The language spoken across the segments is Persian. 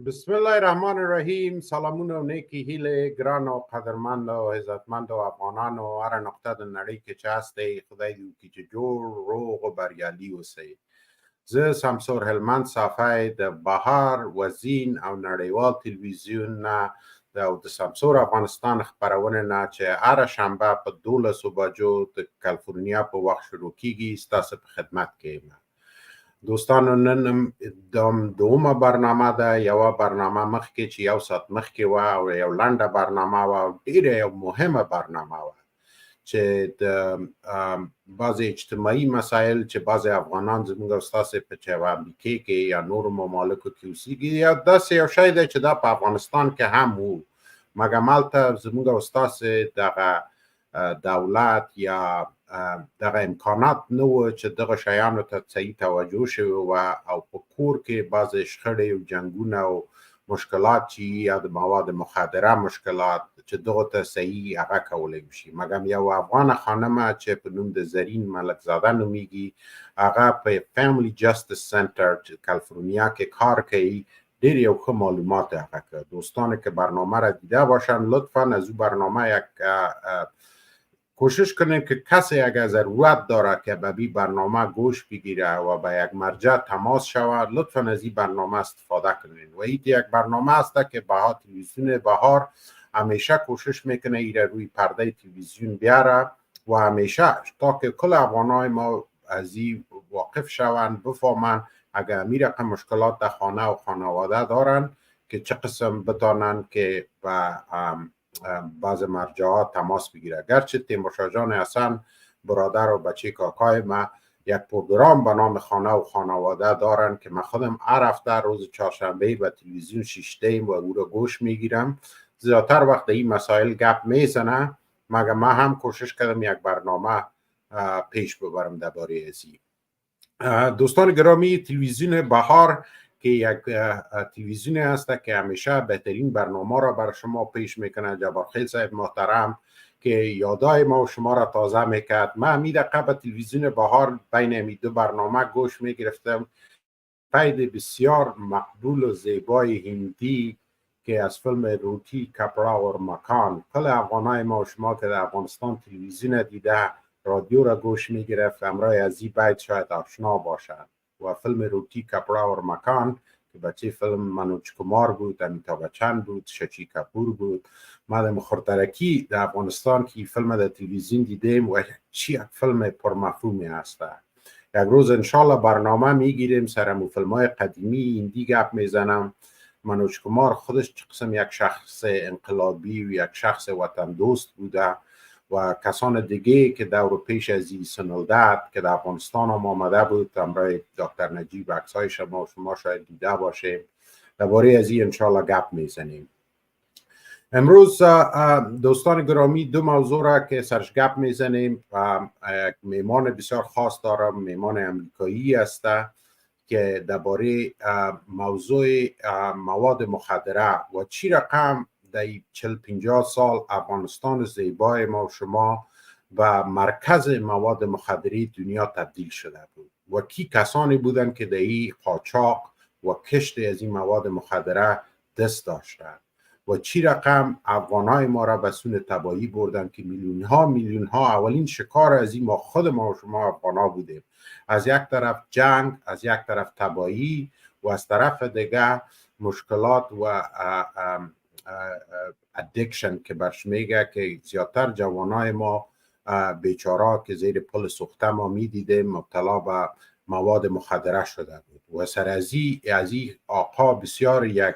بسم الله الرحمن الرحیم. سلامون و نیکی هیله گران و قدرمند و عزتمند و افغانان و هر نقطه د نړۍ کې چې هستی، خدای دې وکړي چې جوړ روغ و بریالي اوسئ. زه سمسور هلمند صافی د بهار وزین او نړیوال تلویزیون نه د سمسور افغانستان خپرونه نه چې هر شنبه په 12 بجو د کالیفورنیا په وخت شروع کیږي ستاسو په خدمت کې یم. دوستانو، نن دومه برنامه ده. یوه برنامه مخکې چې یو ساعت مخکې وه او یو لنډه برنامه وه او ډیره یو مهمه برنامه وه چې د بعضې اجتماعي مسایل چې بعضې افغانان زموږ او ستاسې په امریکې کې یا نورو ممالکو کې اوسېږي، یا داسې یو شی دی چې دا په افغانستان کې هم وو، مګر هلته زموږ او ستاسې دغه دولت یا دغه امکانات نه و چې دغه شیانو ته صحیح توجه شوی وه، او په کور کې بعضې شخړې او جنګونه او مشکلات چې یا د مواد مخدره مشکلات چې دغه ته صحیح هغه کولی شي. مګر یو افغانه خانمه چې په نوم د زرین ملک زاده نومیږي، هغه په فیملی جستس سنټر چې کالیفورنیا کې کار کوي، ډیر یو ښه معلومات هغه که دوستان که برنامه را دیده باشن لطفا از او برنامه یک کوشش کنید که کسی اگر ضرورت داره که به این برنامه گوش بگیره و به یک مرجع تماس شود، لطفا از این برنامه استفاده کنید. و این یک برنامه است که بهار تلویزیون بهار همیشه کوشش میکنه ایره روی پرده تلویزیون بیاره و همیشه تا که کل افغانای ما از این واقف شوند، بفهمن اگر می رقم مشکلات در خانه و خانواده دارن که چه قسم بتانن که به بعض مرجعات تماس بگیره. گرچه تیمورشاه جان حسن برادر و بچه کاکای ما یک پروگرام به نام خانه و خانواده دارن که من خودم هر هفته روز چهارشنبه به تلویزیون شیشتیم و او را گوش میگیرم. زیادتر وقت این مسائل گپ میزنه، مگر من هم کوشش کردم یک برنامه پیش ببرم درباره ازی. دوستان گرامی، تلویزیون بهار که یک تلویزیون است که همیشه بهترین برنامه را بر شما پیش میکنه. جبارخیل صاحب محترم که یادای ما و شما را تازه میکرد. من امید قبل تلویزیون بهار بین امی دو برنامه گوش میگرفتم. پید بسیار مقبول و زیبای هندی که از فیلم روتی کپڑا و مکان، کل افغانای ما و شما که در افغانستان تلویزیون دیده رادیو را گوش میگرفت، امرای از این بیت شاید آشنا باشد. و فیلم روتی کپڑا و مکان که بچه فیلم منوج کمار بود، امیتابh بچن بود، ششی کپور بود. ما مخورترکی در افغانستان که فیلم در تلویزیون دیدیم و چی یک فیلم پرمفهومی هست. یک روز انشالله برنامه میگیریم سرمو فیلم های قدیمی هندی گپ میزنم. منوج کمار خودش قسم یک شخص انقلابی و یک شخص وطن دوست بوده و کسان دیگه که دور پیش از این سنولدت که در افغانستان هم آمده بود، امرای دکتر نجیب عکسای شما شاید دیده باشه. درباره از این انشالله گپ میزنیم. امروز دوستان گرامی دو موضوع را که سرش گپ میزنیم و یک میمان بسیار خاص دارم، میمان امریکایی است که درباره موضوع مواد مخدره و چی رقم در 40-50 سال افغانستان زیبای ما و شما و مرکز مواد مخدری دنیا تبدیل شده بود و کی کسانی بودند که در این قاچاق و کشت از این مواد مخدره دست داشتند و چی رقم افغانای ما را به سون تباهی بردند که میلیون ها اولین شکار از این ما خود ما و شما افغانا بودیم. از یک طرف جنگ، از یک طرف تباهی و از طرف دیگه مشکلات و ادکشن که برش میگه که زیادتر جوانای ما بیچارا که زیر پل سوخته ما میدیدیم مبتلا به مواد مخدره شده بود و سر از این آقا بسیار یک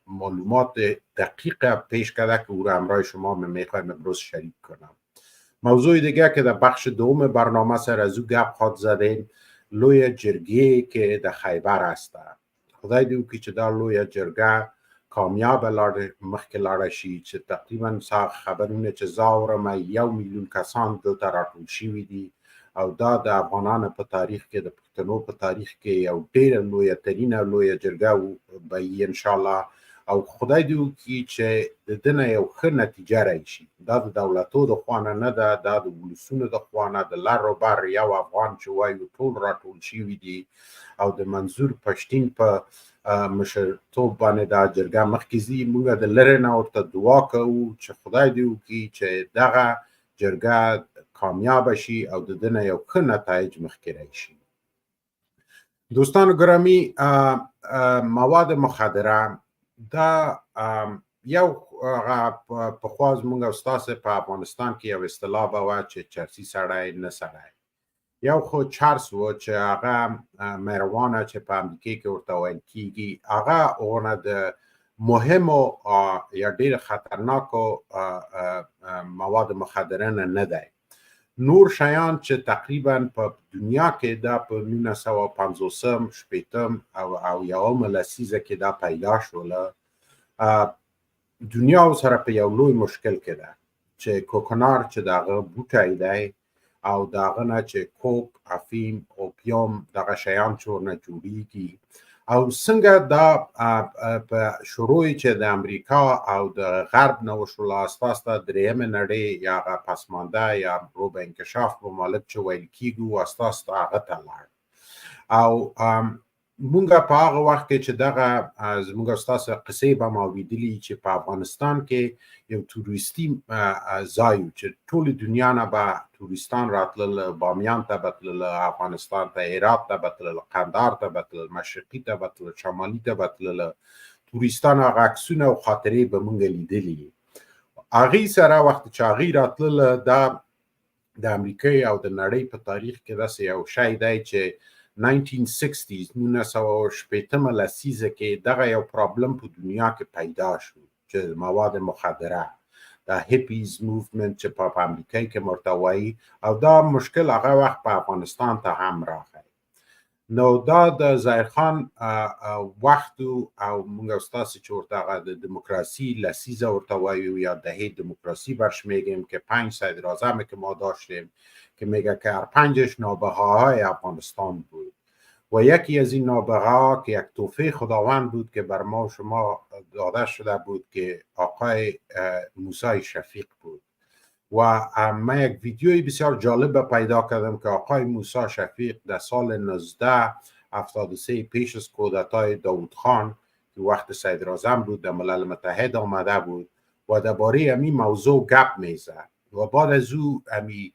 معلومات دقیق پیش کرده که او را همراه شما میخوایم امروز شریک کنم. موضوع دیگه که در بخش دوم برنامه سر از او گپ خواهد زدیم لوی جرگه که در خیبر است. خدای دیو که چه در لوی جرگه کامیاب مخک لارشی چې تقریبا خبرونه چې زاورم 1 میلیون کسان دلته راټول شوي دي او دا د افغانانو په تاریخ کې د پښتنو په تاریخ کې یو ډېره لویه ترینه لویه جرګه به ان شاء الله او خدای دې وکړي چې د ده نه یو ښه نتیجه راشي. دا د دولتو د خوا نه ده، دا د ولسونو د خوا نه، د لر و بر یو افغان چې وایو ټول راټول شوي دي او د منظور پښتین په مشرتوب باندې دا جرګه مخکې ځي. موږ د لرې نه ورته دعا کوو چې خدای دې وکړي چې دغه جرګه کامیاب شي او د ده نه یو ښه نتایج مخکې راشي. دوستان گرامی، مواد مخدره دا یو پخوا زموږ او ستاسو په افغانستان کې یو اصطلاح به وه چې چرسي سړی نه سړی. یو خو چرس و چې هغه مروانه چې په امریکې کې ورته ویل کېږي، هغه هغونه د مهمو یا ډېر خطرناکو مواد مخدره نه دی. نور شیان چې تقریبا په دنیا کې دا په 1950 شپېتم او یومه لسیزه کې دا پیدا شوله، دنیا سره په یو لوی مشکل کې ده چې کوکنار چې دغه بوټی دی او دغه نه چې کوک، افیم، اوپیوم دغه شیان چې ورنه جوړیږي او څنګه دا په شروع چې د امریکا او د غرب نه وشوله، اساس ته درېیمه نړۍ یا هغه پسمانده یا روبه انکشاف ممالک چې ویل کېږي اساس ته هغه ته لاړ. او مونږ په هغه وخت کې چې دغه زموږ او ستاسو قصې به ما اورېدلي چې په افغانستان کې یو توریستي ځای و چې ټولې دنیا نه به توریستان راتلل، بامیان ته به تلل، افغانستان ته، هرات ته به تلل، قندهار ته به تلل، مشرقي ته به تلل، شمالي ته به تلل. توریستان هغه عکسونه او خاطرې به مونږ لیدلي. هغې سره وخت چې هغې راتلل، دا د امریکې او د نړۍ په تاریخ کې داسې یو شی دی چې 1960 1960 لسیزه کې دغه یو پرابلم په دنیا کې پیدا شو چې مواد مخدره، دا هیپیز موومنت چې په امریکا کې مرتوی، او دا مشکل هغه وخت په افغانستان ته هم راغی. نو دا د ظاهر خان وخت او موږ ستاسو چې ورته د دموکراسی لسیزه ورته وایو یا دهه دموکراسی برش میگیم که 5 صدر اعظم که ما داشتیم که میگه که هر 5 نابغه‌های افغانستان بود و یکی از این نابغه‌ها که یک تحفه خداوند بود که بر ما شما داده شده بود که آقای موسی شفیق بود. و من یک ویدیوی بسیار جالب پیدا کردم که آقای موسی شفیق در سال 1973 پیش از کودتای داوود خان که وقت صدر اعظم بود در ملل متحد آمده بود و درباره همین موضوع گپ میزد و بعد از او همین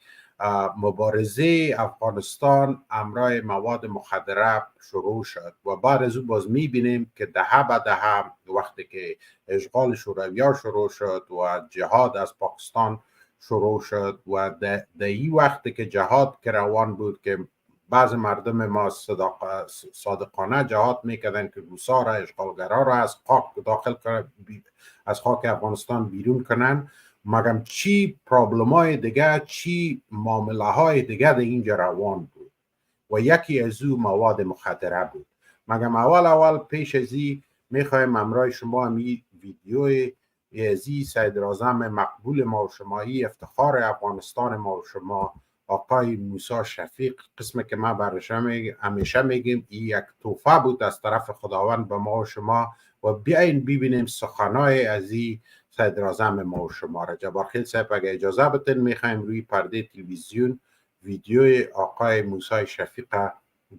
مبارزه افغانستان امرای مواد مخدره شروع شد و بعد از او باز میبینیم که دهه به دهه وقتی که اشغال شوروی‌ها شروع شد و جهاد از پاکستان شروع شد و در این وقتی که جهاد که روان بود که بعض مردم ما صادقانه جهاد میکردن که روسا را، اشغالگرا را از خاک داخل کنن، از خاک افغانستان بیرون کنن، مگم چی پرابلم های دیگه، چی معامله های دیگه در اینجا روان بود و یکی از او مواد مخدره بود. مگم اول پیش از این میخوایم امرای شما همی ویدیوی ازی صدر اعظم مقبول ما و شمایی، افتخار افغانستان ما و شما، آقای موسی شفیق، قسمی که ما برش همیشه میگیم این یک تحفه بود از طرف خداوند به ما و شما و بیاین ببینیم سخنای از این صدر اعظم ما و شما را. جبارخیل صاحب اگه اجازه بدین میخوایم روی پرده تلویزیون ویدیوی آقای موسی شفیق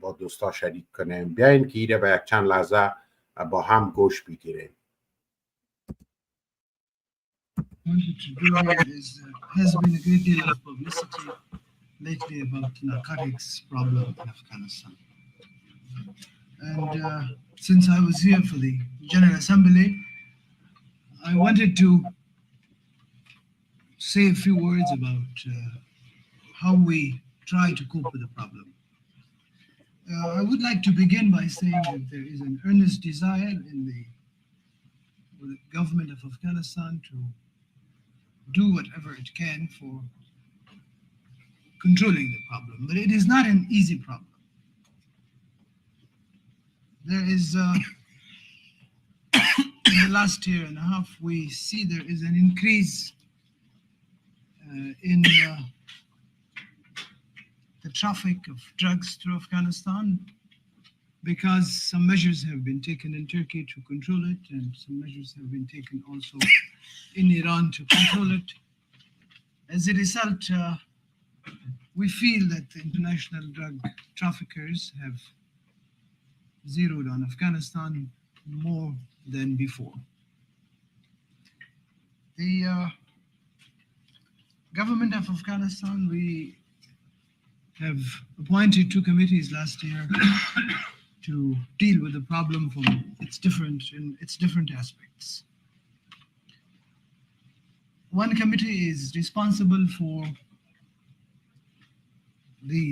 با دوستا شریک کنیم. بیاین که ایره به یک چند لحظه با هم گوش بگیریم. Wanted to do is has been a great deal of publicity lately about narcotics problem in Afghanistan. And since I was here for the General Assembly, I wanted to say a few words about how we try to cope with the problem. I would like to begin by saying that there is an earnest desire in the government of Afghanistan to do whatever it can for controlling the problem, but it is not an easy problem. There is, in the last year and a half, we see there is an increase in the traffic of drugs through Afghanistan because some measures have been taken in Turkey to control it, and some measures have been taken also in Iran to control it. As a result, we feel that the international drug traffickers have zeroed on Afghanistan more than before. The government of Afghanistan, we have appointed 2 committees last year to deal with the problem from its different aspects. One committee is responsible for the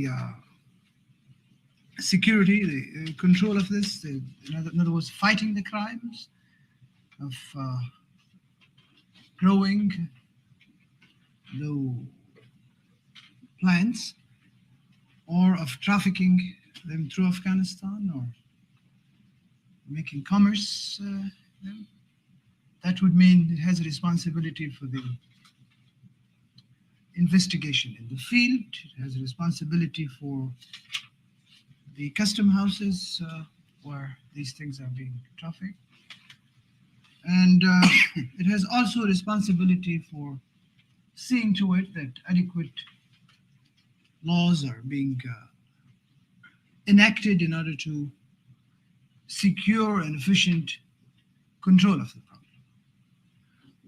security, the control of this, in other words, fighting the crimes of growing the plants or of trafficking them through Afghanistan or making commerce them. That would mean it has a responsibility for the investigation in the field. It has a responsibility for the custom houses where these things are being trafficked. And it has also a responsibility for seeing to it that adequate laws are being enacted in order to secure and efficient control of the problem.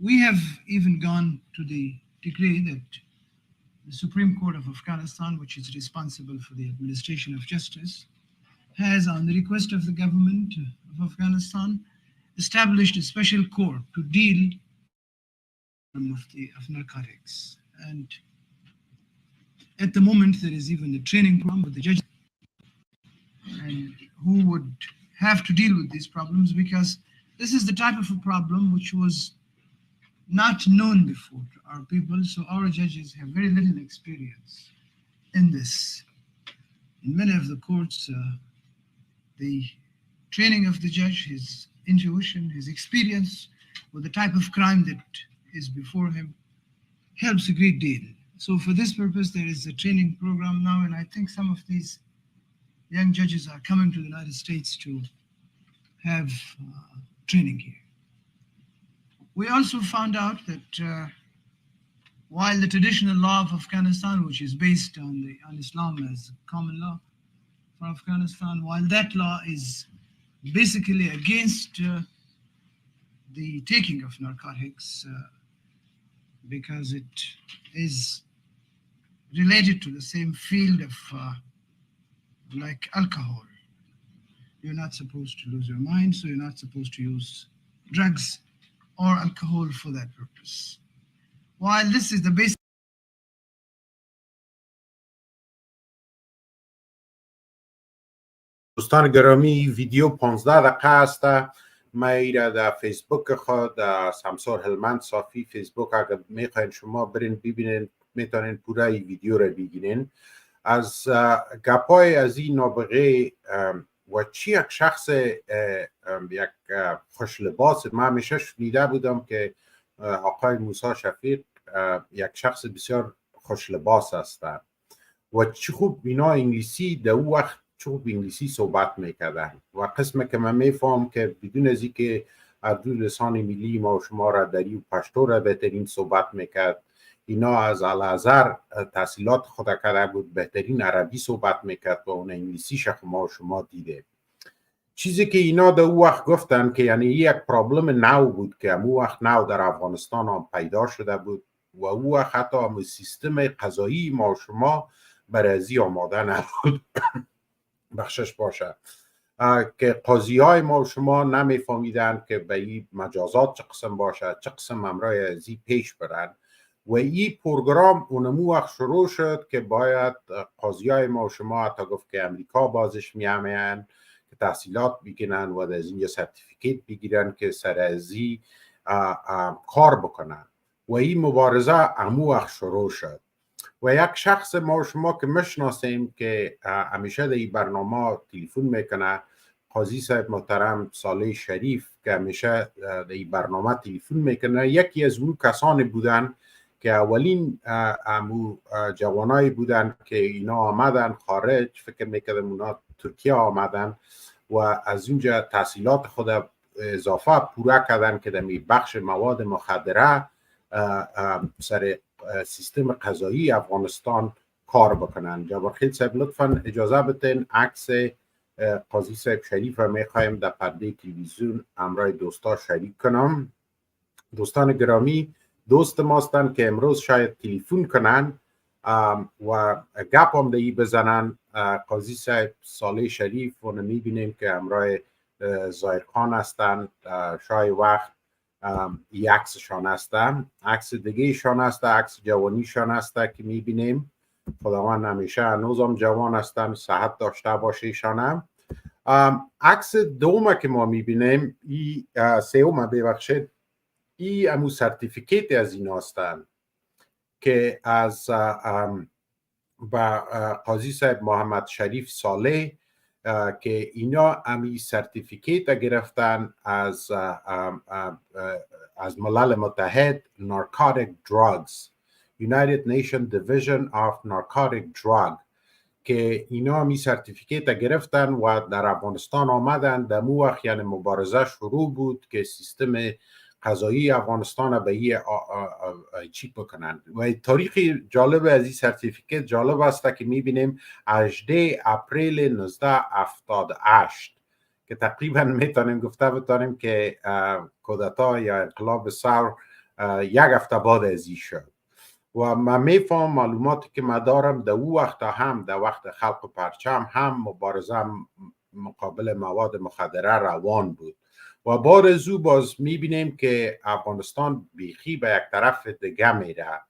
We have even gone to the degree that the Supreme Court of Afghanistan, which is responsible for the administration of justice, has, on the request of the government of Afghanistan, established a special court to deal of narcotics. And at the moment, there is even a training program with the judges and who would have to deal with these problems, because this is the type of a problem which was not known before to our people. So our judges have very little experience in this. In many of the courts, the training of the judge, his intuition, his experience with the type of crime that is before him helps a great deal. So for this purpose, there is a training program now, and I think some of these young judges are coming to the United States to have training here. We also found out that while the traditional law of Afghanistan, which is based on Islam as common law for Afghanistan, while that law is basically against the taking of narcotics because it is related to the same field of like alcohol. You're not supposed to lose your mind, so you're not supposed to use drugs or alcohol for that purpose. While this is the basic دوستان گرامی، ویدیو 15 دقیقه است. ما ایره در فیسبوک خود در سمسار هلمند صافی فیسبوک اگر میخواین شما برین ببینین میتونین پوره ای ویدیو را بگیرین. از گپای از این نابغه و چی یک شخص یک خوش لباس، من همیشه شنیده بودم که آقای موسی شفیق یک شخص بسیار خوش لباس است و چی خوب اینا انگلیسی در او وقت چی خوب انگلیسی صحبت میکردن و قسمه که من میفهم که بدون از اینکه دو لسان ملی ما و شما را دری و پشتو را بهترین صحبت میکرد، اینا از الازهر تحصیلات خود کرده بود، بهترین عربی صحبت میکرد و اون انگلیسیش ما و شما دیده. چیزی که اینا در او وقت گفتن که یعنی یک پرابلم نو بود که امو وقت نو در افغانستان هم پیدا شده بود و او وقت حتی هم سیستم قضایی ما و شما برازی آماده نبود بخشش باشه که قاضی های ما و شما نمیفهمیدن که به این مجازات چه قسم باشه، چه قسم امرای ازی پیش برن و این پروگرام اونمو وقت شروع شد که باید قاضی های ما و شما حتی گفت که امریکا بازش میامین که تحصیلات بگیرن و از این یه سرتیفیکیت بگیرن که سر ازی کار بکنن و این مبارزه امو وقت شروع شد. و یک شخص ما و شما که میشناسیم که همیشه در این برنامه تلفن میکنه، قاضی صاحب محترم صالح شریف که همیشه در این برنامه تلفن میکنه، یکی از اون کسانی بودن که اولین جوانایی بودن که اینا آمدن خارج، فکر میکردم اونا ترکیه آمدن و از اونجا تحصیلات خود اضافه پوره کردن که در بخش مواد مخدره سر سیستم قضایی افغانستان کار بکنن. جبارخیل صاحب لطفا اجازه بدین عکس قاضی صاحب شریف رو میخوایم در پرده تلویزیون همراه دوستا شریک کنم. دوستان گرامی، دوست ماستن که امروز شاید تلفن کنن و گپ هم دهی بزنن. قاضی صاحب صالح شریف و میبینیم که همراه زایر خان هستن. شای وقت یک عکسشان هستن، عکس دیگه شان هست، عکس جوانی شان هست که میبینیم. خداوند همیشه هنوزم جوان هستن، صحت داشته باشه ایشانم. عکس دوم که ما میبینیم سوم ببخشید، این امو سرتیفیکیت از این هستن که از با قاضی صاحب محمد شریف صالح که اینا امی سرتیفیکیت گرفتن از ملل متحد Narcotic Drugs United Nations Division of Narcotic Drug که اینا می سرتیفیکیت گرفتن و در افغانستان آمدن. در مو وقت یعنی مبارزه شروع بود که سیستم قضایی افغانستان به این چی بکنن. و تاریخی جالب از این سرتیفیکیت جالب است که میبینیم 18 اپریل 1978 که تقریبا میتونیم گفته بتانیم که کودتا یا انقلاب ثور یک هفته بعد از این شد. و من میفهم معلوماتی که من دارم در او وقت هم در وقت خلق پرچم هم مبارزه مقابل مواد مخدره روان بود و بعد از او باز میبینیم که افغانستان بیخی به یک طرف دیگه میره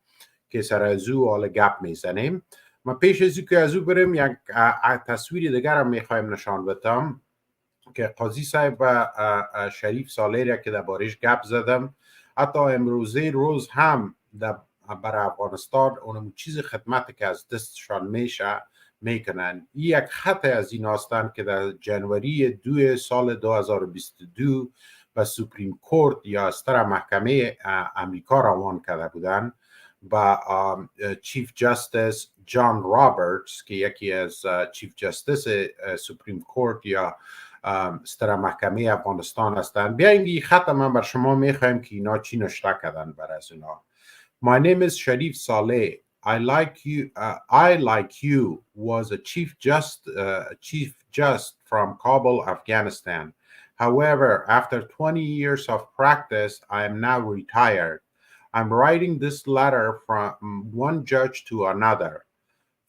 که سر از او حال گپ میزنیم. من پیش از که از او بریم یک تصویر دیگر هم میخوایم نشان بدم که قاضی صاحب شریف صالح که در بارش گپ زدم حتی امروزه روز هم برای افغانستان اونم چیز خدمت که از دستشان میشه میکنن. یک خط از این هستند که در جنوری 2 سال 2022 به سوپریم کورت یا ستر محکمه امریکا روان کرده بودن با چیف جستس جان رابرتس که یکی از چیف جستس سوپریم کورت یا ستر محکمه افغانستان هستند. بیاین این خط من بر شما میخوایم که اینا چی نشته کردن بر از اینا. My name is Sharif Saleh. I like you was a chief just from Kabul, Afghanistan. However, after 20 years of practice, I am now retired. I'm writing this letter from one judge to another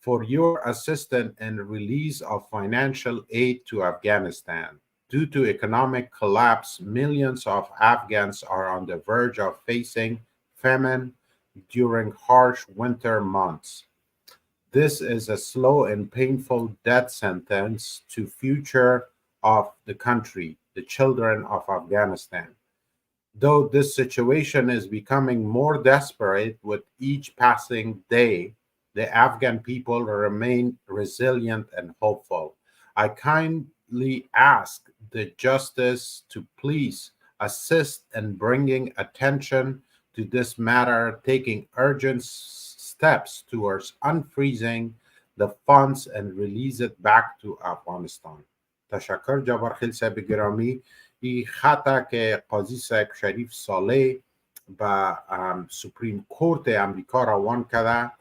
for your assistance in release of financial aid to Afghanistan. Due to economic collapse, millions of Afghans are on the verge of facing famine during harsh winter months. This is a slow and painful death sentence to future of the country, the children of Afghanistan. Though this situation is becoming more desperate with each passing day, the Afghan people remain resilient and hopeful. I kindly ask the justice to please assist in bringing attention to this matter, taking urgent steps towards unfreezing the funds and release it back to Afghanistan. تشکر جبارخیل صاحب گرامی. این خطا که قاضی صاحب شریف صالح به سوپریم کورت امریکا روان کرده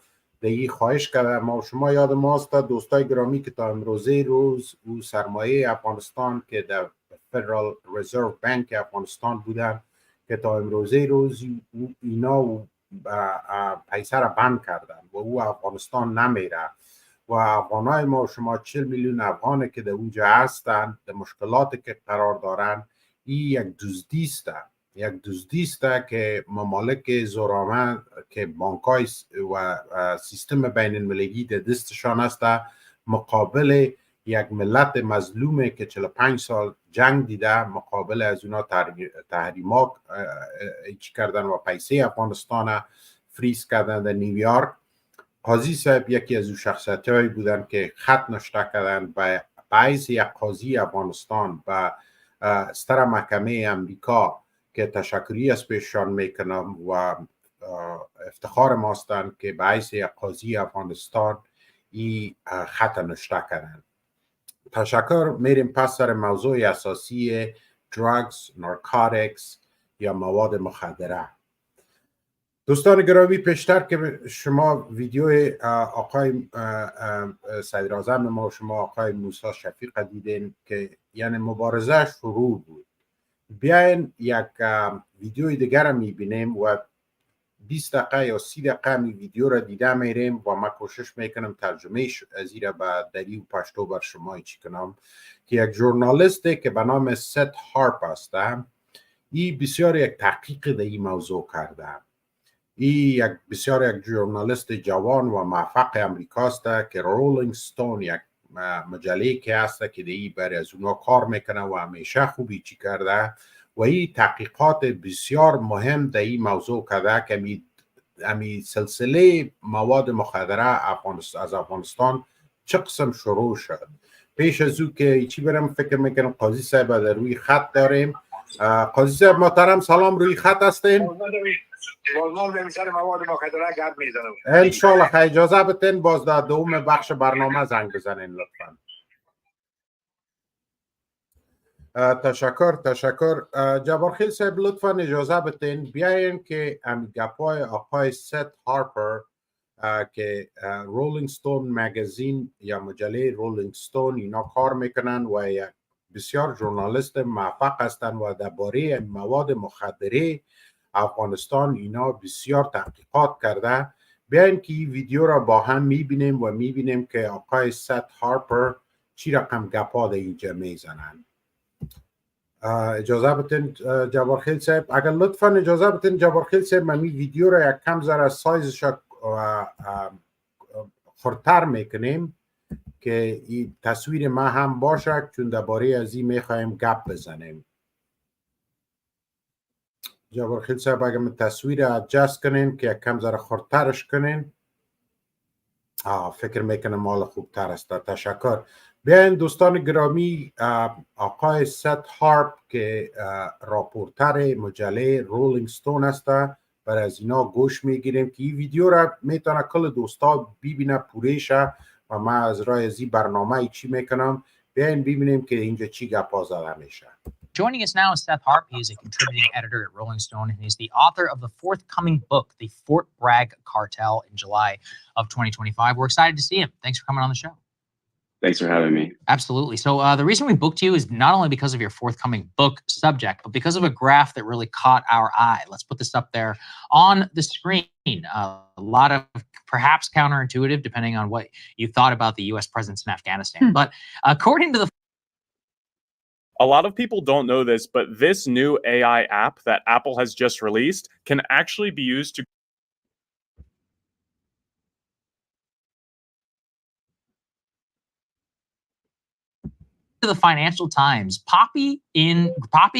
دیگه خواهش کرده. ما شما یاد ماست دوستای گرامی که تا امروزه روز او سرمایه افغانستان که در فدرال رزرو بانک افغانستان بودن که تا امروزه روز اینا پیسه را بند کردن و او افغانستان نمیره و افغانای ما شما 40 میلیون افغانه که در اونجا هستن در مشکلاتی که قرار دارن. این یک دزدیسته که ممالک زورآمد که بانکای و سیستم بین المللی در دستشان است مقابل یک ملت مظلومه که 45 سال جنگ دیده مقابل از اونا تحریمات چی کردن و پیسه افغانستان فریز کردن در نیویورک. قاضی صاحب یکی از اون شخصیت‌هایی بودن که خط نشته کردن به بعض یک قاضی افغانستان و ستر محکمه امریکا که تشکری از پیششان میکنم و افتخار ماستن که بعض یک قاضی افغانستان این خط نشته کردن. تشکر. میریم پس سر موضوع اساسی drugs، نارکوتیکس یا مواد مخدره. دوستان گرامی، پیشتر که شما ویدیو آقای صدراعظم ما و شما آقای موسی شفیق دیدین که یعنی مبارزه شروع بود، بیاین یک ویدیوی دیگر را میبینیم و 20 دقیقه یا 30 دقیقه می ویدیو را دیده میریم و من کوشش میکنم ترجمه زیرا به دری و پشتو بر شما چی کنم که یک ژورنالیسته که به نام ست هارپ است. این بسیار یک تحقیق در این موضوع کرده. این یک ژورنالیست جوان و موفق امریکاست که رولینگ ستون یک مجله که هست که دی برای از اونا کار میکنه و همیشه خوبی چی کرده و این تحقیقات بسیار مهم در این موضوع کرده که امی سلسله مواد مخدره از افغانستان چه قسم شروع شد. پیش از او که چی برم فکر میکنم قاضی صاحب در روی خط داریم. قاضی صاحب محترم سلام، روی خط هستیم؟ انشالله خیلی اجازه بتین باز در دوم بخش برنامه زنگ بزنین لطفا. تشکر. جبارخیل صاحب لطفا اجازه بتین بیاین که گپای آقای ست هارپر که رولینگ ستون مگزین یا مجله رولینگ ستون اینا کار میکنن و یک بسیار ژورنالیست موفق هستن و درباره مواد مخدره افغانستان اینا بسیار تحقیقات کرده. بیاین که این ویدیو را با هم میبینیم و میبینیم که آقای ست هارپر چی رقم گپا در اینجا میزنن. اجازه بتین جبارخیل صاحب، اگر لطفا اجازه بتین جبارخیل صاحب من این ویدیو را یک کم ذره سایزش خردتر میکنیم که این تصویر ما هم باشه چون درباره از این میخوایم گپ بزنیم. جبارخیل صاحب اگر من تصویر ادجست کنین که یک کم ذره خردترش کنین. فکر میکنم مال خوبتر است. تشکر. بیاین دوستان گرامی، آقای ست هارپ که راپورتر مجله رولینگ ستون است برای از اینا گوش میگیریم که این ویدیو را میتونه کل دوستا ببینه پوریشه و من از راه از این برنامه چی میکنم. بیاین ببینیم که اینجا چی گپا زده میشه. Joining us now is Seth Harp. He is a contributing editor at Rolling Stone, and he's the author of the forthcoming book, The Fort Bragg Cartel, in July of 2025. We're excited to see him. Thanks for coming on the show. Thanks for having me. Absolutely. So the reason we booked you is not only because of your forthcoming book subject, but because of a graph that really caught our eye. Let's put this up there on the screen. A lot of perhaps counterintuitive, depending on what you thought about the U.S. presence in Afghanistan. But according to the A lot of people don't know this, but this new AI app that Apple has just released can actually be used to the Financial Times, poppy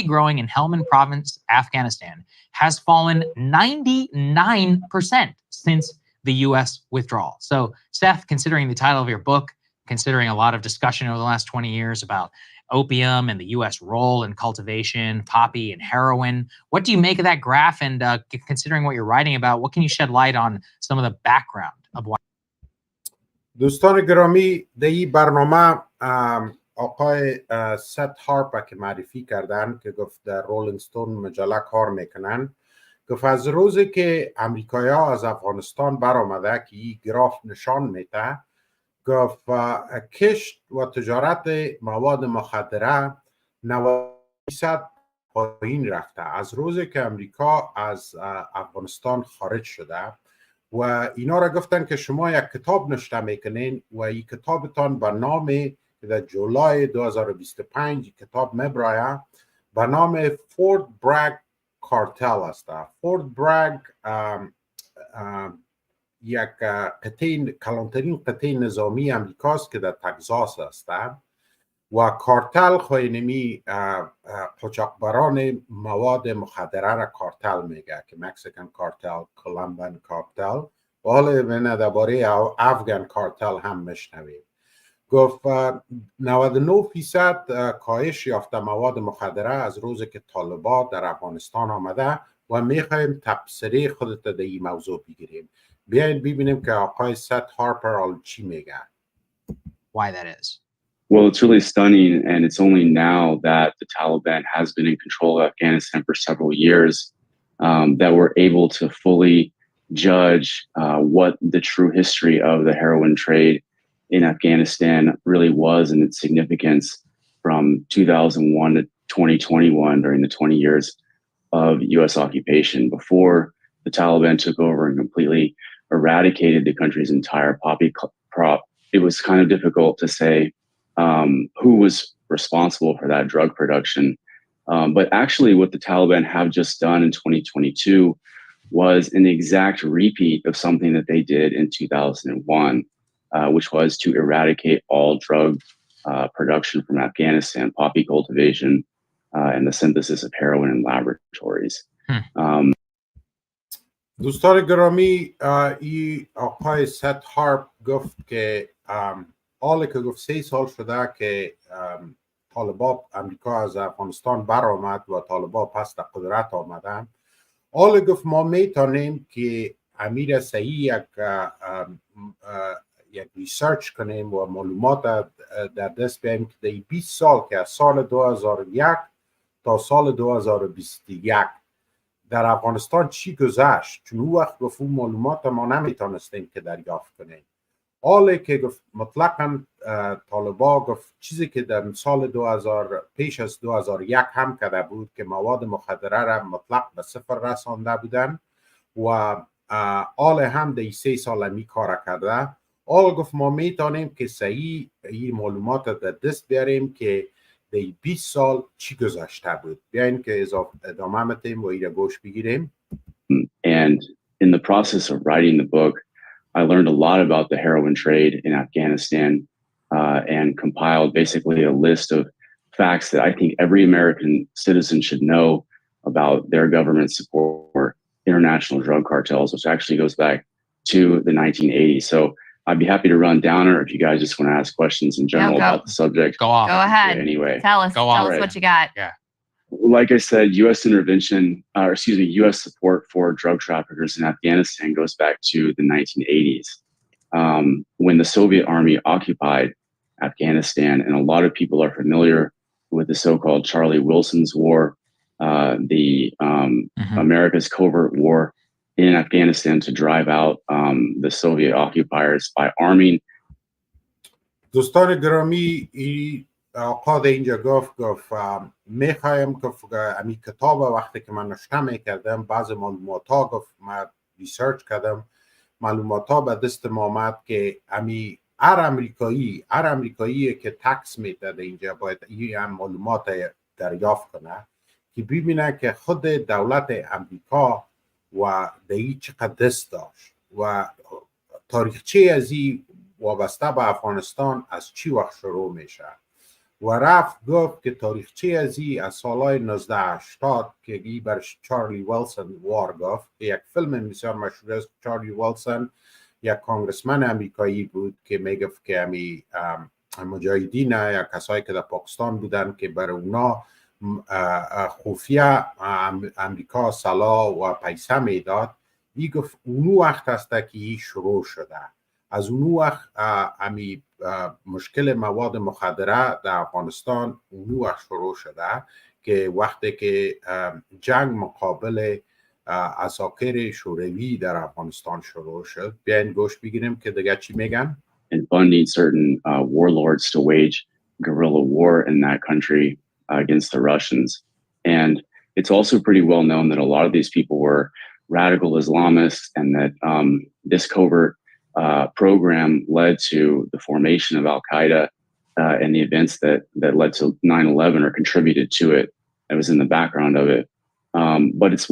growing in Helmand Province, Afghanistan, has fallen 99% since the U.S. withdrawal. So, Seth, considering the title of your book, considering a lot of discussion over the last 20 years about opium and the U.S. role in cultivation, poppy and heroin, what do you make of that graph? And considering what you're writing about, what can you shed light on some of the background of why? دوستان گرامی، در این برنامه آقای ست هارپ که معرفی کردن که گفت در رولینگ ستون مجله کار میکنن، گفت از روزی که امریکایی ها از افغانستان برآمده که این گراف نشان میده، گفت کشت و تجارت مواد مخدره 90% پایین رفته از روزی که امریکا از افغانستان خارج شده. و اینا را گفتن که شما یک کتاب نشته میکنین و این کتابتان به نام که در جولای 2025 کتاب میبرایه به نام فورت برگ کارتل است. فورت برگ یک کلانترین قطعه نظامی امریکاست که در تگزاس است و کارتل خواهینمی قاچاقبران مواد مخدره را کارتل میگه که مکسیکن کارتل، کولومبیان کارتل و حالا درباره افغان کارتل هم میشنویم. گفت 99% کاهش یافته مواد مخدره از روزی که طالبان در افغانستان آمده و میخوایم تبصره خودت در این موضوع بگیریم. بیاین ببینیم که آقای ست هارپر چی میگه. Why that is. Well, it's really stunning, and it's only now that the Taliban has been in control of Afghanistan for several years that we're able to fully judge what the true history of the heroin trade in Afghanistan really was and its significance from 2001 to 2021 during the 20 years of U.S. occupation. Before the Taliban took over and completely eradicated the country's entire poppy crop, it was kind of difficult to say who was responsible for that drug production. But actually, what the Taliban have just done in 2022 was an exact repeat of something that they did in 2001, which was to eradicate all drug production from Afghanistan, poppy cultivation, and the synthesis of heroin in laboratories. دوستان گرامی، این آقای ست هارپ گفت که حالا که گفت 3 سال شده که طالبان امریکا از افغانستان برآمد و طالبان پس در قدرت آمدن، حالا گفت ما میتونیم که امیر صحیح یک ریسرچ کنیم و معلومات در دست بیاریم که در 20 سال که از سال 2001 تا سال 2021 در افغانستان چی گذشت، چون اون وقت گفت اون معلومات ما نمیتونستیم که دریافت کنیم. حالا که گفت مطلقاً طالبان گفت چیزی که در سال 2000 پیش از 2001 هم کرده بود که مواد مخدره را مطلق به صفر رسانده بودن و حالا هم در 3 سال می کار کرده. حالا گفت ما میتونیم که صحیح این معلومات در دست بیاریم که در 20 سال چی گذشته بود. بیاین که ادامه میتیم و ایره گوش بگیریم. And in the process of writing the book, I learned a lot about the heroin trade in Afghanistan and compiled basically a list of facts that I think every American citizen should know about their government support for international drug cartels, which actually goes back to the 1980s. So I'd be happy to run down, or if you guys just want to ask questions in general about the subject. Go off. Go ahead. Anyway. Tell us Right. what you got. Yeah. Like I said, U.S. intervention, U.S. support for drug traffickers in Afghanistan goes back to the 1980s, when the Soviet army occupied Afghanistan. And a lot of people are familiar with the so-called Charlie Wilson's War, the America's covert war in Afghanistan to drive out the Soviet occupiers by arming. دوستان گرامی، آقا در اینجا گفت میخوایم گفت امی کتاب وقتی که من نشته میکردم بعض معلومات ها گفت من ریسرچ کردم، معلومات ها به دست ما آمد که امی هر امریکایی که تکس میده در اینجا باید این هم معلومات دریافت کنه که ببینه که خود دولت امریکا و در این چقدر دست داشت و تاریخچه از این وابسته به افغانستان از چی وقت شروع میشه و رفت گفت که تاریخچه از این از سالهای 1980 که ای بر چارلی ویلسون وار گفت که یک فیلم بسیار مشهور است. چارلی ویلسون یک کانگرسمن امریکایی بود که میگفت که امی مجاهدین یا کسایی که در پاکستان بودن که بر اونا خفیه امریکا سلاح و پیسه میداد. ای گفت اونو وقت است که ای شروع شده. از اونو وقت امی مشکل مواد مخدره در افغانستان اونو وقت شروع شده که وقتی که جنگ مقابل عساکر شوروی در افغانستان شروع شد. بیاین گوش بگیریم که دیگه چی میگن. And funding certain warlords to wage guerrilla war in that country against the Russians. And it's also pretty well known that a lot of these people were radical Islamists, and that this covert program led to the formation of Al-Qaeda and the events that led to 9/11 or contributed to it. It was in the background of it. But it's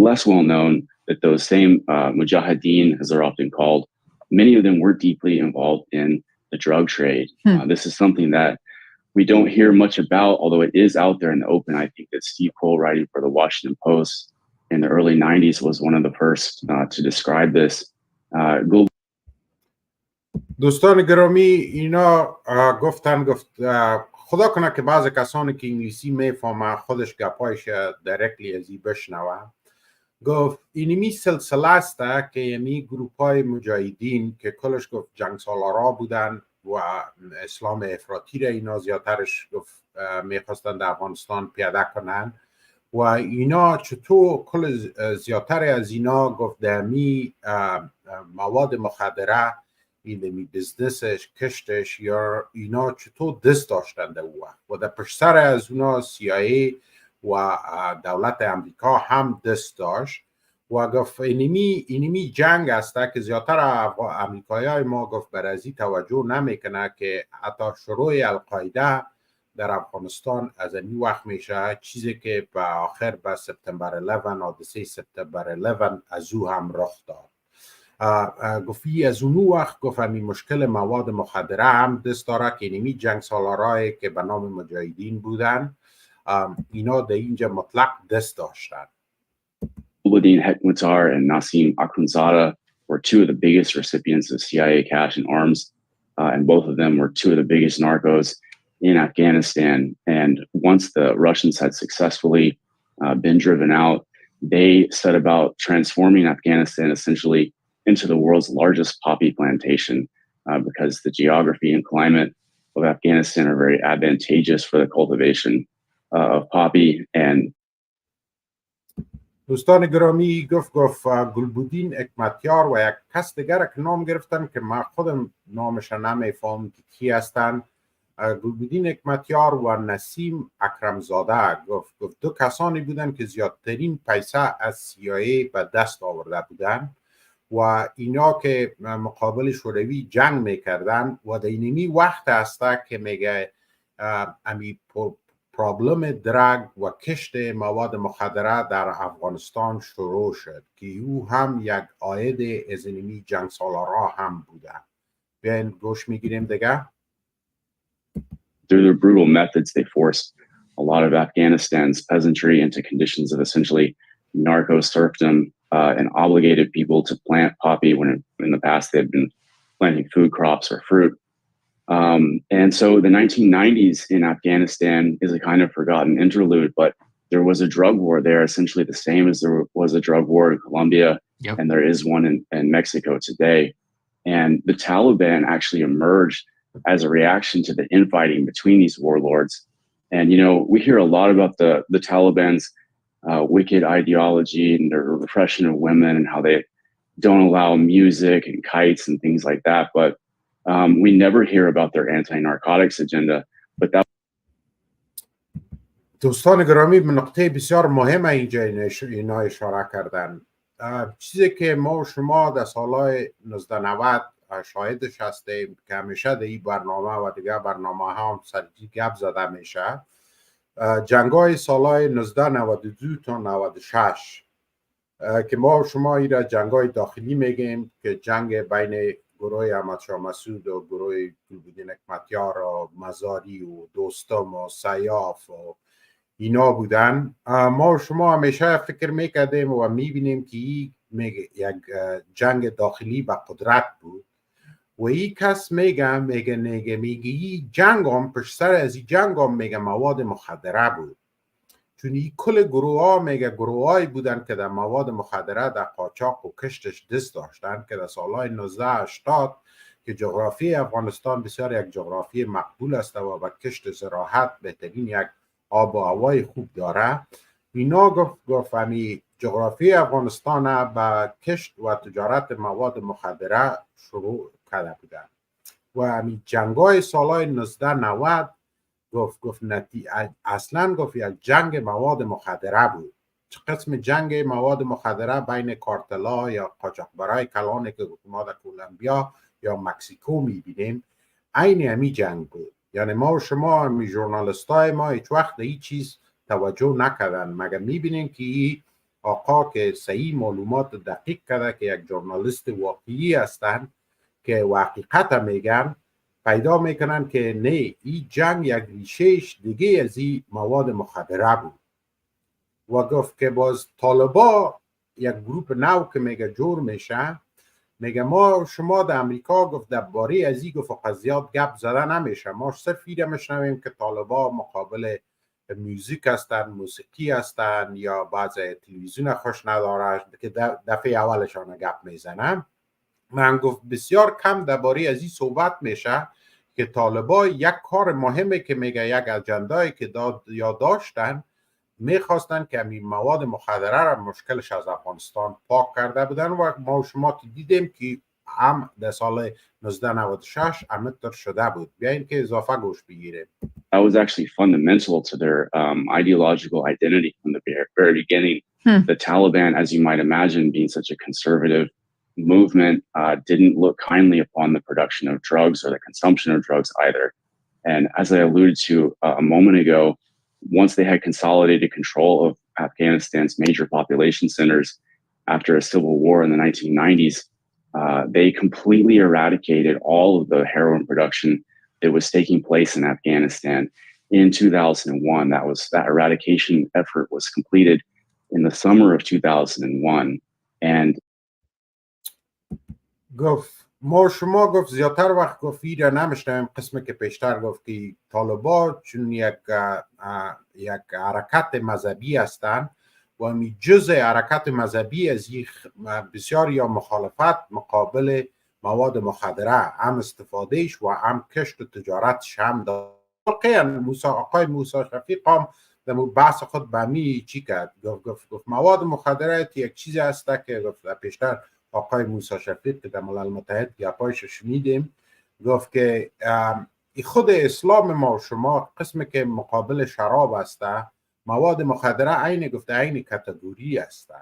less well known that those same mujahideen, as they're often called, many of them were deeply involved in the drug trade. This is something that we don't hear much about, although it is out there in the open. I think that Steve Cole, writing for the Washington Post in the early 90s, was one of the first to describe this. دوستان گرامی، اینا گفت خدا کنه که بعض کسانی که انگلیسی میفهمه خودش گپایش دایرکتلی از این بشنوه. گفت اینمی سلسله است که یعنی گروپ های مجاهدین که کلش گفت جنگ سالارا بودن و اسلام افراطی را اینا زیادترش گفت میخواستن در افغانستان پیاده کنن و اینا چطور کل زیادتر از اینا گفت دمی مواد مخدره این بزنسش کشتش یا اینا چطور دست داشتن در وقت و در پشت سر از اونا CIA و دولت امریکا هم دست داشت و گفت اینمی جنگ است که زیادتر امریکایی های ما گفت بر ازی توجه نمیکنه که حتی شروع القاعده در افغانستان از این وقت میشه چیزی که به آخر به سپتامبر 11 حادثه سپتامبر 11 از او هم رخ داد. گفتی از اون وقت گفت همین مشکل مواد مخدره هم دست داره که اینمی جنگ سالارایی که به نام مجاهدین بودن اینا در اینجا مطلق دست داشتن. Gulbuddin Hekmatyar and Nassim Akhundzada were two of the biggest recipients of CIA cash and arms, and both of them were two of the biggest narcos in Afghanistan. And once the Russians had successfully been driven out, they set about transforming Afghanistan essentially into the world's largest poppy plantation because the geography and climate of Afghanistan are very advantageous for the cultivation of poppy. And دوستان گرامی گفت گلبودین حکمتیار و یک کس دیگر که نام گرفتن که من خودم نامش نمیفهم که کی هستن. گلبودین حکمتیار و نسیم اکرمزاده گفت دو کسانی بودن که زیادترین پیسه از CIA به دست آورده بودن و اینا که مقابل شوروی جنگ میکردن و در اینمی وقت هسته که میگه امی پرابلم درگ و کشت مواد مخدره در افغانستان شروع شد که او هم یک عاید از اینمی جنگ سالارا هم بودن. بیاین گوش میگیریم دیگه. Through their brutal methods, they forced a lot of Afghanistan's peasantry into conditions of essentially narco serfdom and obligated people to plant poppy when in the past they had been planting food crops or fruit. And so the 1990s in Afghanistan is a kind of forgotten interlude, but there was a drug war there, essentially the same as there was a drug war in Colombia, Yep. and there is one in Mexico today. And the Taliban actually emerged as a reaction to the infighting between these warlords. And, you know, we hear a lot about the Taliban's wicked ideology and their repression of women and how they don't allow music and kites and things like that. But we never hear about their anti-narcotics agenda. But that دوستان گرامی به نقطه بسیار مهم اینجا اینا اشاره کردن. چیزی که ما و شما در سالهای 1990 شاهدش هستیم که همیشه در این برنامه و دیگه برنامه ها هم سرجی گپ زده میشه، جنگای سالهای 1992 تا 96 که ما و شما این را جنگای داخلی میگیم که جنگ بین گروه احمد شاه مسعود و گروه گلبودین حکمتیار و مزاری و دوستم و سیاف و اینا بودن. ما و شما همیشه فکر میکردیم و میبینیم که این یک جنگ داخلی به قدرت بود و این کس میگه این جنگ هم پشت سر از این جنگ هم میگه مواد مخدره بود، چون این کل گروه ها میگه گروه هایی بودن که در مواد مخدره در قاچاق و کشتش دست داشتن که در سالهای 1980 که جغرافی افغانستان بسیار یک جغرافی مقبول است و با کشت زراحت بهترین یک آب و هوای خوب داره، اینا گفت همی جغرافی افغانستان با کشت و تجارت مواد مخدره شروع کرده بودن و همی جنگای سالهای 1990 گفت اصلا گفت یک جنگ مواد مخدره بود. چه قسم جنگ مواد مخدره بین کارتلا یا قاچاقبرای کلانی که ما در کولومبیا یا مکزیکو میبینیم، عین همی جنگ بود. یعنی ما و شما همی ژورنالیستای ما هیچ وقت این چیز توجه نکردن، مگر میبینیم که این آقا که صحیح معلومات دقیق کرده که یک ژورنالیست واقعی هستن که حقیقت میگن، پیدا میکنن که نه، این جنگ یک ریشهش دیگه از این مواد مخدره بود و گفت که باز طالبا یک گروپ نو که میگه جور میشه، میگه ما شما در امریکا گفت در باره از این گفت قضیات گپ زده نمیشه، ما صرف ایره میشنویم که طالبا مقابل موزیک هستن، موسیقی هستن یا بعضی تلویزیون خوش نداره که دفعه اولشان گپ میزنن. من گفت بسیار کم درباره از این صحبت میشه که طالبا یک کار مهمه که میگه یک اجندایی که داشتن میخواستن که این مواد مخدره را مشکلش از افغانستان پاک کرده بودن و ما شما دیدیم که هم در سال 1996 امتر شده بود. بیاین که اضافه گوش بگیریم. That was actually fundamental to their ideological identity from the very beginning. The Taliban, as you might imagine, being such a conservative movement, didn't look kindly upon the production of drugs or the consumption of drugs either. And as I alluded to a moment ago, once they had consolidated control of Afghanistan's major population centers after a civil war in the 1990s, they completely eradicated all of the heroin production that was taking place in Afghanistan in 2001. That eradication effort was completed in the summer of 2001. And گفت ما شما گفت زیادتر وقت گفت ایره نمیشنیم قسمی که پیشتر گفت که طالبا چون یک حرکت مذهبی هستند و می جزء حرکت مذهبی از بسیار یا مخالفت مقابل مواد مخدره هم استفادهش و هم کشت و تجارتش هم داره. آقای موسی شفیق هم در بحث خود به می چی کرد گفت مواد مخدره یک چیزی هسته که گفت پیشتر آقای موسی شفیق که در ملل متحد گپایش شنیدیم گفت که خود اسلام ما شما قسمی که مقابل شراب هسته مواد مخدره عین کاتگوری هسته.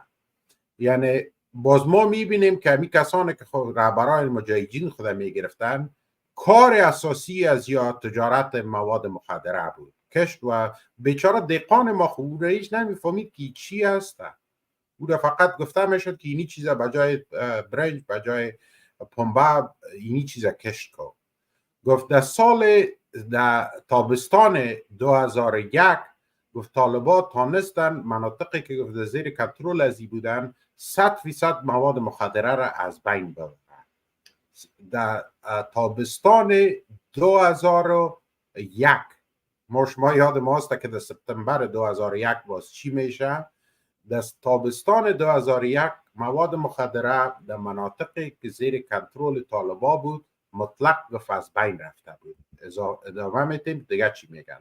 یعنی باز ما میبینیم که همین کسانی که رهبران مجاهدین خود میگرفتن کار اساسی از یا تجارت مواد مخدره بود کشت و بیچاره دهقان ما خوب رئیس نمیفهمید که چی هسته. او را فقط گفته میشد که اینی چیزا بجای برنج بجای پنبه اینی چیزا کشت کن. گفت در تابستان 2001 گفت طالبا تانستن مناطقی که گفت زیر کنترل ازی بودن 100% مواد مخدره را از بین ببرن. در تابستان 2001 شما یاد ماست که در سپتامبر 2001 باز چی میشه. در تابستان 2001 مواد مخدره در مناطقی که زیر کنترل طالبا بود مطلق گفت از بین رفته بود. ادامه میتیم دیگه چی میگن.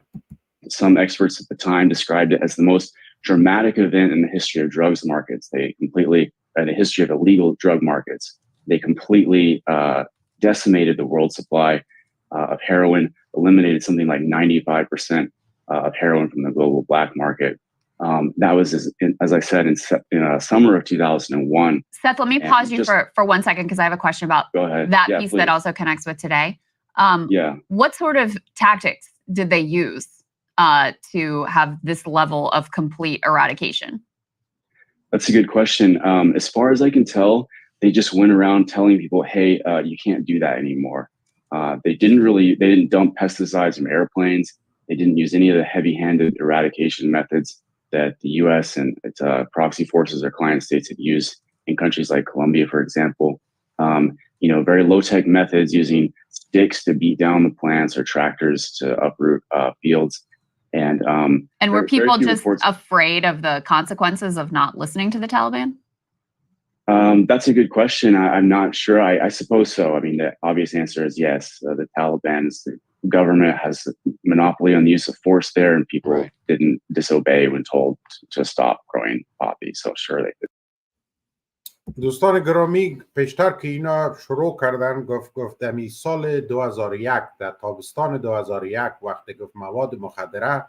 Some experts at the time described it as the most dramatic event in the history of drugs markets. The history of illegal drug markets. They completely decimated the world supply of heroin, eliminated something like 95% of heroin from the global black market. That was, as I said, in summer of 2001. Seth, let me pause you for 1 second because I have a question about that piece that also connects with today. What sort of tactics did they use to have this level of complete eradication? That's a good question. As far as I can tell, they just went around telling people, hey, you can't do that anymore. They didn't dump pesticides from airplanes. They didn't use any of the heavy-handed eradication methods that the U.S. and its proxy forces or client states had used in countries like Colombia, for example. Very low-tech methods using sticks to beat down the plants or tractors to uproot fields. And were people just afraid of the consequences of not listening to the Taliban? That's a good question. I'm not sure. I suppose so. I mean, the obvious answer is yes. The Taliban's government has monopoly on the use of force there, and people didn't disobey when told to stop growing poppy. So sure they did. دوستان گرامی پیشتر که اینا شروع کردن گفت دمی سال 2001 در تابستان 2001 وقتی گفت مواد مخدره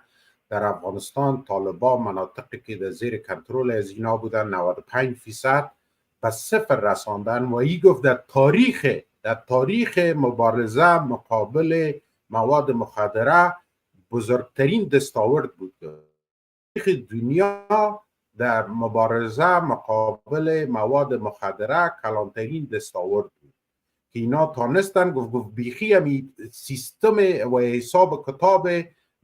در افغانستان طالبا مناطقی که در زیر کنترل از اینا بودن 95% به صفر رساندن و ای گفت در تاریخ مبارزه مقابل مواد مخدره بزرگترین دستاورد بود. تاریخ دنیا در مبارزه مقابل مواد مخدره کلانترین دستاورد بود که اینا تانستن گفت بیخی همی سیستم و حساب کتاب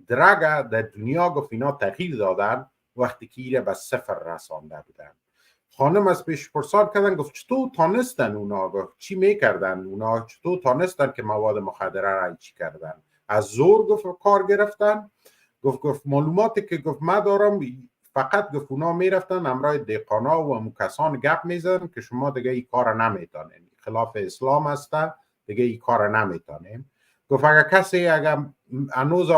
درگ در دنیا گفت اینا تغییر دادن وقتی که ایره به صفر رسانده بودن. خانم از پیش پرسان کردن گفت چطور تانستن اونا گفت چی میکردن اونا چطور تانستن که مواد مخدره را چی کردن از زور گفت کار گرفتن گفت معلوماتی که گفت من دارم فقط گفت اونا میرفتن همراه دهقانا و کسان گپ میزدن که شما دیگه این کار نمیتونین خلاف اسلام هسته دیگه این کار نمیتونین گفت اگر کسی اگر هنوز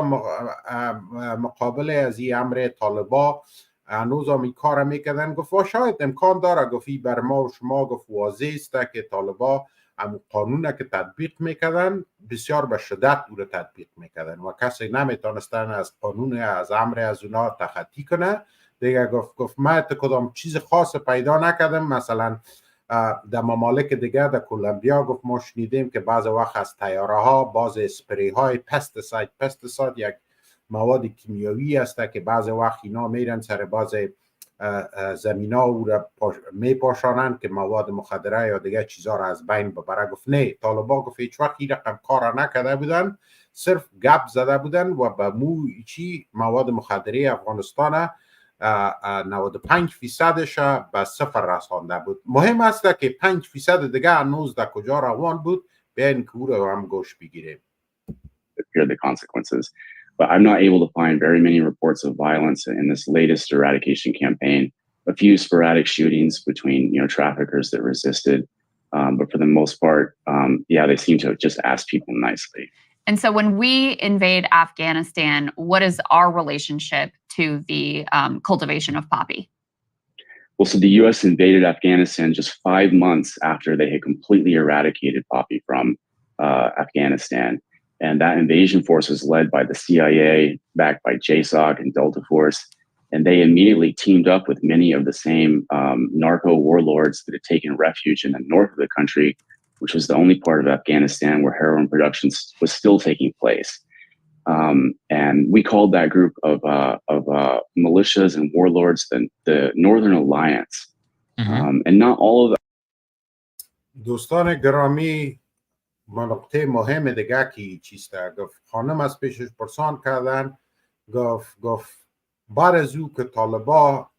مقابل از این امر طالبا هنوز این کار میکردن، گفت شاید امکان داره. گفت بر ما و شما گفت واضح است که طالبا هم قانون که تطبیق میکردن بسیار به شدت او را تطبیق میکردن و کسی نمیتونستن از قانون از امر از اونا تخطی کنه دیگه. گفت من کدام چیز خاص پیدا نکردم. مثلا در ممالک دیگه در کلمبیا گفت ما شنیدیم که بعض وقت از طیاره ها باز اسپری های پستیساید یک مواد کیمیایی است که بعض وقت اینا میرن سر باز زمین ها او را میپاشانند که مواد مخدره یا دیگه چیزها را از بین ببره. گفت نه، طالبا گفت هیچ وقت این رقم کار نکرده بودن، صرف گپ زده بودن و به چی مواد مخدره افغانستان 95% به صفر رسانده بود. مهم است که 5% دیگه هنوز در کجا روان بود، بیاین که او را هم گوش بگیریم. The consequences. But I'm not able to find very many reports of violence in this latest eradication campaign. A few sporadic shootings between, traffickers that resisted. But for the most part, they seem to have just asked people nicely. And so when we invade Afghanistan, what is our relationship to the cultivation of poppy? Well, so the U.S. invaded Afghanistan just 5 months after they had completely eradicated poppy from Afghanistan. And that invasion force was led by the CIA, backed by JSOC and Delta Force. And they immediately teamed up with many of the same narco warlords that had taken refuge in the north of the country, which was the only part of Afghanistan where heroin production was still taking place. And we called that group of militias and warlords the Northern Alliance. And not all of them. دوستان گرامی، نقطه مهم دیگه که چیست، گفت خانم از پیشش پرسان کردن، گفت بعد از او که طالبا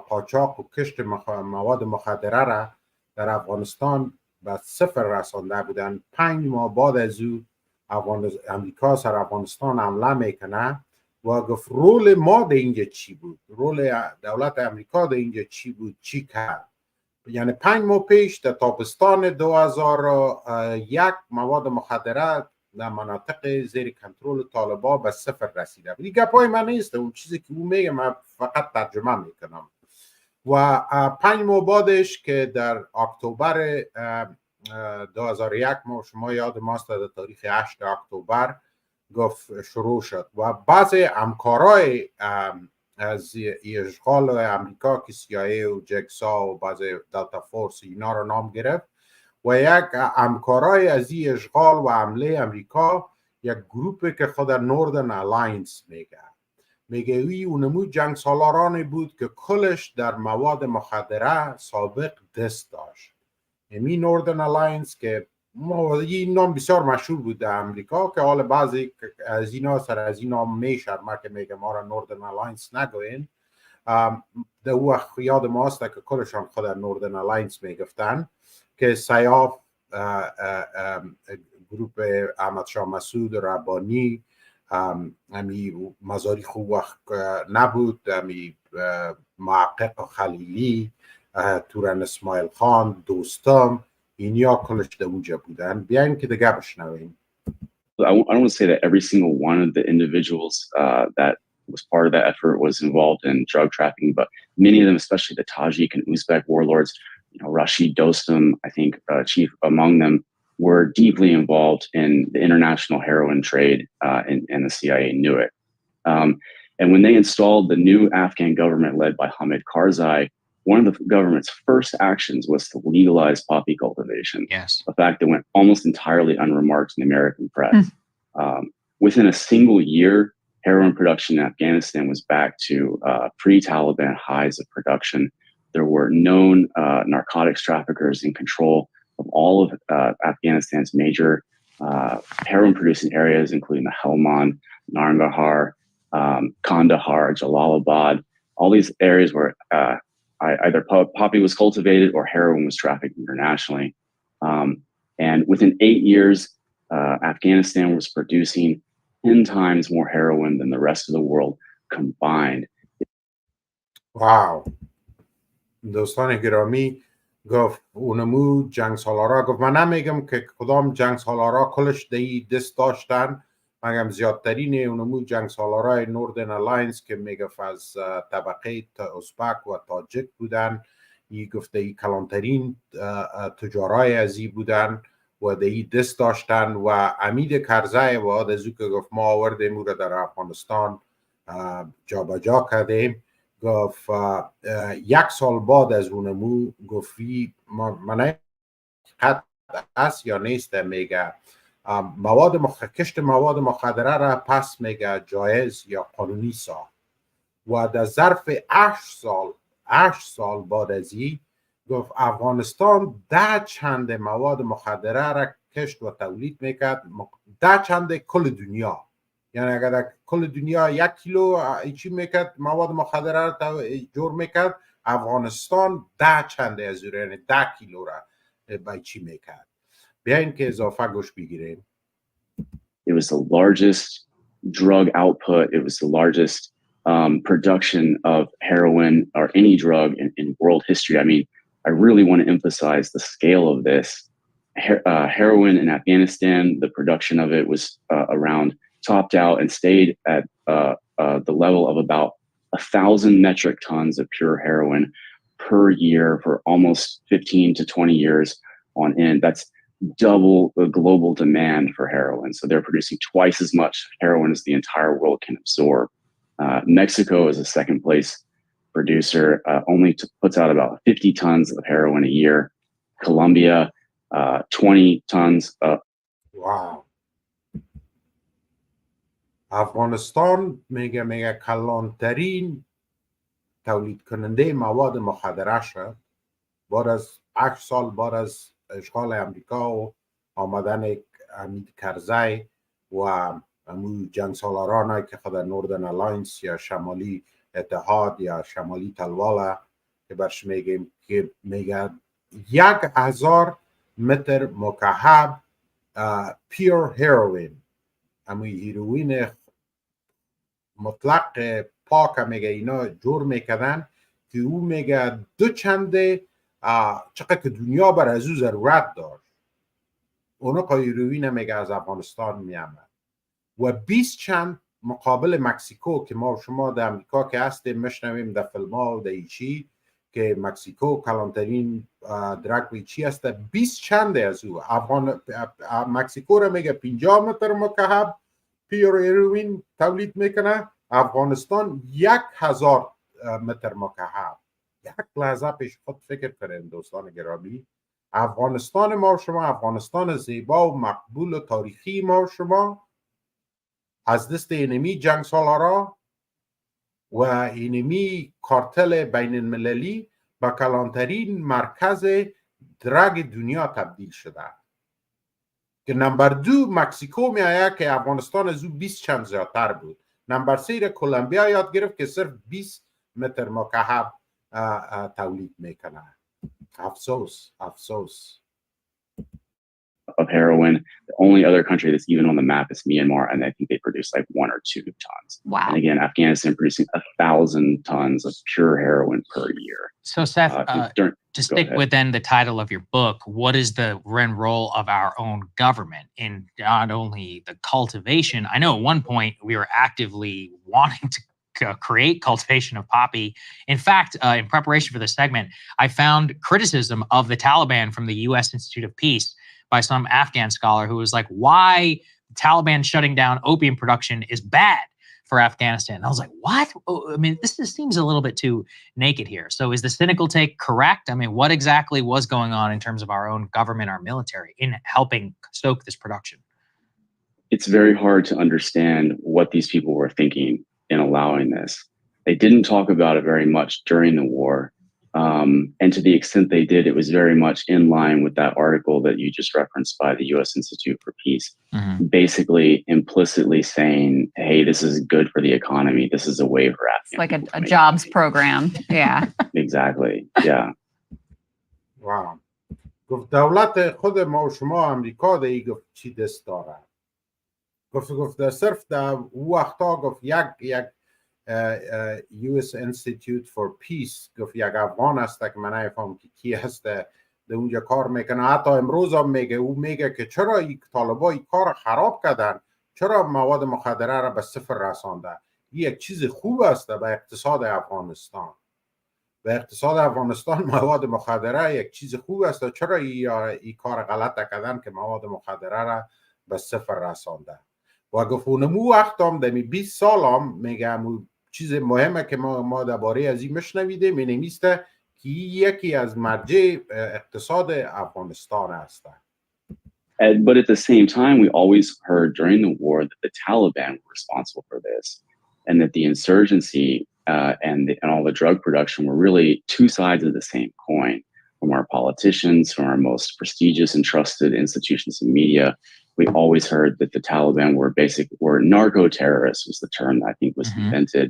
قاچاق و کشت مواد مخدره را در افغانستان به صفر رسانده بودن، 5 ماه بعد از او امریکا سر افغانستان حمله میکنه و گفت رول ما در اینجا چی بود، رول دولت امریکا در اینجا چی بود، چی کرد. یعنی 5 ماه پیش در تابستان 2001 مواد مخدره در مناطق زیر کنترل طالبا به صفر رسیده بود. این گپای من نیست، اون چیزی که او میگه من فقط ترجمه میکنم. و 5 ماه بعدش که در اکتبر 2001 شما یاد ماست در تاریخ 8 اکتبر گفت شروع شد و بعضی همکارای از اشغال امریکا که CIA و جکسا و بعضی دلتا فورس اینا رو نام گرفت و یک همکارای از این اشغال و حمله امریکا یک گروپی که خود نوردن الاینس میگه اونمو جنگ سالارانی بود که کلش در مواد مخدره سابق دست داشت. این نوردن الاینس که این نام بسیار مشهور بود در امریکا که حال بعضی از اینا سر از این نام میشرمه که میگه ما را نوردن الاینس نگوین. در او وقت یاد ماست که کلشان خود نوردن الاینس میگفتن که سیاف، گروپ احمد شاه مسعود ربانی، امی مزاری خوب وقت نبود، امی محقق خلیلی، تورن اسماعیل خان، دوستم، اینیا کلش در اونجا بودن. بیاین که دیگه بشنویم. I don't want to say that every single one of the individuals that was part of that effort was involved in drug trafficking, but many of them, especially the Tajik and Uzbek warlords, Rashid Dostum, I think chief among them, were deeply involved in the international heroin trade, and the CIA knew it. And when they installed the new Afghan government led by Hamid Karzai, one of the government's first actions was to legalize poppy cultivation. Yes. A fact that went almost entirely unremarked in the American press. Within a single year, heroin production in Afghanistan was back to pre-Taliban highs of production. There were known narcotics traffickers in control of all of Afghanistan's major heroin-producing areas, including the Helmand, Nangarhar, Kandahar, Jalalabad. All these areas where either poppy was cultivated or heroin was trafficked internationally. And within 8 years, Afghanistan was producing 10 times more heroin than the rest of the world combined. Wow. دوستان گرامی، گفت اونمو جنگ سالارا گفت من نمیگم که کدام جنگ سالارا کلش دی دست داشتن، مگم زیادترین اونمو جنگ سالارای نوردن الاینس که میگفت از طبقه ازبک و تاجک بودن، ای گفته ای کلانترین تجارای ازی بودن و دی دست داشتن. و امید کرزی و ازو که گفت ما آوردیم او را در افغانستان جابجا کردیم، گفت 1 سال بعد از اونمو گفتی من حد است یا نیست، میگه کشت مواد مخدره را پس میگه جایز یا قانونی ساخت. و در ظرف 8 سال بعد از این گفت افغانستان 10 چند مواد مخدره را کشت و تولید میکرد، 10 چند کل دنیا. یعنی اگر در کل دنیا 1 کیلو چی میکرد مواد مخدره را جور میکرد، افغانستان 10 چند از یعنی 10 کیلو را با چی میکرد. بیاین که اضافه گوش بگیریم. It was the largest drug output. It was the largest production of heroin or any drug in world history. I mean, I really want to emphasize the scale of this. Heroin in Afghanistan, the production of it was around topped out and stayed at the level of about 1,000 metric tons of pure heroin per year for almost 15 to 20 years on end. That's double the global demand for heroin. So they're producing twice as much heroin as the entire world can absorb. Mexico is a second place producer, only puts out about 50 tons of heroin a year. Colombia, 20 tons. Wow. افغانستان میگه کلانترین تولید کننده مواد مخدره شد بعد از 8 سال بعد از اشغال امریکا و آمدن امید کرزی و امو جنگ سالارانه که خود نوردن الاینس یا شمالی اتحاد یا شمالی تلواله که برش میگیم که میگه 1,000 متر مکعب پیور هیروین، اموی هیروین مطلق پاک میگه اینا جور میکردن که او میگه 2 چنده چقدر که دنیا بر از او ضرورت داشت. اونا که هیروین میگه از افغانستان میامد و 20 چند مقابل مکسیکو که ما شما در امریکا که هستیم میشنویم در فیلم ها و در ایچی که مکسیکو کلانترین درگ ویچی هست، 20 چند از او. مکسیکو را میگه 50 متر مکعب پیور هیروین تولید میکنه، افغانستان 1,000 متر مکعب. یک لحظه پیش خود فکر کنید دوستان گرامی، افغانستان ما شما، افغانستان زیبا و مقبول و تاریخی ما شما از دست اینمی جنگ سالارا و اینمی کارتل بین المللی با کلانترین مرکز درگ دنیا تبدیل شده که نمبر 2 مکسیکو می آید که افغانستان از او 20 چند زیادتر بود. نمبر 3 کلمبیا یاد گرفت که صرف 20 متر مکعب تولید میکنه. افسوس. Of heroin. The only other country that's even on the map is Myanmar, and I think they produce like 1 or 2 tons. Wow. And again, Afghanistan producing 1,000 tons of pure heroin per year. So Seth, to stick within the title of your book, what is the role of our own government in not only the cultivation? I know at one point we were actively wanting to create cultivation of poppy. In fact, in preparation for this segment, I found criticism of the Taliban from the U.S. Institute of Peace by some Afghan scholar who was like, why Taliban shutting down opium production is bad for Afghanistan. And I was like, what? I mean, this just seems a little bit too naked here. So is the cynical take correct? I mean, what exactly was going on in terms of our own government, our military, in helping stoke this production? It's very hard to understand what these people were thinking in allowing this. They didn't talk about it very much during the war. And to the extent they did, it was very much in line with that article that you just referenced by the U.S. Institute for Peace, basically implicitly saying, hey, this is good for the economy. This is a way for Afghan It's like a jobs program. Yeah. Exactly. Yeah. Wow. گفت دولت خود ما و شما امریکا دیگه گفت چی دست داره. گفت صرف در وقتا گفت یک US Institute for Peace گفت یک افغان است که من نفهم که کی هست در اونجا کار میکنه. حتی امروز هم میگه، او میگه که چرا این طالبا این کار خراب کردن، چرا مواد مخدره را به صفر رسانده. این یک چیز خوب است به اقتصاد افغانستان. به اقتصاد افغانستان مواد مخدره یک چیز خوب است. چرا این کار غلط کردن که مواد مخدره را به صفر رسانده. و گفتونمو وقت هم دمی 20 سال هم میگم چیز مهمه که ما درباره از این مشنویدیم این نیسته که یکی از مرجع اقتصاد افغانستان است. But at the same time, we always heard during the war that the Taliban were responsible for this, and that the insurgency and all the drug production were really two sides of the same coin. From our politicians, from our most prestigious and trusted institutions and media, we always heard that the Taliban were narco-terrorists was the term that I think was invented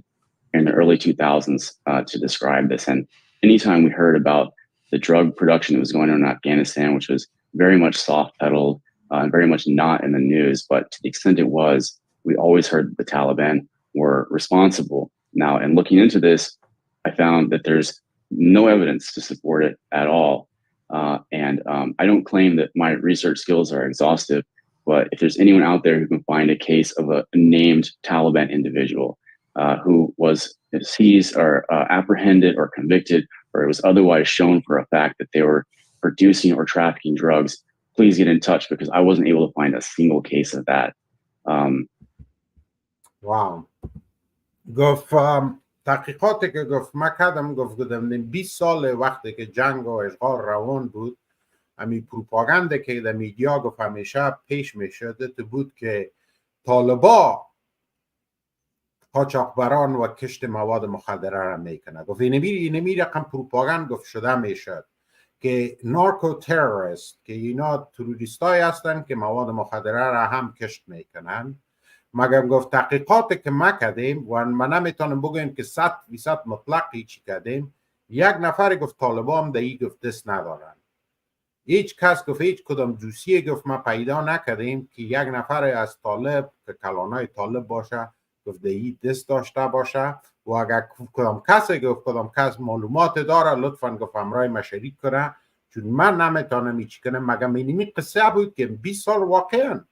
in the early 2000s to describe this. And anytime we heard about the drug production that was going on in Afghanistan, which was very much soft-pedaled and very much not in the news, but to the extent it was, we always heard that the Taliban were responsible. Now, in looking into this, I found that there's no evidence to support it at all. And I don't claim that my research skills are exhaustive, but if there's anyone out there who can find a case of a named Taliban individual who was seized or apprehended or convicted, or it was otherwise shown for a fact that they were producing or trafficking drugs, please get in touch, because I wasn't able to find a single case of that. Wow. گفت تحقیقاتی که گفت ما کردم، گفتم 20 سال وقتی که جنگ و اشغال روان بود، همین پروپاگاندا که در میدیا گفت همیشه پیش میشد بود که طالبا قاچاقبران و کشت مواد مخدره را میکنه. گفت اینمی رقم پروپاگاندا گفت شده میشد که نارکو تروریست، که اینا تروریستای هستن که مواد مخدره را هم کشت میکنن. مگر گفت تحقیقاتی که ما کردیم و من نمیتونم بگم که 100% مطلقی چی کردیم، یک نفر گفت طالبا هم دایی گفت دست ندارن. هیچ کس گفت هیچ کدام دوسیه گفت ما پیدا نکردیم که یک نفر از طالب که کلانای طالب باشه گفت دایی دست داشته باشه. و اگر کدام کسی گفت کدام کس معلومات داره لطفا گفت همراه ما شریک کنه، چون من نمیتونم هیچ کنم. مگر اینمی قصه بود که 20 سال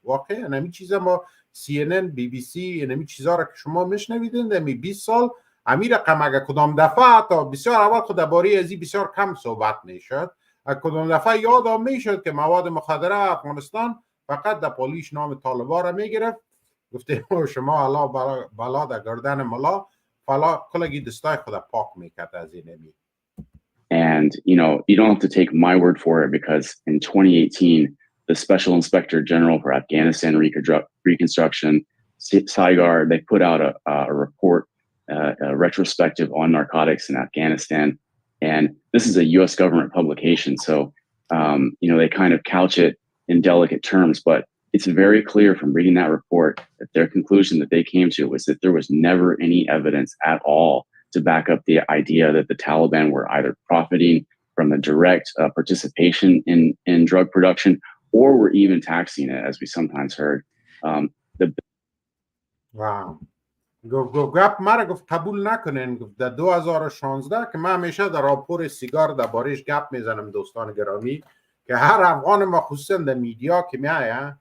واقعا همین چیزا ما CNN BBC اینمی چیزا را که شما میشنویدین در 20 سال امیر رقم اگر کدام دفعه تا بسیار اول خود درباره ازی بسیار کم صحبت میشد، کدام دفعه یادم میشد که مواد مخدره افغانستان فقط در پالیش نام طالبا را میگرفت. گفته شما الله بلا در گردن ملا فلا کلگی دستای خود پاک میکرد از اینمی. And you don't have to take my word for it, because in 2018 the Special Inspector General for Afghanistan Reconstruction, SIGAR, they put out a report, a retrospective on narcotics in Afghanistan. And this is a U.S. government publication, so they kind of couch it in delicate terms, but it's very clear from reading that report that their conclusion that they came to was that there was never any evidence at all to back up the idea that the Taliban were either profiting from a direct participation in drug production, or were even taxing it, as we sometimes heard. Wow. گفت مرا گفت قبول نکنین. گفت در 2016 که من همیشه در راپور سیگار در بارش گپ میزنم دوستان گرامی، که هر افغان ما خصوصا در میدیا که میایه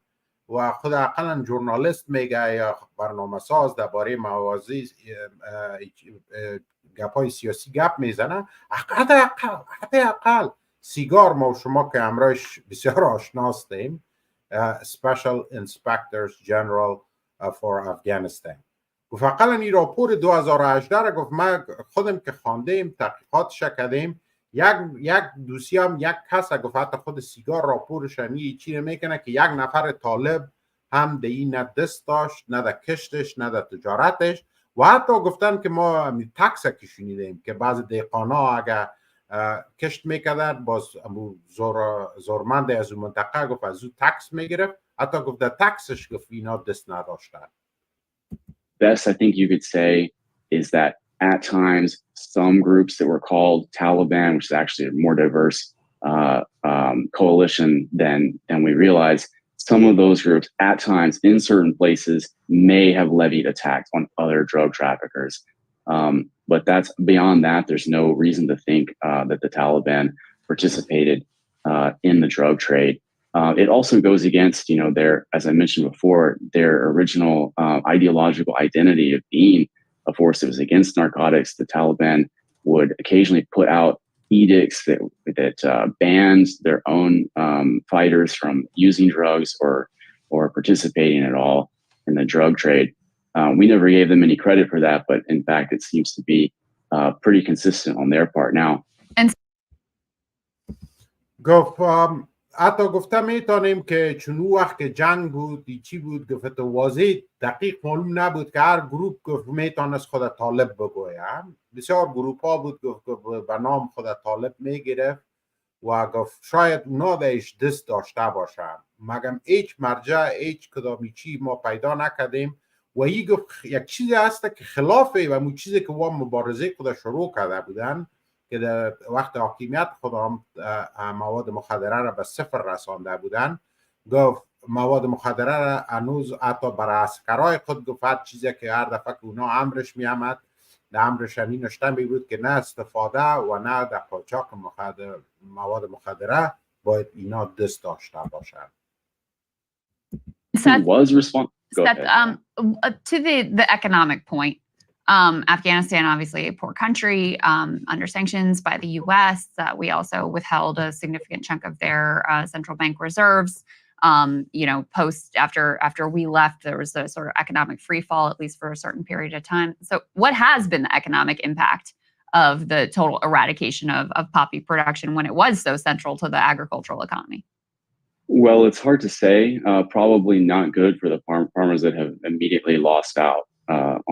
و خود اقلا ژورنالیست میگه یا برنامه ساز درباره موازی گپای سیاسی گپ میزنه، حتی اقل سیگار ما و شما که امرایش بسیار آشناستیم، Special Inspectors General for Afghanistan. گفت اقلا این راپور 2018 را گفت ما خودم که خواندیم تحقیقاتش کردیم، یک دوسیه هم یک کس گفت حتی خود سیگار راپورش همی چی میکنه که یک نفر طالب هم ده این نه دست داشت، نه در کشتش، نه در تجارتش. و حتی گفتن که ما همی تکس کشونیدیم که بعض دیقانا اگر کشت میکردن باز زورمند از اون منطقه گفت از اون تکس میگرفت، حتی گفت در تکسش گفت اینا دست نداشتن. Best I think you could say is that at times some groups that were called Taliban, which is actually a more diverse coalition than we realize, some of those groups at times in certain places may have levied attacks on other drug traffickers. But that's beyond that. There's no reason to think that the Taliban participated in the drug trade. It also goes against, their, as I mentioned before, their original ideological identity of being a force that was against narcotics. The Taliban would occasionally put out edicts that banned their own fighters from using drugs or participating at all in the drug trade. We never gave them any credit for that, but in fact, it seems to be pretty consistent on their part now. حتی گفته میتونیم که چون وقت که جنگ بود چی بود گفت واضح دقیق معلوم نبود که هر گروپ گفت میتونست خود طالب بگویه. بسیار گروپ ها بود گفت به نام خود طالب میگرفت و گفت شاید اونا دهش دست داشته باشن، مگم هیچ مرجع هیچ کدامی چی ما پیدا نکردیم و این گفت یک چیزی هست که خلافه و اون چیزی که و مبارزه خود شروع کرده بودن که در وقت حاکمیت خودم مواد مخدره را به صفر رسانده بودن. گفت مواد مخدره را هنوز حتی برای عسکرای خود گفت چیزی که هر دفعه که اونا امرش می آمد در امرش همین نشته می بود که نه استفاده و نه در قاچاق مواد مخدره باید اینا دست داشته باشند. Seth, to the economic point, Afghanistan, obviously a poor country, under sanctions by the U.S. We also withheld a significant chunk of their central bank reserves. After we left, there was a sort of economic free fall, at least for a certain period of time. So what has been the economic impact of the total eradication of poppy production when it was so central to the agricultural economy? Well, it's hard to say. Probably not good for the farmers that have immediately lost out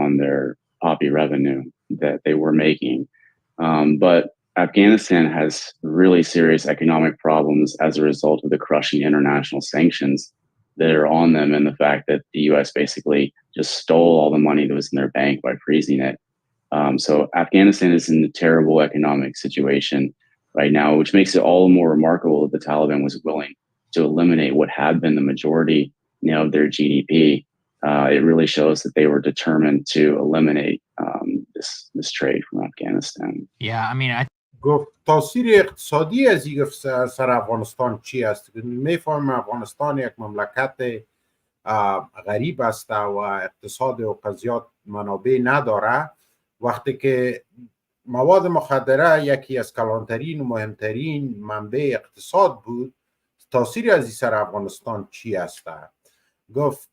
on their poppy revenue that they were making. But Afghanistan has really serious economic problems as a result of the crushing international sanctions that are on them, and the fact that the U.S. basically just stole all the money that was in their bank by freezing it. So Afghanistan is in a terrible economic situation right now, which makes it all the more remarkable that the Taliban was willing to eliminate what had been the majority, of their GDP. It really shows that they were determined to eliminate this trade from Afghanistan. Yeah, I mean, گفت تاثیر اقتصادی از این سر افغانستان چی است؟ میفهمم افغانستان یک مملکت غریب است و اقتصاد و قضیات منابع نداره. وقتی که مواد مخدره یکی از کلانترین و مهمترین منبع اقتصاد بود، تاثیر از این سر افغانستان چی است؟ گفت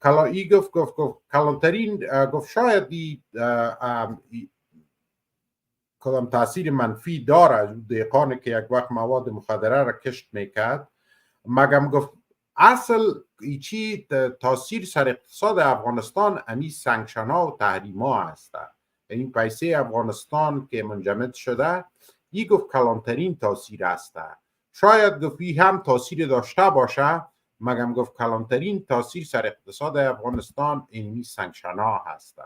کلانترین گفت شاید کدام تاثیر منفی داره دهقانی که یک وقت مواد مخدره را کشت میکرد، مگم گفت اصل ایچی تاثیر سر اقتصاد افغانستان امی سانکشن ها و تحریم ها هست. این پیسه افغانستان که منجمد شده ای گفت کلانترین تاثیر هست. شاید گفت هم تاثیر داشته باشه، مگم گفت کلانترین تاثیر سر اقتصاد افغانستان این سانکشن ها هست.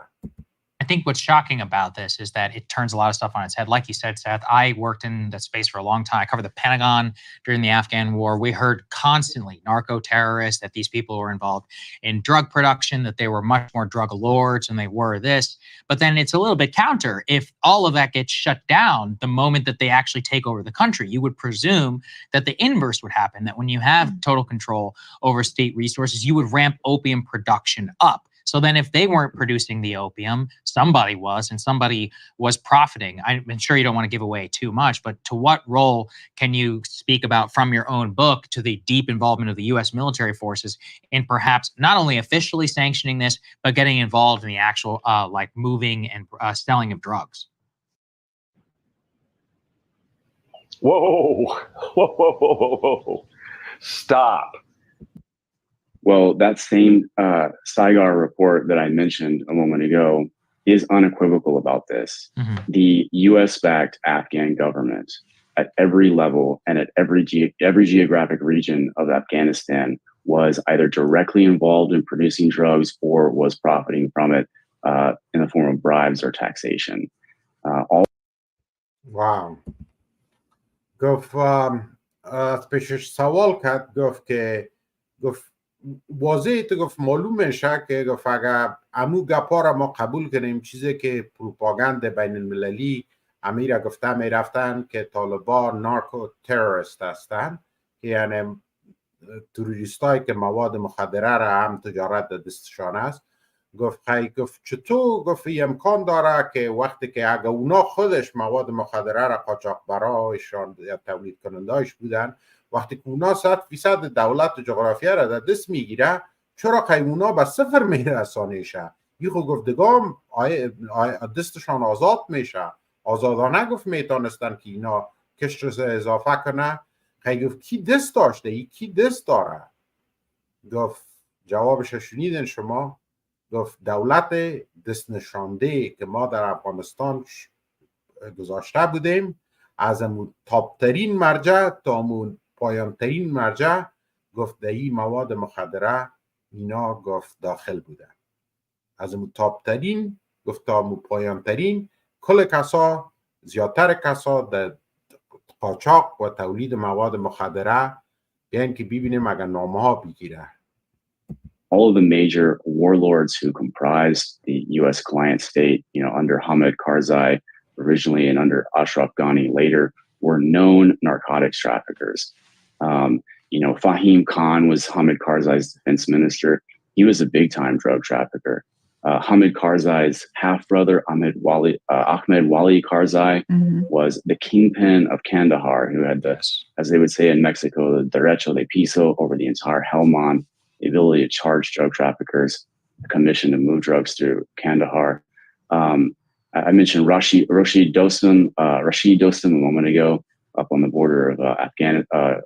I think what's shocking about this is that it turns a lot of stuff on its head. Like you said, Seth, I worked in that space for a long time. I covered the Pentagon during the Afghan war. We heard constantly narco-terrorists, that these people were involved in drug production, that they were much more drug lords than they were this. But then it's a little bit counter. If all of that gets shut down the moment that they actually take over the country, you would presume that the inverse would happen, that when you have total control over state resources, you would ramp opium production up. So then if they weren't producing the opium, somebody was, and somebody was profiting. I'm sure you don't want to give away too much, but to what role can you speak about from your own book to the deep involvement of the U.S. military forces in perhaps not only officially sanctioning this, but getting involved in the actual moving and selling of drugs? Whoa. Stop. Well, that same Saigar report that I mentioned a moment ago is unequivocal about this. Mm-hmm. The U.S.-backed Afghan government at every level and at every geographic region of Afghanistan was either directly involved in producing drugs or was profiting from it in the form of bribes or taxation. Wow. گفت پیشش سوال کرد، گفت واضحه تو گفت معلوم میشه که گفت اگر امو گپا را ما قبول کنیم چیزی که پروپاگاند بین المللی امیر گفته میرفتن که طالبان نارکو تروریست هستن که یعنی تروریست هایی که مواد مخدره را هم تجارت دستشان است. گفت چطور گفت امکان داره که وقتی که اگر اونا خودش مواد مخدره را قاچاقبرایشان یا تولید کنندهایش بودن، وقتی که اونا 100% دولت و جغرافیه را در دست میگیره، چرا که اونا به صفر میرسانیشه؟ یخو گفتگام دستشان آزاد میشه، آزادانه گفت میتونستن که اینا کشت اضافه کنه. خیلی گفت کی دست داشته؟ کی دست داره؟ گفت جوابش شنیدن شما؟ گفت دولت دست نشانده که ما در افغانستان گذاشته بودیم، از امون تاپترین مرجع تا امون پایانترین مرجع، گفت در این مواد مخدره اینا گفت داخل بودن. از امون تاپترین گفت تا امون پایانترین کل کسا، زیادتر کسا در قاچاق و تولید مواد مخدره، یعنی که ببینیم اگر نامه ها بگیره. All of the major warlords who comprised the U.S. client state, under Hamid Karzai originally and under Ashraf Ghani later, were known narcotics traffickers. Fahim Khan was Hamid Karzai's defense minister. He was a big-time drug trafficker. Hamid Karzai's half-brother, Ahmed Wali Karzai, was the kingpin of Kandahar, who had the, as they would say in Mexico, the derecho de piso over the entire Helmand, the ability to charge drug traffickers, the commission to move drugs through Kandahar. I mentioned Rashid Dostum a moment ago, up on the border of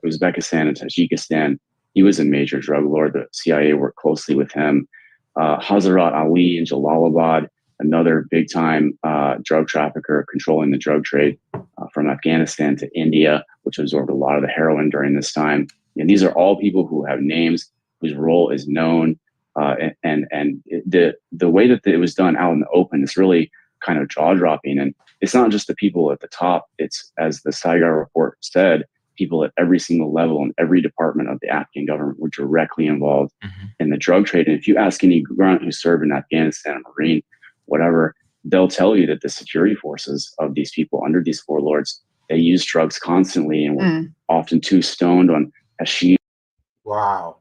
Uzbekistan and Tajikistan. He was a major drug lord. The CIA worked closely with him. Hazrat Ali in Jalalabad, another big-time drug trafficker controlling the drug trade from Afghanistan to India, which absorbed a lot of the heroin during this time. And these are all people who have names, whose role is known. And the way that it was done out in the open is really kind of jaw-dropping. And it's not just the people at the top. It's, as the Saigar report said, people at every single level in every department of the Afghan government were directly involved in the drug trade. And if you ask any grunt who served in Afghanistan, a Marine, whatever, they'll tell you that the security forces of these people under these warlords, they use drugs constantly and were often too stoned on hashish. Wow.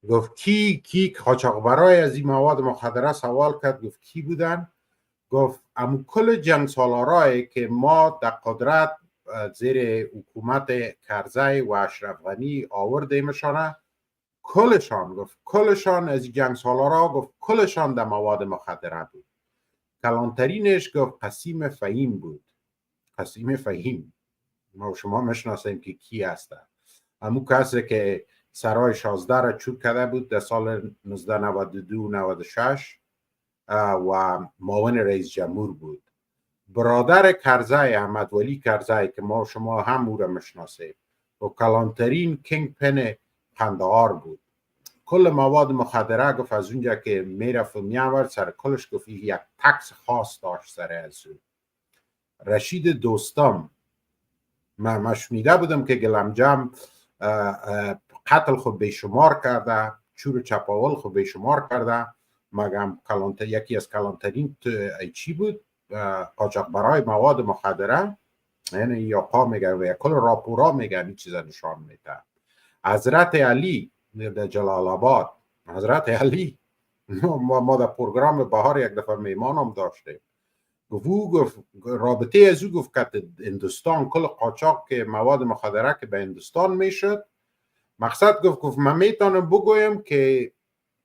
گفت کی قاچاقبرای از این مواد مخدره سوال کرد. گفت کی بودن؟ گفت امو کل جنگ سالارایی که ما در قدرت زیر حکومت کرزی و اشرف غنی آوردیمشانه، کلشان، گفت کلشان از این جنگ سالارا، گفت کلشان در مواد مخدره بود. کلانترینش گفت قسیم فهیم بود. قسیم فهیم ما شما میشناسیم که کی هسته. امو کسی که سرای 16 را چوب کرده بود در سال 1992-96 و معاون رئیس جمهور بود. برادر کرزی، احمد ولی کرزی، که ما شما هم او را میشناسیم، و کلانترین کینگ پن قندهار بود. کل مواد مخدره گفت از اونجا که میرفت و میآورد سر کلش گفت یک تکس خاص داشت سر از او. رشید دوستم، من شنیده بودم که گلمجم قتل خود بیشمار کرده، چور چپاول خود بیشمار کرده، مگم یکی از کلانترین چی بود؟ قاچاقبرای مواد مخدره. یعنی یاقا میگه و کل راپورا میگه این چیزا نشان میده. حضرت علی در جلال آباد، حضرت علی ما در پروگرام بهار یک دفعه میمانم داشتیم، گفت رابطه از او گفت که هندوستان کل قاچاق که مواد مخدره که به هندوستان میشد، مقصد گفت من میتونم بگویم که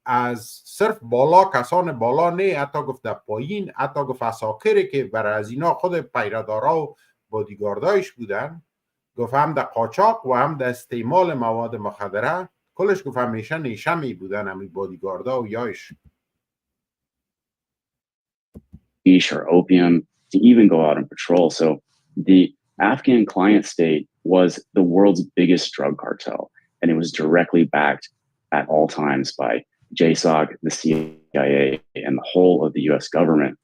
از صرف بالا، کسان بالا نه، حتی گفت در پایین، حتی گفت اساکری که برای از اینا خود پیرادارا و بادیگاردایش بودن، گفت هم در قاچاق و هم در استعمال مواد مخدره، کلش گفت همیشه نیشمی بودن همی بادیگاردا و یایش. Or opium to even go out and patrol. So the Afghan client state was the world's biggest drug cartel, and it was directly backed at all times by JSOC, the CIA, and the whole of the U.S. government.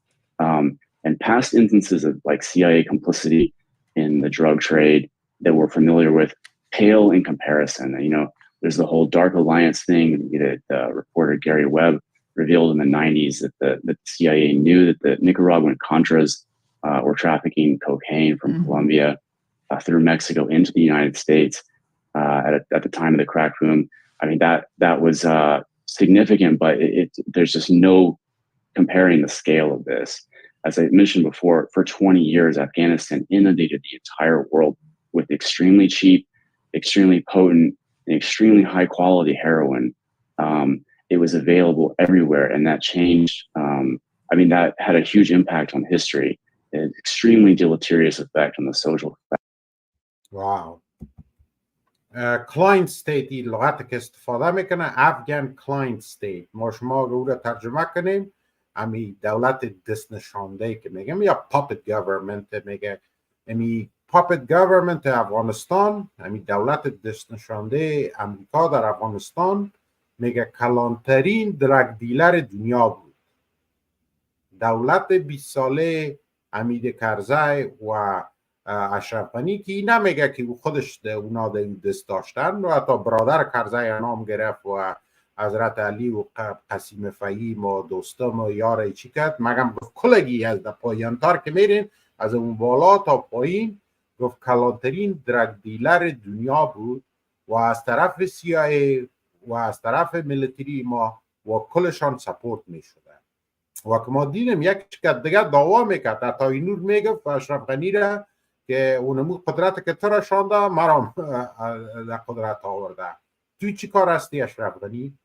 And past instances of like CIA complicity in the drug trade that we're familiar with pale in comparison. There's the whole Dark Alliance thing that reporter Gary Webb revealed in the 90s that the CIA knew that the Nicaraguan Contras were trafficking cocaine from Colombia through Mexico into the United States at the time of the crack boom. I mean, that was significant, but there's just no comparing the scale of this. As I mentioned before, for 20 years, Afghanistan inundated the entire world with extremely cheap, extremely potent, and extremely high quality heroin. It was available everywhere, and that changed. That had a huge impact on history, an extremely deleterious effect on the social effect. واو. کلاینت ستیتی لغتی که استفاده میکنه افغان کلاینت ستیت، ما شما او را ترجمه کنیم امی دولت دست نشانده که میگم یا پاپت گورنمنت میگه، امی پاپت گورنمنت افغانستان، امی دولت دست نشانده امریکا در افغانستان میگه کلانترین درگ دیلر دنیا بود. دولت 20 ساله حمید کرزی و اشرف غنی که این نمیگه که خودش اونا دست داشتن و حتی برادر کرزی نام گرفت و حضرت علی و قسیم فهیم و دوستم و یار چی کرد، مگم کلگی از پایانتر که میرین از اون بالا تا پایین گفت کلانترین درگ دیلر دنیا بود و از طرف CIA و از طرف ملیتری ما و کلشان سپورت می شده و که ما دیدیم یک شکل دیگه دعوا میکرد حتی اینور میگفت اشرف غنی را که اونمو قدرت که تو را شانده مرام در قدرت آورده. توی چی کار هستی اشرف غنی؟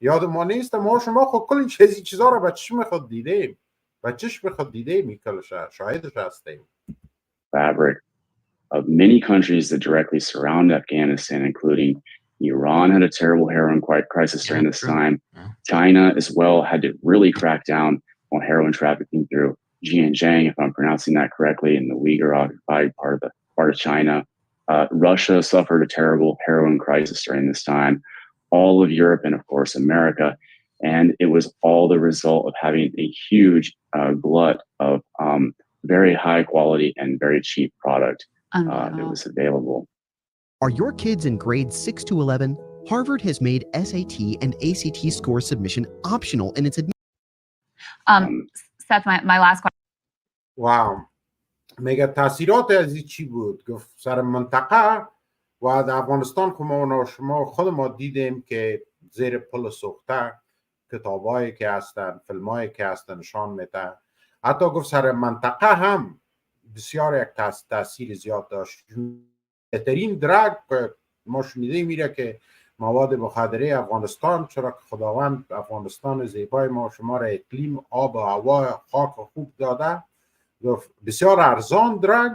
یاد ما نیست ما شما خود کل چیزا را بچش میخواد دیدیم بچش میخواد دیدیم میکلش شاهدش هستیم. Fabric of many countries that directly surround Afghanistan, including Iran had a terrible heroin crisis during this time. China as well had to really crack down on heroin trafficking through Xinjiang, if I'm pronouncing that correctly, in the Uyghur occupied part of China. Russia suffered a terrible heroin crisis during this time. All of Europe and of course America, and it was all the result of having a huge glut of very high quality and very cheap product that was available. Are your kids in grades 6 to 11? Harvard has made SAT and ACT score submission optional in its Seth, my last question. واو. میگه تاثیرات از این چی بود؟ گفت سر منطقه و در افغانستان که ما شما خود ما دیدیم که زیر پل سوخته کتابایی که هستن فیلمایی که هستن نشان میده. حتی گفت سر منطقه هم بسیار یک تاثیر زیاد داشت. بهترین درگ ما شنیده میره که مواد مخدره افغانستان، چرا که خداوند افغانستان زیبای ما شما را اقلیم آب و هوا خاک خوب داده، بسیار ارزان درگ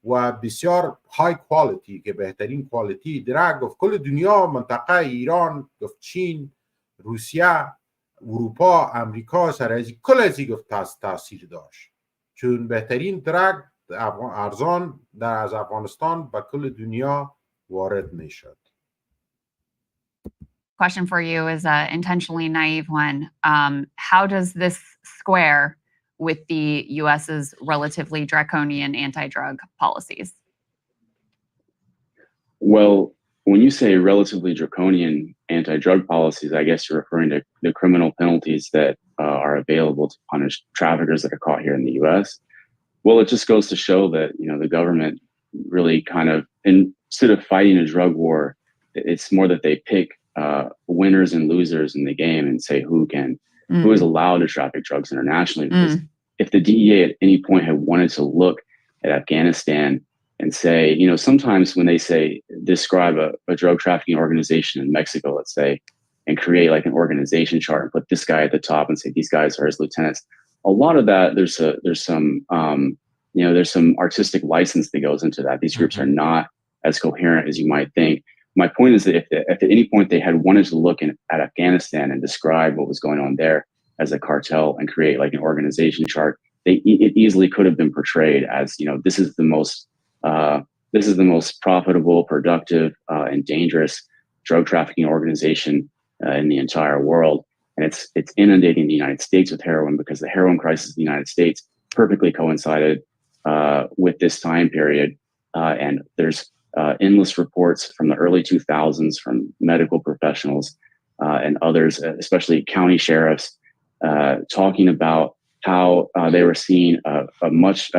و بسیار های کوالیتی که بهترین کوالیتی درگ گفت کل دنیا منطقه ایران گفت چین روسیه اروپا امریکا سر ازی کل ازی گفت تاثیر داشت چون بهترین درگ ارزان در از افغانستان به کل دنیا وارد می شد. Question for you is an intentionally naive one. How does this square with the US's relatively draconian anti-drug policies? Well, when you say relatively draconian anti-drug policies, I guess you're referring to the criminal penalties that are available to punish traffickers that are caught here in the US. Well, it just goes to show that, the government really kind of, instead of fighting a drug war, it's more that they pick winners and losers in the game and say who is allowed to traffic drugs internationally. Because if the DEA at any point had wanted to look at Afghanistan and say, sometimes when they describe a drug trafficking organization in Mexico, let's say, and create like an organization chart and put this guy at the top and say these guys are his lieutenants. A lot of that, there's some artistic license that goes into that. These groups are not as coherent as you might think. My point is that if at any point they had wanted to look at Afghanistan and describe what was going on there as a cartel and create like an organization chart, it easily could have been portrayed as, this is the most profitable, productive, and dangerous drug trafficking organization in the entire world. And it's inundating the United States with heroin because the heroin crisis in the United States perfectly coincided with this time period. And there's endless reports from the early 2000s from medical professionals and others, especially county sheriffs, talking about how they were seeing a much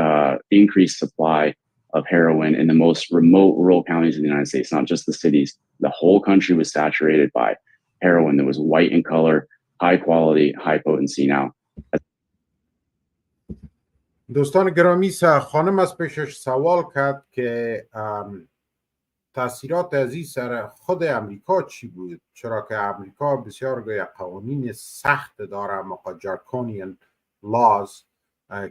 increased supply of heroin in the most remote rural counties in the United States, not just the cities. The whole country was saturated by heroin that was white in color, high quality, high potency. Now, دوستان گرامی، خانم از پیشش سوال کرد که تاثیرات از این سر خود امریکا چی بود؟ چرا که امریکا بسیار قوانین سخت داره، دراکونین لاز،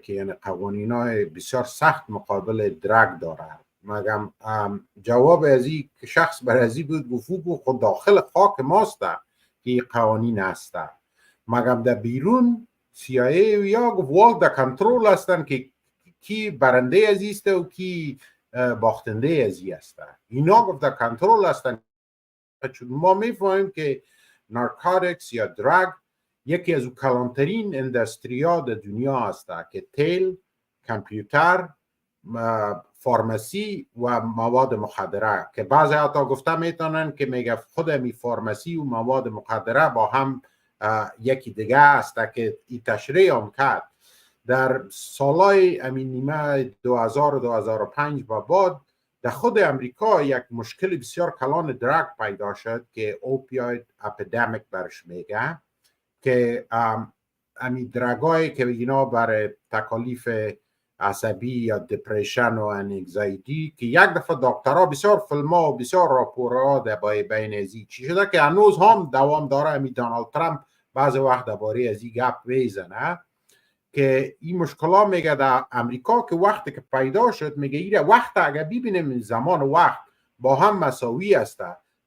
که یعنی قوانین‌های بسیار سخت مقابل درگ داره. مگم جواب از این شخص بر از این بود گفت خود داخل خاک ماست که قوانین هست، مگم در بیرون CIA یا گفت در کنترل هستن که کی برنده از است و کی باختنده از این است. اینا گفت در کنترل هستن. چون ما میفهمیم که نارکوتیکس یا درگ یکی از کلانترین اندستریا در دنیا است که تیل، کامپیوتر، فارماسی و مواد مخدره، که بعضی حتی گفته میتونن که میگه خود می فارماسی و مواد مخدره با هم یکی دیگه است که این تشریح هم کرد. در سالهای نیمه 2000-2005 و بعد در خود امریکا یک مشکل بسیار کلان درگ پیدا شد که اوپیوید اپیدمیک برش میگه، که امی درگایی که اینا برای تکالیف عصبی یا دپریشن و انگزایتی، که یک دفعه دکترها بسیار فیلم‌ها و بسیار راپورها درباره بین ازی چی شده که هنوز هم دوام داره. امی دونالد ترامپ بعضی وقت درباره ازی گپ میزنه که این مشکلات میگه در امریکا که وقتی که پیدا شد میگه ایره وقت اگر ببینیم زمان وقت با هم مساوی است.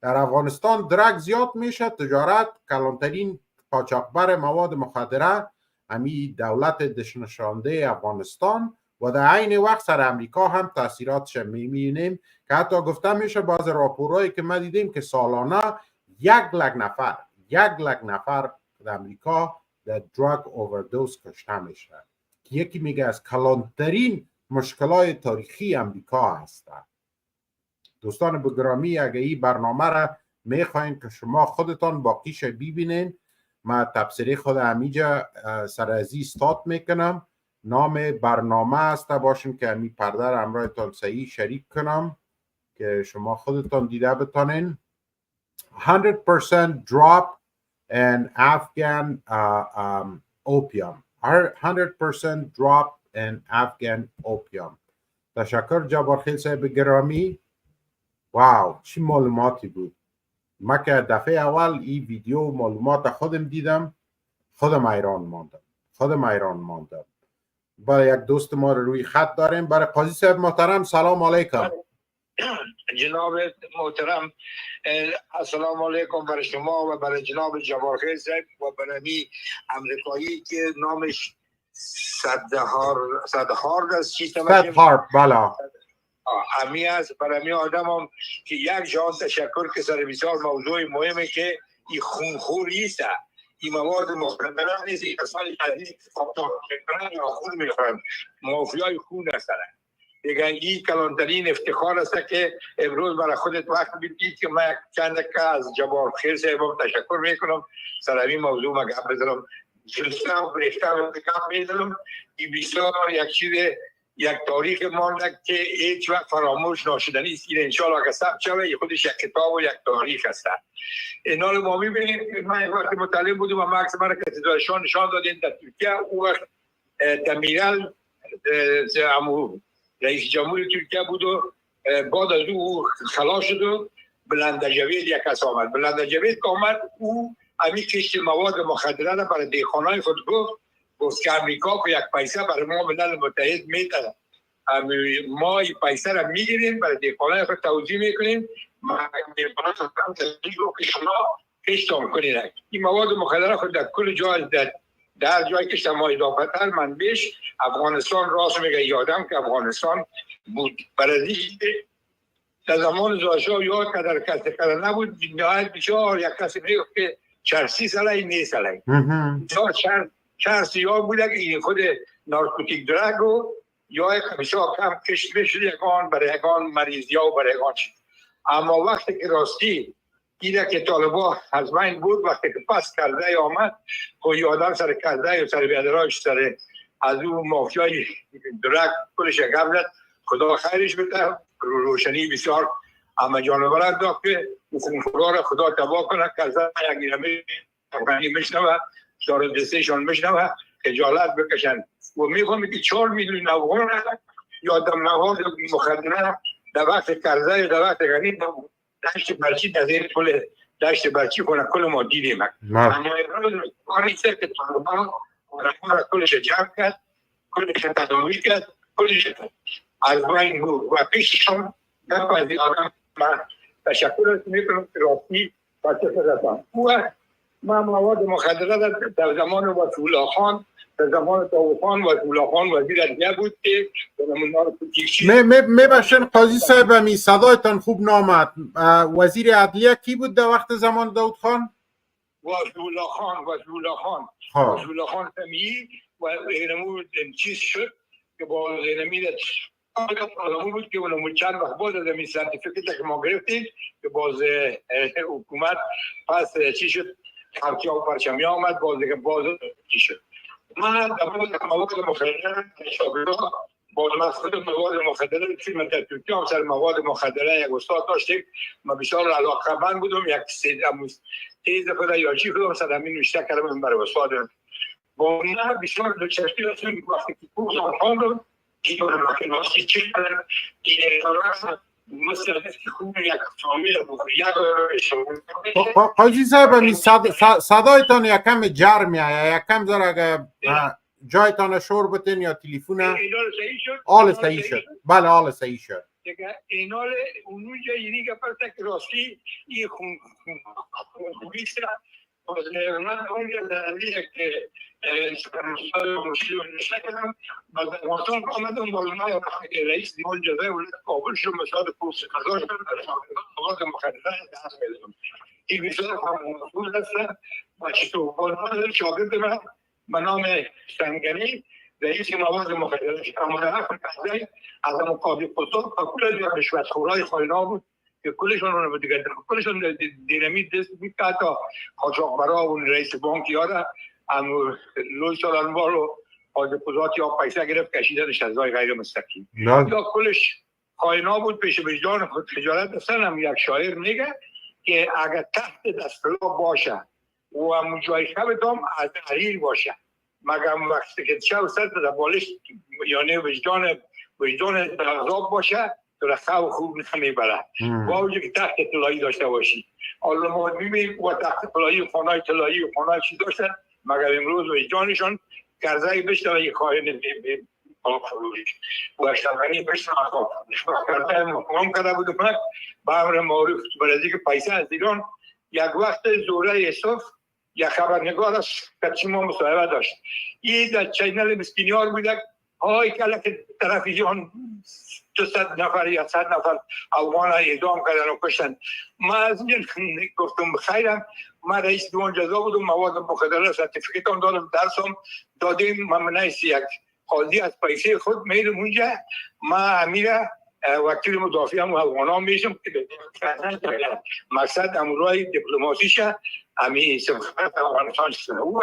در افغانستان درگ زیاد میشه، تجارت کلانترین قاچاقبر مواد مخدره امی دولت دشنشانده افغانستان، و در عین وقت سر امریکا هم تاثیراتش میبینیم که حتی گفته میشه بعض راپورهایی که ما دیدیم که سالانه 1 لک نفر در امریکا در درگ اووردوز کشته میشه، که یکی میگه از کلانترین مشکلات تاریخی امریکا هست. دوستان بگرامی، اگه این برنامه را میخواین که شما خودتان باقیش ببینین، ما تبصره خود همیجا سر ازی استارت میکنم. نام برنامه است باشین که همی پرده را امرایتان صحیح شریک کنم که شما خودتان دیده بتانین. 100% drop in Afghan opium. 100% drop in Afghan opium. تشکر جبارخیل صاحب گرامی. واو، چی معلوماتی بود. ما که دفعه اول این ویدیو معلومات خودم دیدم، خودم حیران ماندم. برای یک دوست ما رو روی خط داریم. برای قاضی صاحب محترم سلام علیکم. جناب محترم السلام علیکم برای شما و برای جناب جبارخیل صاحب و برای امریکایی که نامش صدهارد است. صدهارد بلا امی است. برای آدم هم که یک جان تشکر که سر بسیار موضوع مهمه که این خونخوری است. این مواد مخدره نیست، این اصلا جدید یا خون میخورن، مافیای خون هستن. دیگه این کلانترین افتخار است که امروز برای خودت وقت بیدید که من چند از جبارخیل صاحب تشکر میکنم سر این موضوع ما گپ بزنم. جلسه و برشته و گپ میزنم. این بسیار یک چیز، یک تاریخ مانده که هیچ وقت فراموش ناشدنی است. این انشاءالله که ثبت شود خودش یک کتاب و یک تاریخ است. اینا رو ما میبینیم. من وقت مطالعه بودم و مکس مرا که نشان دادیم در ترکیه. او وقت دمیرال رئیس جمهور ترکیه بود و بعد از او خلاص شد و بلندجوید یک کس آمد. بلندجوید که آمد او امی کشت مواد مخدره را برای دیخانهای خود گفت که امریکا که یک پیسه برای ما ملل متحد میتونه، ما این پیسه را میگیریم برای دیخانهای خود توزیع میکنیم، که شما کشتان کنید. این مواد مخدره خود در کل جای در جای کشت ما اضافه تر منبعش افغانستان راست میگه. یادم که افغانستان بود برای در زمان زاشا یاد که در کسی کرده نبود. نهایت بسیار یک کسی میگه که چرسی سلی نیست سلی. بسیار چرسی ها بوده که این خود نارکوتیک درگ رو یا بسیار کم کشت بشد یکان برای یکان مریضی ها و برای یکان چیز. اما وقتی که راستی دیده که طالبا از بین بود وقتی که پس کرده آمد و یادم سر کرده و سر بیادراش سر از اون مافیای درک کلش قبلت خدا خیرش بده روشنی بسیار اما جانورت داد که خدا را خدا تباه کنه که از یک گیرمی افغانی مشنوه دار دستشان مشنوه خجالت بکشن و میخوام که 4 میلیون افغان یادم مواد مخدره در وقت کرده در وقت غنی دشت برچی در زیر پل دشت برچی کنه کل ما دیدیم اما امروز کاری سر که طالبان رحمه را کلش جمع کرد کلش تداوی کرد کلش از بین بود و پیششان نپذی آدم من تشکر میکنم که راستی بچه فرستم و مواد مخدره در زمان وسیله خان در زمان داوود وسیله خان وزیر عدلیه بود که میبخشن قاضی صاحب می صدایتان خوب نامد وزیر عدلیه کی بود در وقت زمان داوود خان؟ وسیله خان فهمی و اینمو چیز شد که با اینمی آدمو بود که اونمو چند وقت بعد از این سرتیفیکت که ما گرفتیم که باز حکومت پس چی شد خرچه و پرچمی آمد باز چی شد من در مواد مخدره شاگردا با مسئله مواد مخدره فیلم در ترکیه هم سر مواد مخدره یک استاد داشتیم من بسیار علاقه‌مند بودم یک تیز خدا یاجی خودم سر همین نوشته کردم برای استاد با نه بسیار دلچسبی داشتم وقتی که کورس آنها رو که مکناسی چی کردن که مثل که خوب یک فامیل قاضی صاحب صدایتان یکم جر میآید یکم ذره اگه جایتان شور بتین یا تلفن آل صحیح شد بله آل صحیح شد اینال اونجا یعنی که پرتا که راستی این خوبیست من اونجا دلیه که سپرمستان مشکل نشته کردم باز افغانستان آمدم بالنای وقتی که رئیس دیوان جزای ولایت کابل شد مساعد پوست قضا شد مواد مخدره دست میدم این بسیار مسئول هستن و چطور بالنای شاگرد من به نام سنگنی رئیس مواد مخدره شد اما در حق قضای از مقابل قصد کل از رشوتخورای خاینا بود که کلشون رو دیگه کلشون دینامیت دست میکرد تا قاچاقبرا و رئیس بانک یاره امور لوی سالانوار رو حاضر قضاتی یا پیسه گرفت کشیدنش از راه غیر مستقیم یا کلش خاینا بود پیش وجدان خود خجالت دستن هم یک شاعر میگه که اگر تحت دستگاه باشه و مجایشه بدم از حریر باشه مگم وقتی که شب سر در بالش یعنی وجدان عذاب باشه تو را خواه خوب نمیبره با وجود که تحت طلایی داشته باشی حالا ما میبینیم و تحت طلایی خانای طلایی و خانای چی داشتن مگر امروز وجدانشان کرزایی بشته و یک خواهی و اشتغانی بشته کرده مقام کرده بود کنک به امر معروف برازی که پیسه از ایران یک وقت زوره یسوف یک خبرنگار از کچی ما مصاحبه داشت این در چینل مسکینیار بوده های که تلویزیون 200 نفر یا 100 نفر افغان اعدام کردن و کشتن من از این گفتم بخیرم من رئیس دیوان جزا بودم مواد مخدره سرتیفیکت هم دارم درسم دادیم من منعیس یک قاضی از پیسه خود میرم اونجا من امیره وکیل مدافع هم افغان ها میشم که مقصد امورای دیپلماسیشه امی سفارت افغانستان شده او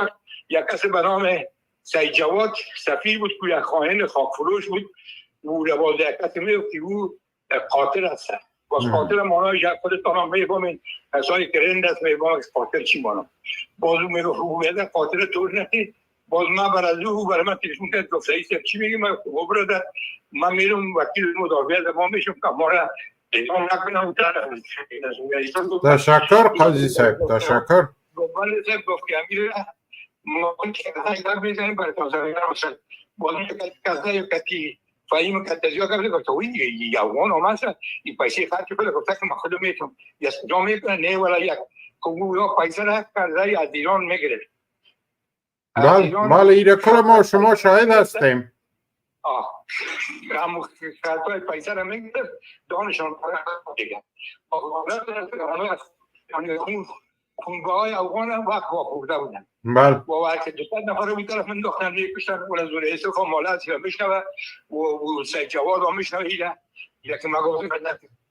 یک کسی به نام سید جواد سفیر بود که یک خائن خاکفروش بود او لباس یک کسی میگفت که او قاتل هست باز قاتل مانای خودتان هم میفهمین کسایی که رند است میفهمن قاتل چی مانا باز او میگفت او بیده قاتل طور نکی باز من بر از او برای من تلفون کرد گفت سعید صاحب چی میگی من برادر من میرم وکیل مدافع از ما میشم که ما را اعدام نکنم تشکر قاضی صاحب تشکر گفت صاحب گفت که امیر ما که هر میزنیم برای تازه باز کسی کتی فهیم که تجربه کرده گفت وی یوان آمده این پیسه خرج کرده گفت که من خودم میتونم یا جا میکنه نه ولی یک کنگو یا پیسه نه کرده از ایران میگرفت بله ایره کل ما شما شاهد هستیم همون خرطای پیسه را میگرفت دانشان دیگه خونگاه‌های افغان هم وقت واخورده بودن. بله. و وقتی دو نفر رو می‌طرف انداختن می‌کشتن و از اون ایسا کمالات یا میشنوه و سید جواد هم میشنوه که ما گفتیم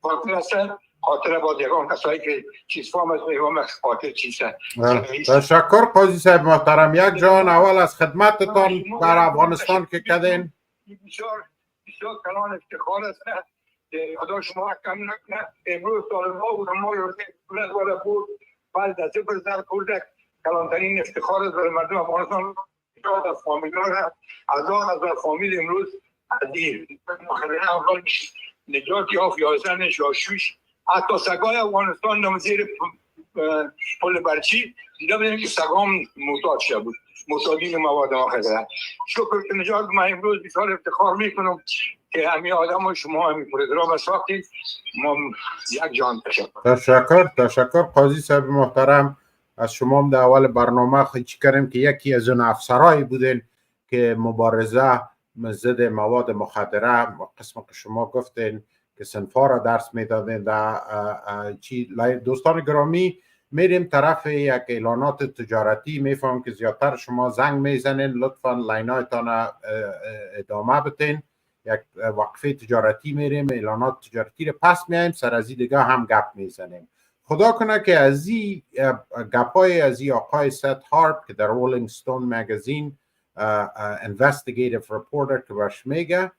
خاطر هستن خاطر با دیگران کسایی که چیز فهم از میوام خاطر چیزن. تشکر قاضی صاحب محترم. یک جان اول از خدمتتان در افغانستان که کردین بسیار کلان افتخار است. خدا شما کم نکنه. امروز سال ما بود ما رو بود بعد از این برزن کردک کلانترین افتخار است برای مردم افغانستان. از فامیل ها از فامیل امروز از این افغان نجات یافت یازن شاشوش حتی سگای افغانستان در زیر پل برچی دیده بودیم که سگام محتاج شده بود محتاجین مواد مخدره. شکر که نجات من امروز بسیار افتخار میکنم که همین آدم و شما همین پروگرام ساختید. ما یک جان تشکر قاضی صاحب محترم. از شما در اول برنامه خیلی کردیم که یکی از اون افسرهایی بودین که مبارزه ضد مواد مخدره قسم که شما گفتین که صنفا را درس میدادین در دوستان گرامی میریم طرف یک اعلانات تجارتی. میفهم که زیادتر شما زنگ میزنین، لطفا لاینایتان ادامه بدین. یک وقفه تجارتی میریم، اعلانات تجارتی رو پس میایم، سر از دیگه هم گپ میزنیم. خدا کنه که از این گپای از این آقای سید هارپ که در رولینگ ستون مگزین investigative reporter که باش میگه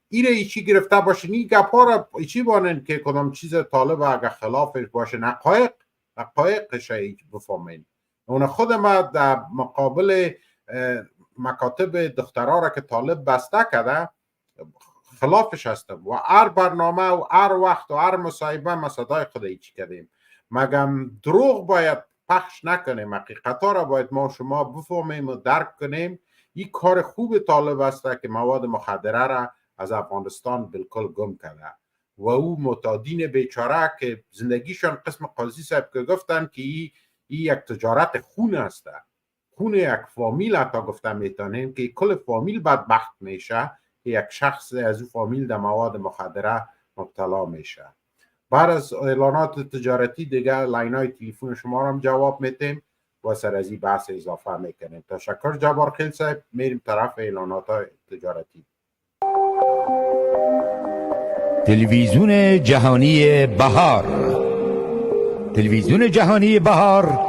ایره ایچی گرفته باشین. این گپا را ایچی بانن که کدام چیز طالب اگر خلافش باشه حقایقش بفهمین. اون خود ما در مقابل مکاتب دخترها را که طالب بسته کرده خلافش هستم و هر برنامه و هر وقت و هر مصاحبه ما صدای خود ایچی کردیم. مگم دروغ باید پخش نکنیم، حقیقتا را باید ما شما بفهمیم و درک کنیم. این کار خوب طالب است که مواد مخدره را از افغانستان بالکل گم کرده و او معتادین بیچاره که زندگیشان قسم قاضی صاحب که گفتن که این یک تجارت خون است، خون یک فامیل. حتی گفتم میتونیم که کل فامیل بدبخت میشه که یک شخص از او فامیل در مواد مخدره مبتلا میشه. بعد از اعلانات تجارتی دیگه لاینای تلفن شما را هم جواب میتیم و سر از این بحث اضافه میکنیم. تشکر جبار خیل صاحب. میریم طرف اعلانات تجارتی. تلویزیون جهانی بهار. تلویزیون جهانی بهار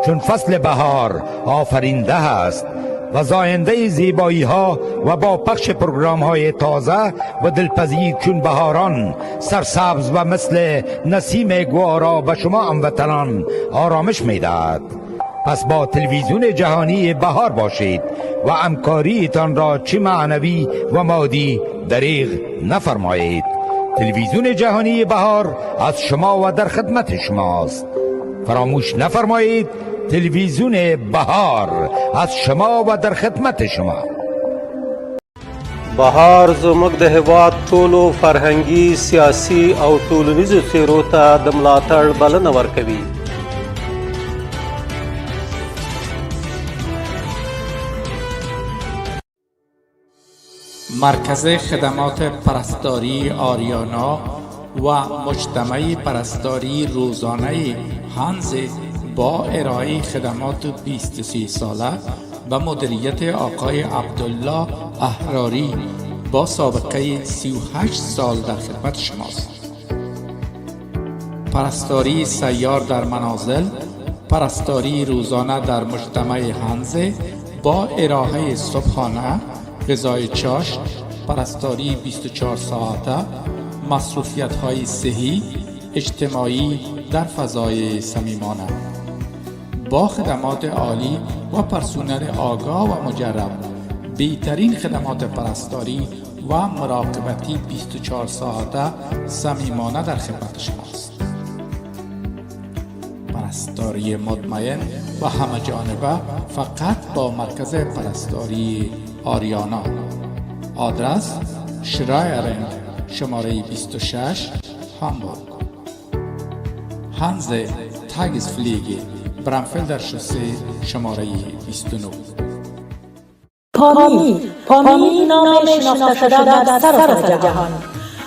چون فصل بهار آفرینده است و زاینده زیبایی ها و با پخش پروگرام های تازه و دلپذیر چون بهاران سرسبز و مثل نسیم گوارا به شما هموطنان آرامش میدهد. پس با تلویزیون جهانی بهار باشید و همکاریتان را چه معنوی و مادی دریغ نفرمایید. تلویزیون جهانی بهار از شما و در خدمت شماست. فراموش نفرمایید تلویزیون بهار از شما و در خدمت شما. بهار زموږ د هیواد ټولو فرهنګي سیاسي او ټولنیزو څیرو ته د ملاتړ بلنه ورکوي. مرکز خدمات پرستاری آریانا و مجتمع پرستاری روزانه هانز با ارائه خدمات 23 ساله و مدیریت آقای عبدالله احراری با سابقه 38 سال در خدمت شماست. پرستاری سیار در منازل، پرستاری روزانه در مجتمع هانز با ارائه صبحانه، غذای چاشت، پرستاری 24 ساعته، مصروفیت های صحی، اجتماعی در فضای صمیمانه. با خدمات عالی و پرسنل آگاه و مجرب، بهترین خدمات پرستاری و مراقبتی 24 ساعته صمیمانه در خدمت شماست. پرستاری مطمئن و همه جانبه فقط با مرکز پرستاری آریانا. آدرس شرایرنگ شماره 26 هامبورگ. هانز تاگزفلیگی برانفلدر شوسه شماره 29. پامی نام شناخته شده در سراسر جهان.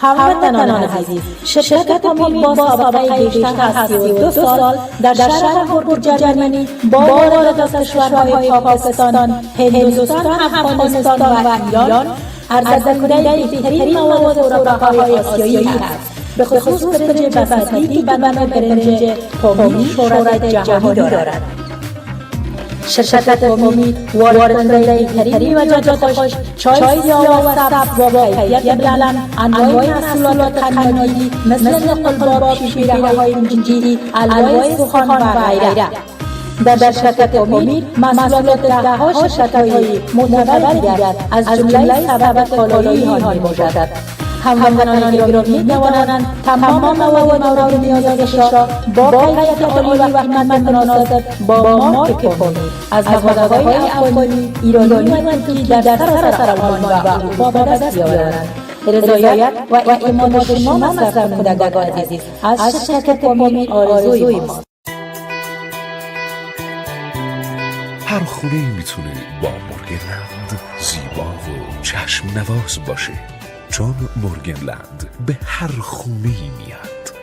هموطنان عزیز، شرکت امید با سابقه بیشتر از 32 سال در شهر هامبورگ جرمنی با واردات از کشورهای پاکستان، هندوستان، افغانستان و ایران عرضه‌کننده بهترین مواد و خوراک‌های آسیایی است. به خصوص برنج بسمتی که بنا برنج تومی شهرت جهانی دارد. شرکت امید واردکننده بهترین وجبات خوش، چای سیاه و سبز با کیفیت بلند، انواع محصولات قندی مثل قلباب، پیره‌های منجی، الوای سخن و غیره. در شرکت امید محصولات ده‌ها شرکت‌های معتبر دیگر از جمله سبد کالایی آنها می‌باشد. هموطنان گرامی می‌توانند تمام مواد مورد نیازشان را با کیفیت عالی و قیمت مناسب با مارک امید از مغازه‌های افغانی، ایرانی و ترکی در سراسر آلمان و اروپا به دست بیاورند. رضایت و اعتماد شما مصرف کنندگان عزیز از شرکت امید آرزوی ماست. هر خونه میتونه با مورگنلند زیبا و چشم نواز باشه، چون مورگنلند به هر خونه میاد.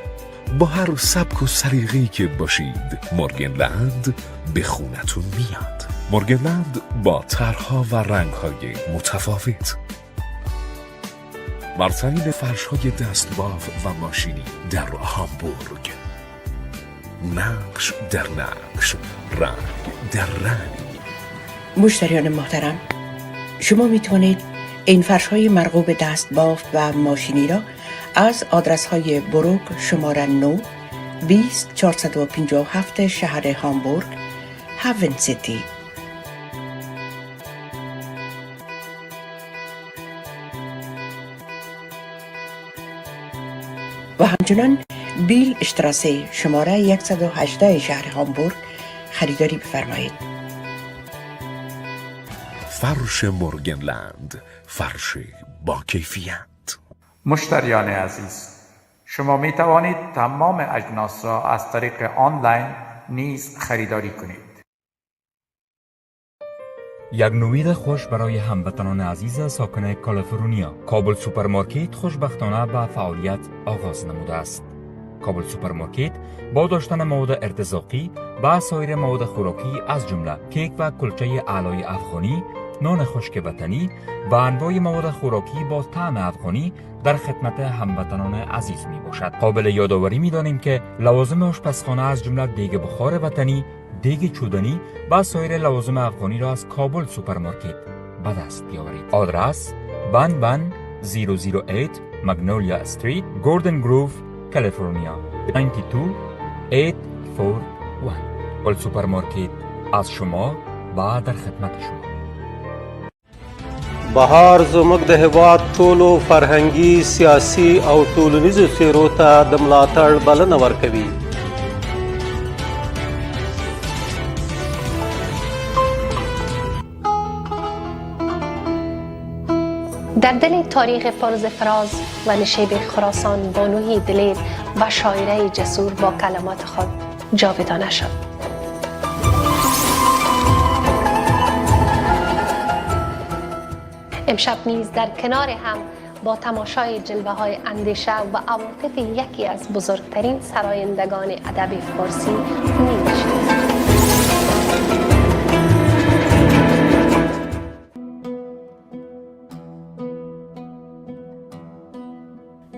با هر سبک و سلیقه‌ای که باشید، مورگنلند به خونتون میاد. مورگنلند با طرح‌ها و رنگ‌های متفاوت، برترین فرش‌های دستباف و ماشینی در هامبورگ، نقش در نقش، رنگ در رنگ. مشتریان محترم، شما میتونید این فرش‌های مرغوب دستبافت و ماشینی را از آدرس‌های بروک شماره 9 20457 شهر هامبورگ، هاون سیتی، و همچنان بیل اشتراسه شماره 118 شهر هامبورگ خریداری بفرمایید. فرش مورگنلند، فرش با کیفیت. مشتریان عزیز، شما می توانید تمام اجناس را از طریق آنلاین نیز خریداری کنید. یک نوید خوش برای هموطنان عزیز ساکن کالیفرنیا. کابل سوپرمارکت خوشبختانه به فعالیت آغاز نموده است. کابل سوپرمارکت با داشتن مواد ارتزاقی و سایر مواد خوراکی از جمله کیک و کلچه علای افغانی، نان خشک وطنی و انواع مواد خوراکی با طعم افغانی در خدمت هموطنان عزیز می باشد. قابل یادآوری می دانیم که لوازم آشپزخانه از جمله دیگ بخار وطنی، دیگ چودنی و سایر لوازم افغانی را از کابل سوپرمارکت به دست بیاورید. آدرس 11008 مگنولیا استریت، گوردن گروف، کالیفرنیا 92841. کابل سوپرمارکت از شما و در خدمت شما. بهار زموږ د هېواد ټولو فرهنګي، سیاسي او ټولنیزو څیرو ته د ملاتړ بلنه ورکوي. در دل تاریخ پرز فراز و نشیب خراسان، بانوی دلیر و شاعره جسور با کلمات خود جاودانه شد. امشب نیز در کنار هم با تماشای جلوه های اندیشه و عواطف یکی از بزرگترین سرایندگان ادب فارسی می‌نشینیم.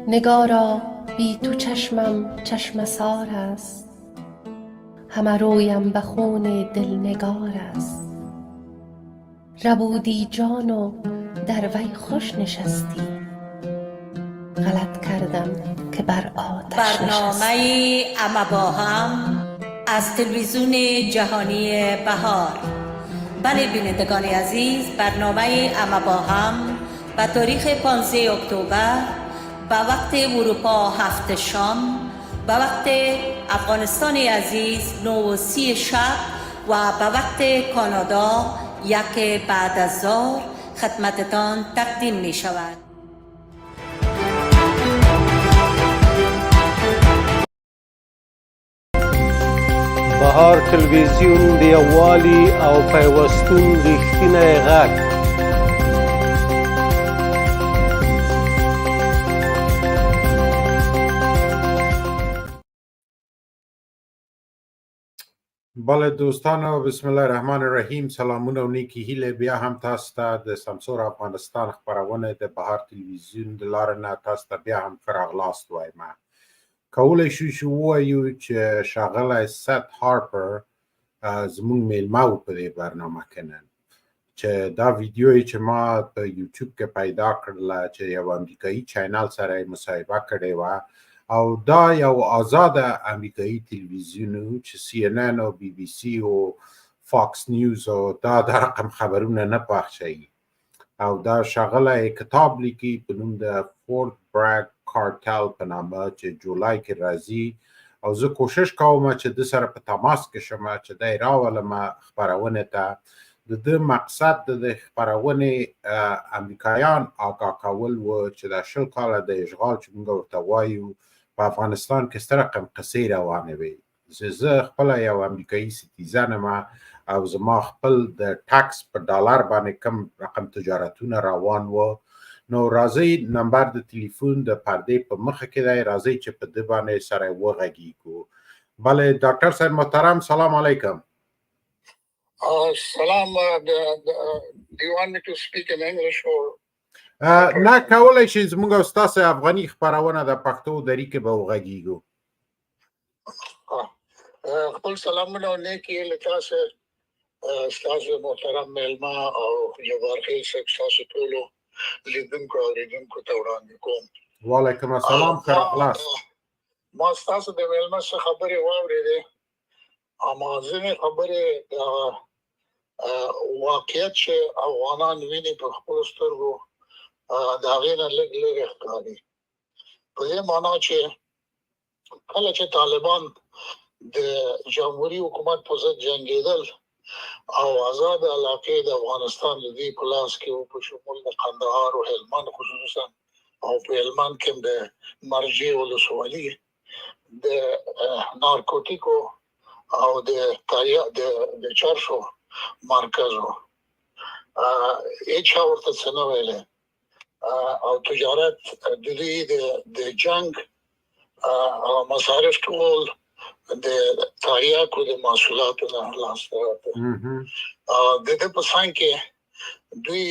نگارا بی تو چشمم چشم سار است، همه رویم به خون دل نگار است. ربودی جان و در وی خوش نشستی، غلط کردم که بر آتش نشستی. برنامه اما با هم از تلویزیون جهانی بهار. بله بینندگان عزیز، برنامه اما با هم به تاریخ 15 اکتبر به وقت اروپا 7 شام، به وقت افغانستان عزیز 9:30 شب و به وقت کانادا 1 بعد از ظهر خدمتتان تقدیم می شود. بهار تلویزیون د یووالي او پیوستون رښتینی غږ. بله دوستانو بسم الله الرحمن الرحیم سلامونه او نیکی هیله بیا هم تاسو ته د سمسور افغانستان خبرونه د بهار تلویزیون د لارې نه تاسو ته بیا هم ښه راغلاست وایم کولی شو چې ووایو چې ښاغلی سیت هارپر زموږ میلمه و په دې برنامه کې نن چې دا ویډیو چې ما په یوټیوب کې پیدا کړله چې یو امریکایي چینل سره مصاحبه کړې وه او دا یو آزاد امریکایی تلویزیون چې CNN او BBC او فاکس نیوز او دا رقم خبرونه نه پخشوي او دا ښاغلی کتاب لیکي په نوم د فورت برگ کارتل په نامه چې جولای کې راځي او زه کوشش کوم چې د سره په تماس کې شم چې دی راولم خپرونې ته د ده مقصد د خپرونې امریکایان آګاه کول و چې دا 20 کاله د اشغال چې موږ ورته وایو په افغانستان کې ستر رقم قصې روانې وي زه خپله یو امریکایي سیټیزن یم او زما خپل د ټکس په ډالر باندې کم رقم تجارتونه روان و نو راځئ نمبر د تلیفون د پردې په مخه کې دی راځئ چې په ده باندې سره وغږیږو بله ډاکټر صاحب محترم سلام علیکم سلام do you want me to speak in English or نه کولی شي زموږ او ستاسو افغاني خپرونه د پښتو دري کې به وغږیږو خپل سلامونه او نیکې له تاسو ستاسو محترم میلمه او یو برخې ستاسو ټولو لیدونکو او اوریدونکو ته وړاندې کوم وعلیکم السلام ښه راغلاست ما ستاسو د میلمه څخه خبرې واورېدې اما ځینې خبرې د واقعیت چې افغانان ویني په خپلو سترګو د هغې نه لږ لرې ښکاري په دې معنا چې کله چې طالبان د جمهوري حکومت په ضد جنګېدل او آزاد علاقې د افغانستان د دوی په لاس کې و په شمول د قندهار او هلمند خصوصا او په هلمند کې د مرجې ولسوالي د نارکوټیکو او د چرسو مرکز و هیچا ورته څه نه ویلې او تجارت د دوی د جنگ مصارف ټول د تریاکو د محصولاتو نه لاسته راته د دې په څنګ کې دوی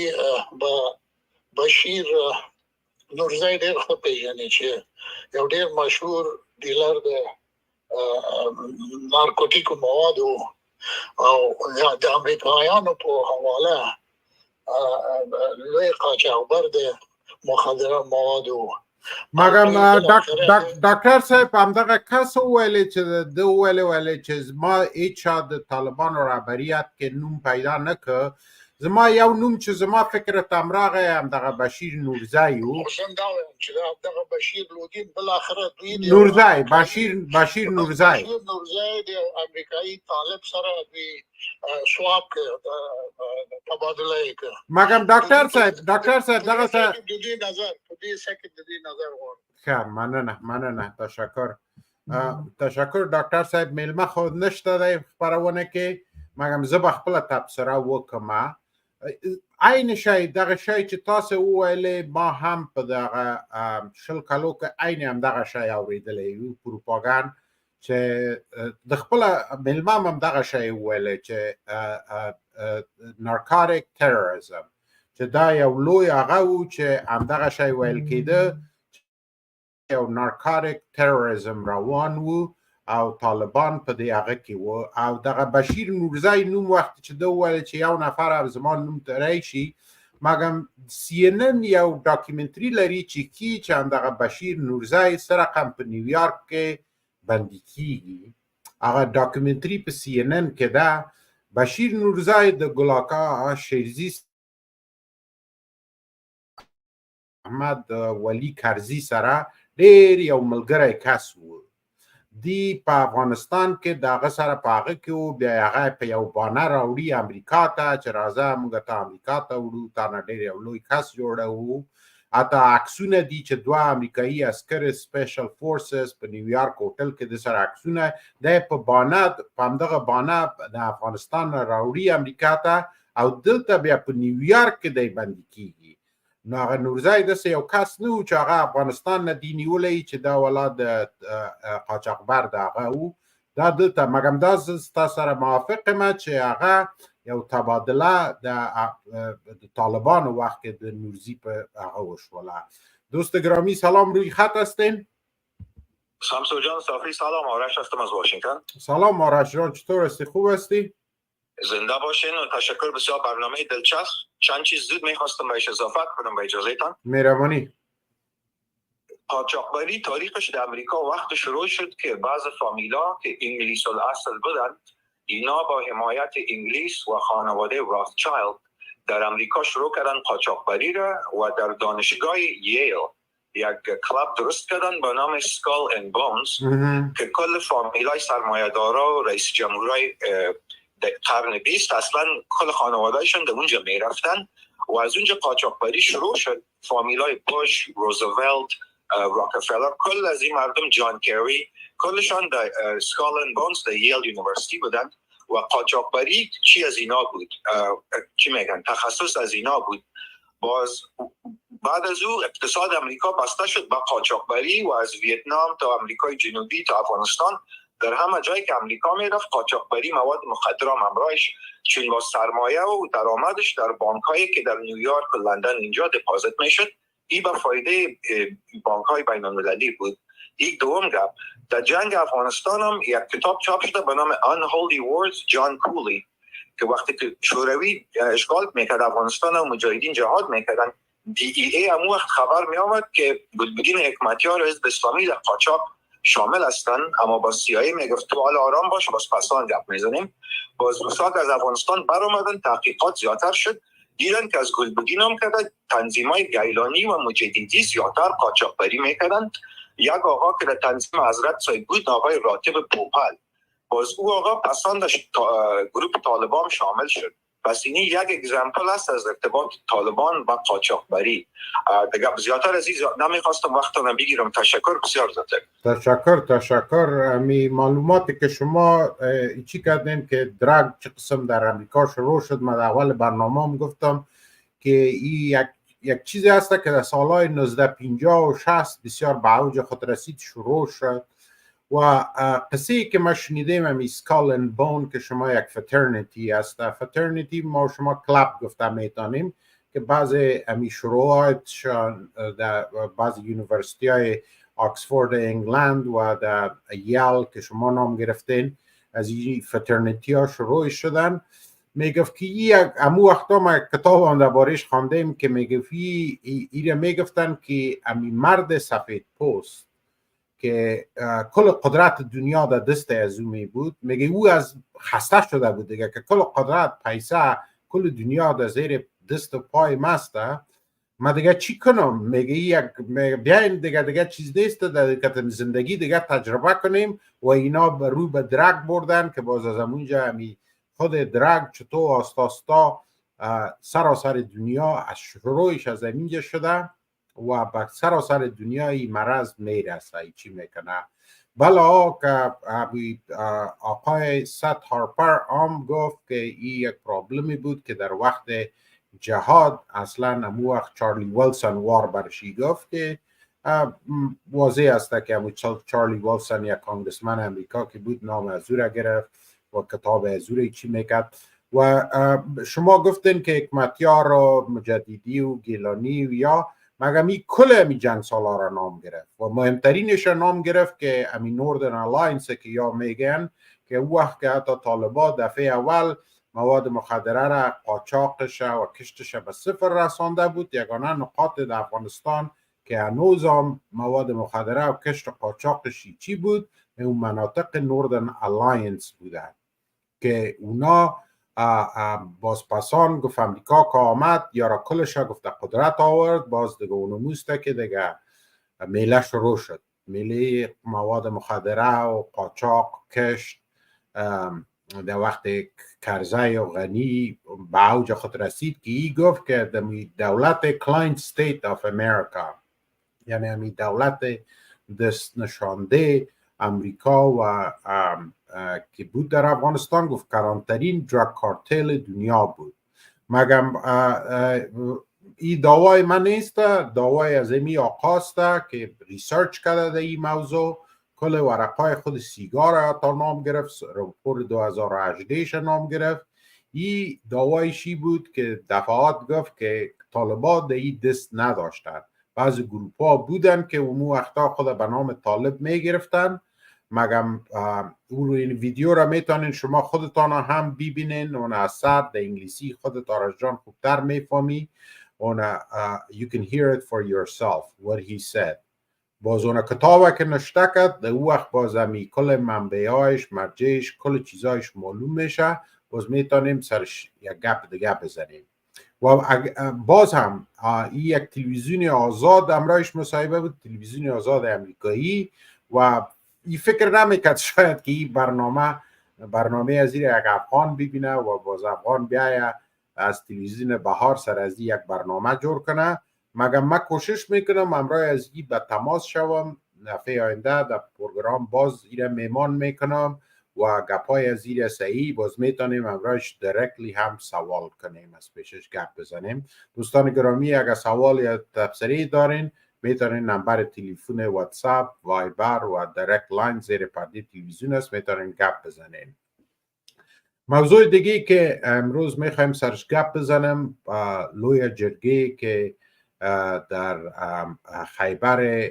بشیر نورزی ډېر ښه پېژني چې یو ډېر مشهور ډیلر د نارکوټیکو موادو او د امریکایانو په حواله لوی قاچاقبر د مخدره موادو مګر ډاکټر صاحب همدغه کس وویلې چې ده وویلې چې زما هیچا د طالبانو رهبریت کې نوم پیدا نه کړ زما یو نوم چې زما فکر ته راغی همدغه بشیر نورزی و دغه بشیر لودین بالاخره دوی نورزی بشیر نورزی د امریکایي طالب سره دوی سواب تبادله وکړه مګر ډاکټر صاحب دغه څه د دې نظر په دې سکه د دې نظر غواړم ښه مننه تشکر ډاکټر صاحب میلمه خو نشته دی خپرونه کې مګر زه به خپله تبصره وکړم عین شی دغه شی چې تاسو وویلې ما هم په دغه 20 کالو کې عین همدغه شی اورېدلی یو پروپاګانډ چې د خپله میلمه هم همدغه شی وویلی چې نارکوټیک تروریزم چې دا یو لوی هغه و چې همدغه شی ویل کېده یو نارکوټیک تروریزم روان و او طالبان په دې هغه کې و او دغه بشیر نورزی نوم وخت چې ده وویل چې یو نفر زما نوم ته راشي مګر CNN یو ډاکومنټري لري چې همدغه بشیر نورزی څه رقم په نیویارک کې بندي کیږي هغه ډاکومنټري په CNN کې ده بشیر نورزی د ګلاکا شیرزي احمد ولی کرزي سره ډېر یو ملګری کس و دی په افغانستان کې دغه سره په هغه کې و بیا هغه په یو بانه راوړي امریکا ته چې راځه موږ ته امریکا ته وړو تا نه ډېر یو لوی کس جوړوو حتی عکسونه دي چې 2 امریکایي عسکر سپیشل فورسز په نیویارک هوټل کې د سره عکسونه دی په بانه په همدغه بانه د افغانستان راوړي امریکا ته او دلته بیا په نیویارک کې دی بندي کیږي نو هغه نورزی داسې یو کس نه و چې هغه افغانستان نه دی نیولی چې دا والا د قاچاقبر د هغه و دا دلته مګم دا زه سره موافق یم چې هغه یو تبادله د طالبانو وخت کې د نورزی په هغه وشوله. دوست گرامی سلام، روی خط هستین؟ شمسو جان صافی سلام، آرش هستم از واشنگتن. سلام آرش جان، چطور هستی؟ خوب هستی؟ زنده باشین و تشکر بسیار، برنامه دلچسب. چند چیز زود میخواستم بهش اضافه کنم به اجازهتان. مهربانی. قاچاقبری تاریخش در امریکا وقت شروع شد که بعض فامیلا که انگلیس الاصل بودند، اینا با حمایت انگلیس و خانواده راثچایلد در امریکا شروع کردن قاچاقبری را و در دانشگاه ییل یک کلاب درست کردن به نام سکال اند بونز که کل فامیلای سرمایه‌دارا و رئیس جمهورای قرن 20 اصلا کل خانواده‌شون در اونجا میرفتن و از اونجا قاچاقبری شروع شد. فامیلای بوش، روزولت، راکفلر، کل از این مردم، جان کری، کلشان در سکال اند بونز در ییل یونیورسیتی بودن و قاچاقبری چی از اینا بود؟ چی میگن؟ تخصص از اینا بود. باز بعد از او اقتصاد امریکا بسته شد با قاچاقبری و از ویتنام تا امریکای جنوبی تا افغانستان در همه جایی که امریکا میرفت قاچاقبری مواد مخدر هم همراهش، چون با سرمایه و درآمدش در بانک‌هایی که در نیویورک و لندن اینجا دپازیت میشد، این به فایده بانک‌های بین‌المللی بود. یک دوم گپ، در جنگ افغانستان هم یک کتاب چاپ شده به نام Unholy Wars جان کولی که وقتی که شوروی اشغال میکرد افغانستان و مجاهدین جهاد میکردن، DEA هم وقت خبر می آمد که گلبدین حکمتیار و حزب اسلامی در قاچاق شامل هستند، اما با CIA میگفت تو حال آرام باش، باز پسان گپ میزنیم. باز روسا که از افغانستان بر اومدن، تحقیقات زیادتر شد، دیدن که از گلبدین هم کردن تنظیمای گیلانی و مجددی زیادتر قاچاقبری میکردند. یک آقا که در تنظیم حضرت صاحب بود، آقای راتب پوپل، باز او آقا پسان در گروپ طالبان شامل شد. پس این یک اگزمپل است از ارتباط طالبان و قاچاقبری. دیگه زیادتر از این نمیخواستم وقتم بگیرم. تشکر بسیار زیادتر. تشکر. می معلوماتی که شما چی کردین که درگ چه قسم در امریکا شروع شد، من اول برنامه هم گفتم که این یک چیزی هست که در سالهای 1950 و 60 بسیار به اوج خود رسید، شروع شد و قصه که ما شنیدیم همی سکال اند بون که شما یک فترنیتی هست. فترنیتی ما شما کلاب گفته میتونیم که بعضی همی شروعات در بعضی یونیورسیتی های آکسفورد انگلند و در یال که شما نام گرفتین از این فترنیتی ها شروع شدن. میگفت که یک امو وقتا ما کتاب هم دربارش خواندیم که میگفتن که امی مرد سفید پوست که کل قدرت دنیا در دست از او می بود، میگه او از خسته شده بود دیگه که کل قدرت پیسه کل دنیا در زیر دست و پای مسته، ما دیگه چی کنم؟ میگه بیاین دیگه چیز نیست، در زندگی دیگه تجربه کنیم و اینا رو به درگ بردن که باز از اونجا همی خود درگ چطور آستا سراسر دنیا از شروعش از اینجا شده و به سراسر دنیای مرض میرسه. چی میکنه؟ بلا که آقای ست هارپر هم گفت که این یک پرابلمی بود که در وقت جهاد اصلا امو وقت چارلی ویلسون وار برشی گفت که واضح است که امو چارلی ویلسون یک کانگرسمن امریکا که بود نام ازور گرفت و کتاب ازور چی میکرد. و شما گفتین که حکمتیار و مجددی و گیلانی و یا مگه می کل امی جنگ سالا را نام گرفت و مهمترینش را نام گرفت که امی نوردن الاینس که یا میگن که او وقت که حتی طالبان دفعه اول مواد مخدره را قاچاقش و کشتش به صفر رسانده بود، یگانه نقاط در افغانستان که هنوز هم مواد مخدره و کشت و قاچاقش چی بود، اون مناطق نوردن الاینس بودن که اونا بازپسان گفت امریکا که آمد یارا کلش گفت قدرت آورد، باز دیگه اونموسته که دیگه میله شروع شد، میله مواد مخدره و قاچاق کشت. در وقت کرزی و غنی به اوج خود رسید که ای گفت که دولت کلاین ستیت آف امریکا، یعنی همی دولت دست نشانده امریکا و که بود در افغانستان، گفت کلانترین دراگ کارتل دنیا بود. مگم این دعوای من نیست، دعوای از امی آقاست که ریسرچ کرده در این موضوع، کل ورقای خود سیگار تا نام گرفت، رپور 2018 نام گرفت. این دعوایشی بود که دفعات گفت که طالبان در این دست نداشتند. بعضی گروپ ها بودن که اون وقتا خود به نام طالب می گرفتن. مگم اون این ویدیو را میتونین شما خودتان هم ببینین. اون اثر در انگلیسی خودت آرش جان خوبتر میفهمی. اون you can hear it for yourself what he said. باز اون کتابه که نشته کرد در اون وقت باز همی کل منبعهایش مرجعش کل چیزایش معلوم میشه. باز میتونیم سرش یک گپ دیگه بزنیم. و باز هم این یک تلویزیون آزاد همراهش مصاحبه بود، تلویزیون آزاد امریکایی، و این فکر نمیکرد شاید که این برنامه از این یک افغان ببینه و باز افغان بیایه از تلویزیون بهار سر از یک برنامه جور کنه. مگم من کوشش میکنم همراه از این به تماس شوم. دفعه آینده در پروگرام باز این میمان میکنم و گپای از این صحیح باز میتونیم همراهش دایرکتلی هم سوال کنیم، از پیشش گپ بزنیم. دوستان گرامی اگر سوال یا تبصره دارین میتونین نمبر تلفن واتساپ، وایبر و دایرکت لاین زیر پرده تلویزیون است، میتونین گپ بزنین. موضوع دیگه که امروز میخوایم سرش گپ بزنم لوی جرگه که در خیبر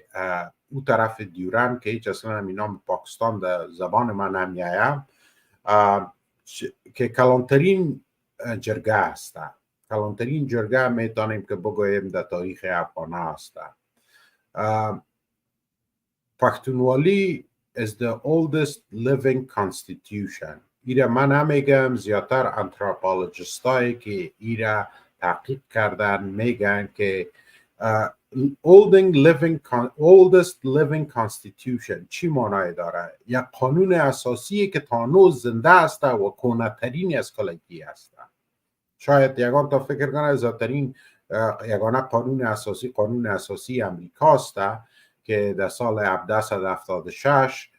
او طرف دیورن که هیچ اصلا همی نام پاکستان در زبان من نمیایم، که کلانترین جرگه است. کلانترین جرگه میتونیم که بگوییم در تاریخ افغانه است. پختونوالی is the oldest living constitution. ایره من نمیگم، زیادتر انتروپولوژیست هایی که ایره تحقیق کردن میگن که oldest living constitution چی معنی داره؟ یک قانون اساسی که تا هنوز زنده است و کهنه‌ترین از کلگی است. شاید یگان تا فکر کنه زیادترین یگانه قانون اساسی امریکاست که در سال 1776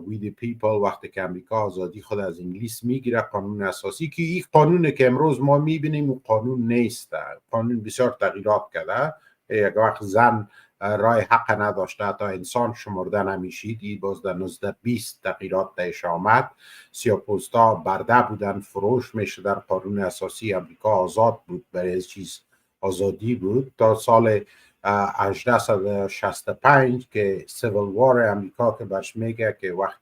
we the people وقتی که امریکا آزادی خود از انگلیس میگیره، قانون اساسی که این قانونه که امروز ما میبینیم اون قانون نیست. قانون بسیار تغییرات کرده. یک وقت زن رای حق نداشته تا انسان شمرده نمیشید، باز در 1920 تغییرات درش آمد. سیاه‌پوستا برده بودن، فروش میشه. در قانون اساسی امریکا آزاد بود، برای از چیز آزادی بود تا سال 1865 که سیویل وار امریکا که برش میگه که وقت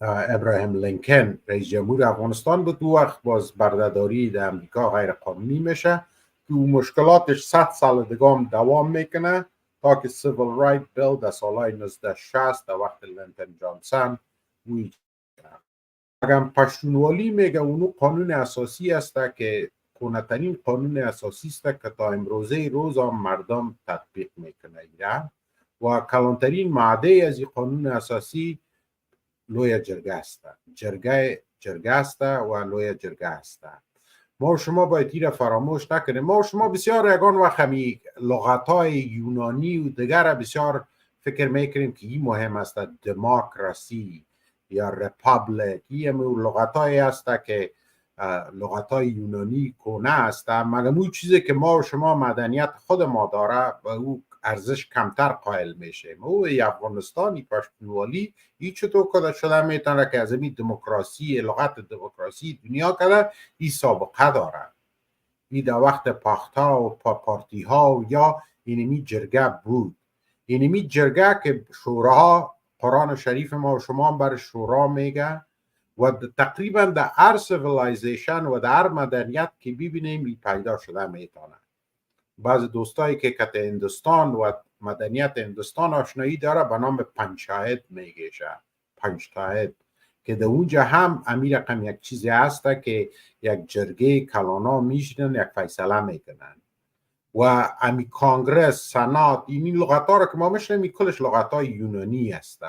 ابراهیم لینکن رئیس جمهور افغانستان بود، دو وقت باز بردهداری در امریکا غیر قانونی میشه که مشکلاتش 100 سال دیگه هم دوام میکنه تا که سیویل رایت بیل در سالهای 1960 در وقت لندن جانسون اگر پشتونوالی میگه اونو قانون اساسی است که کهنه‌ترین قانون اساسی است که تا امروزه روز هم مردم تطبیق میکنه و کلانترین ماده از این قانون اساسی لوی جرگه است. جرگه است و لوی جرگه است. ما شما باید این فراموش نکنیم. ما شما بسیار یگان وقت همی لغت‌های یونانی و دیگر بسیار فکر میکنیم که این مهم است. دموکراسی یا رپابلیک، این لغت‌هایی است که لغت‌های یونانی کهنه است، مگر اون چیزی که ما و شما مدنیت خود ما داره و او ارزش کمتر قائل میشه. او افغانستانی پشتونوالی این چطور کده شده میتونه که از این دموکراسی، لغت دموکراسی دنیا کده این سابقه داره. این در وقت پاختا و پارتی ها یا اینمی جرگه بود. اینمی جرگه که شوراها، قرآن شریف ما و شما هم بر شورا میگه و تقریبا در هر سیویلایزیشن و در هر مدنیت که ببینیم پیدا شده میتونه. بعض دوستایی که کت هندوستان و مدنیت هندوستان آشنایی داره به نام پنچایت میگیشه. پنچایت که در اونجا هم امیر رقم یک چیزی هست که یک جرگه کلانا میشنن یک فیصله میکنن و امی کانگرس، سنات، این لغت ها رو که ما میشنیم کلش لغت های یونانی هست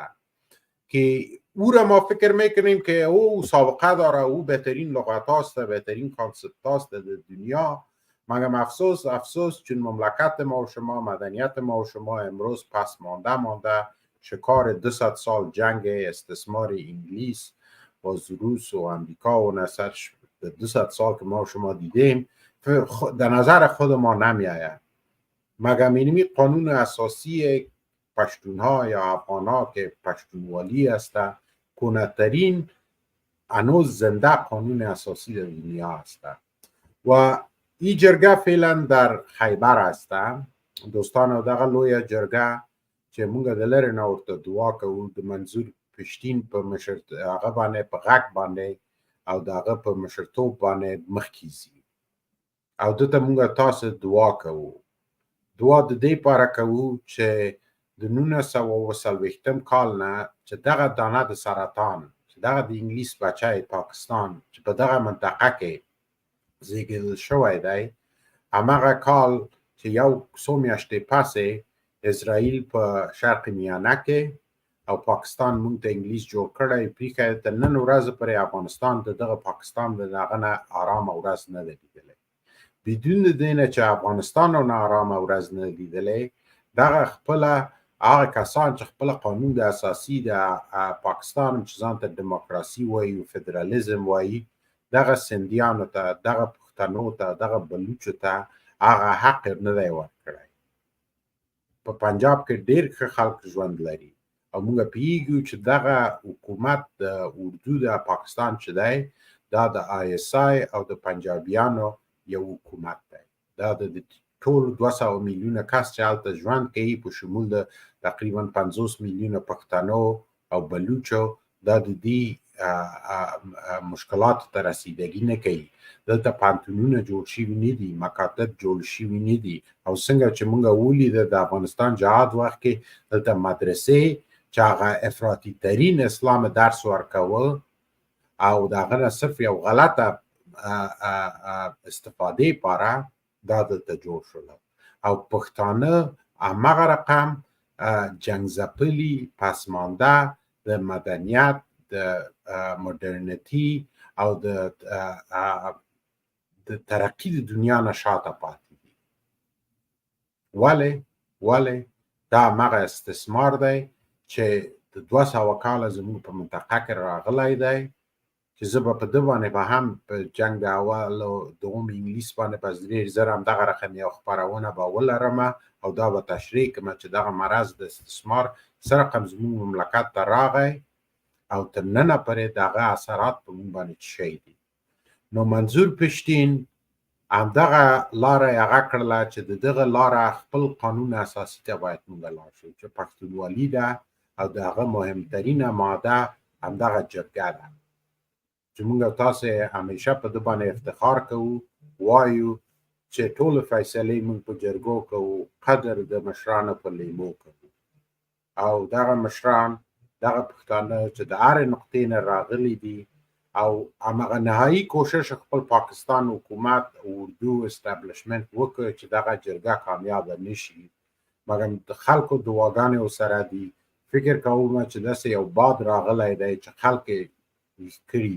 که او را ما فکر میکنیم که او سابقه داره، او بهترین لغت هاست، بهترین کانسپت هاست در دنیا. مگم افسوس چون مملکت ما و شما، مدنیت ما و شما امروز پس مانده شکار 200 سال جنگ استثمار انگلیس با روس و امریکا و نصرش 200 سال که ما و شما دیدیم در نظر خود ما نمی آید. مگم اینمی قانون اساسی پشتونها یا افغانها که پشتونوالی است کنترین هنوز زنده قانون اساسی در دنیا است و این جرگه فعلا در خیبر است. دوستان او دغه لویه جرګه چې مونږ د لرې نه ورته دعا کوو د منظور پښتین په مشر هغه باندې په غږ باندې او د هغه په مشرتوب باندې مخکې ځي او دته مونږ تاسو دعا کوو. دعا د دې لپاره کوو چې د 1940 کال نه چې دغه دانه د سرطان چې دغه د انګلیس بچی پاکستان چې په دغه منطقه کې زیږیدل شوی دی هماغه کال چې یو څو میاشتې پسې اسرائیل په شرق میانه کې او پاکستان مونږ ته انګلیس جوړ کړی پریښی تر نن ورځې پورې افغانستان د دغه پاکستان د هغه نه ارامه ورځ نه ده لیدلی. بدون د دې نه چې افغانستان نه ارامه ورځ نه لیدلی دغه خپله هغه کسان چې خپل قانون د اساسي د پاکستان چې ځان ته دموکراسي وایي او فدرالیزم وایي دغه سندیانو ته دغه پښتنو ته دغه بلوچو ته هغه حق نه دی ورکړی. په پنجاب کې ډېر ښه خلک ژوند لري او موږ پوهیږو چې دغه حکومت د اردو د پاکستان چې دی دا د ISI او د پنجابیانو یو حکومت دی. دا د ټول 200 میلیونه کس چې هلته ژوند کوي په شمول د تقریبا 50 میلیونه پښتنو او بلوچو دا د دې مشکلات ته رسیدګي نه کوي. دلته پانتونونه جوړ شوي نه دي، مکاتب جوړ شوي نه دي او څنګه چې موږ ولیده د افغانستان جهاد وخت کې دلته مدرسې چې هغه افراطي ترین اسلام درس ورکوه او د هغه نه صرف یو غلطه استفاده لپاره دا دلته جوړ شول او پښتانه هماغه رقم جنګ ځپلي پسمانده د مدنیت د مدرنیتی او د ترقی د دنیا نه شاته پاتې دي. ولې دا هماغه استثمار دی چې د 200 کاله زموږ په منطقه کې راغلی دی چې زه به په ده باندې به هم په جنګ د اول او دوم انګلیس باندې په ډېر زر همدغه رقم یو خپرونه به ولرم او دا به تشریح کړم چې دغه مرض د استثمار څه رقم زموږ مملکت ته راغی او تر ننه پورې دغه اثرات په موږ باندې څه شی دي. نو منظور پښتین همدغه لاره یې هغه کړله چې د دغه لاره خپل قانون اساسي ته باید موږ لاړ شو چې پښتونولي ده او د هغه مهمترینه ماده همدغه جرګه ده چې موږ تاسو همیشه په ده باندې افتخار کوو وایو چې ټولې فیصلې موږ په جرګو کوو قدر د مشرانو په لیمو کوو او دغه مشران دغه پښتانه چې د هرې نقطې نه راغلي دي او هماغه نهایي کوشش خپل پاکستان حکومت اردو استابلیشمنت وکړ چې دغه جرګه کامیابه نشي مګر د خلکو دعاګانې ورسره دي. فکر کوم چې داسې یو باد راغلی دی چې خلک یې ویښ کړي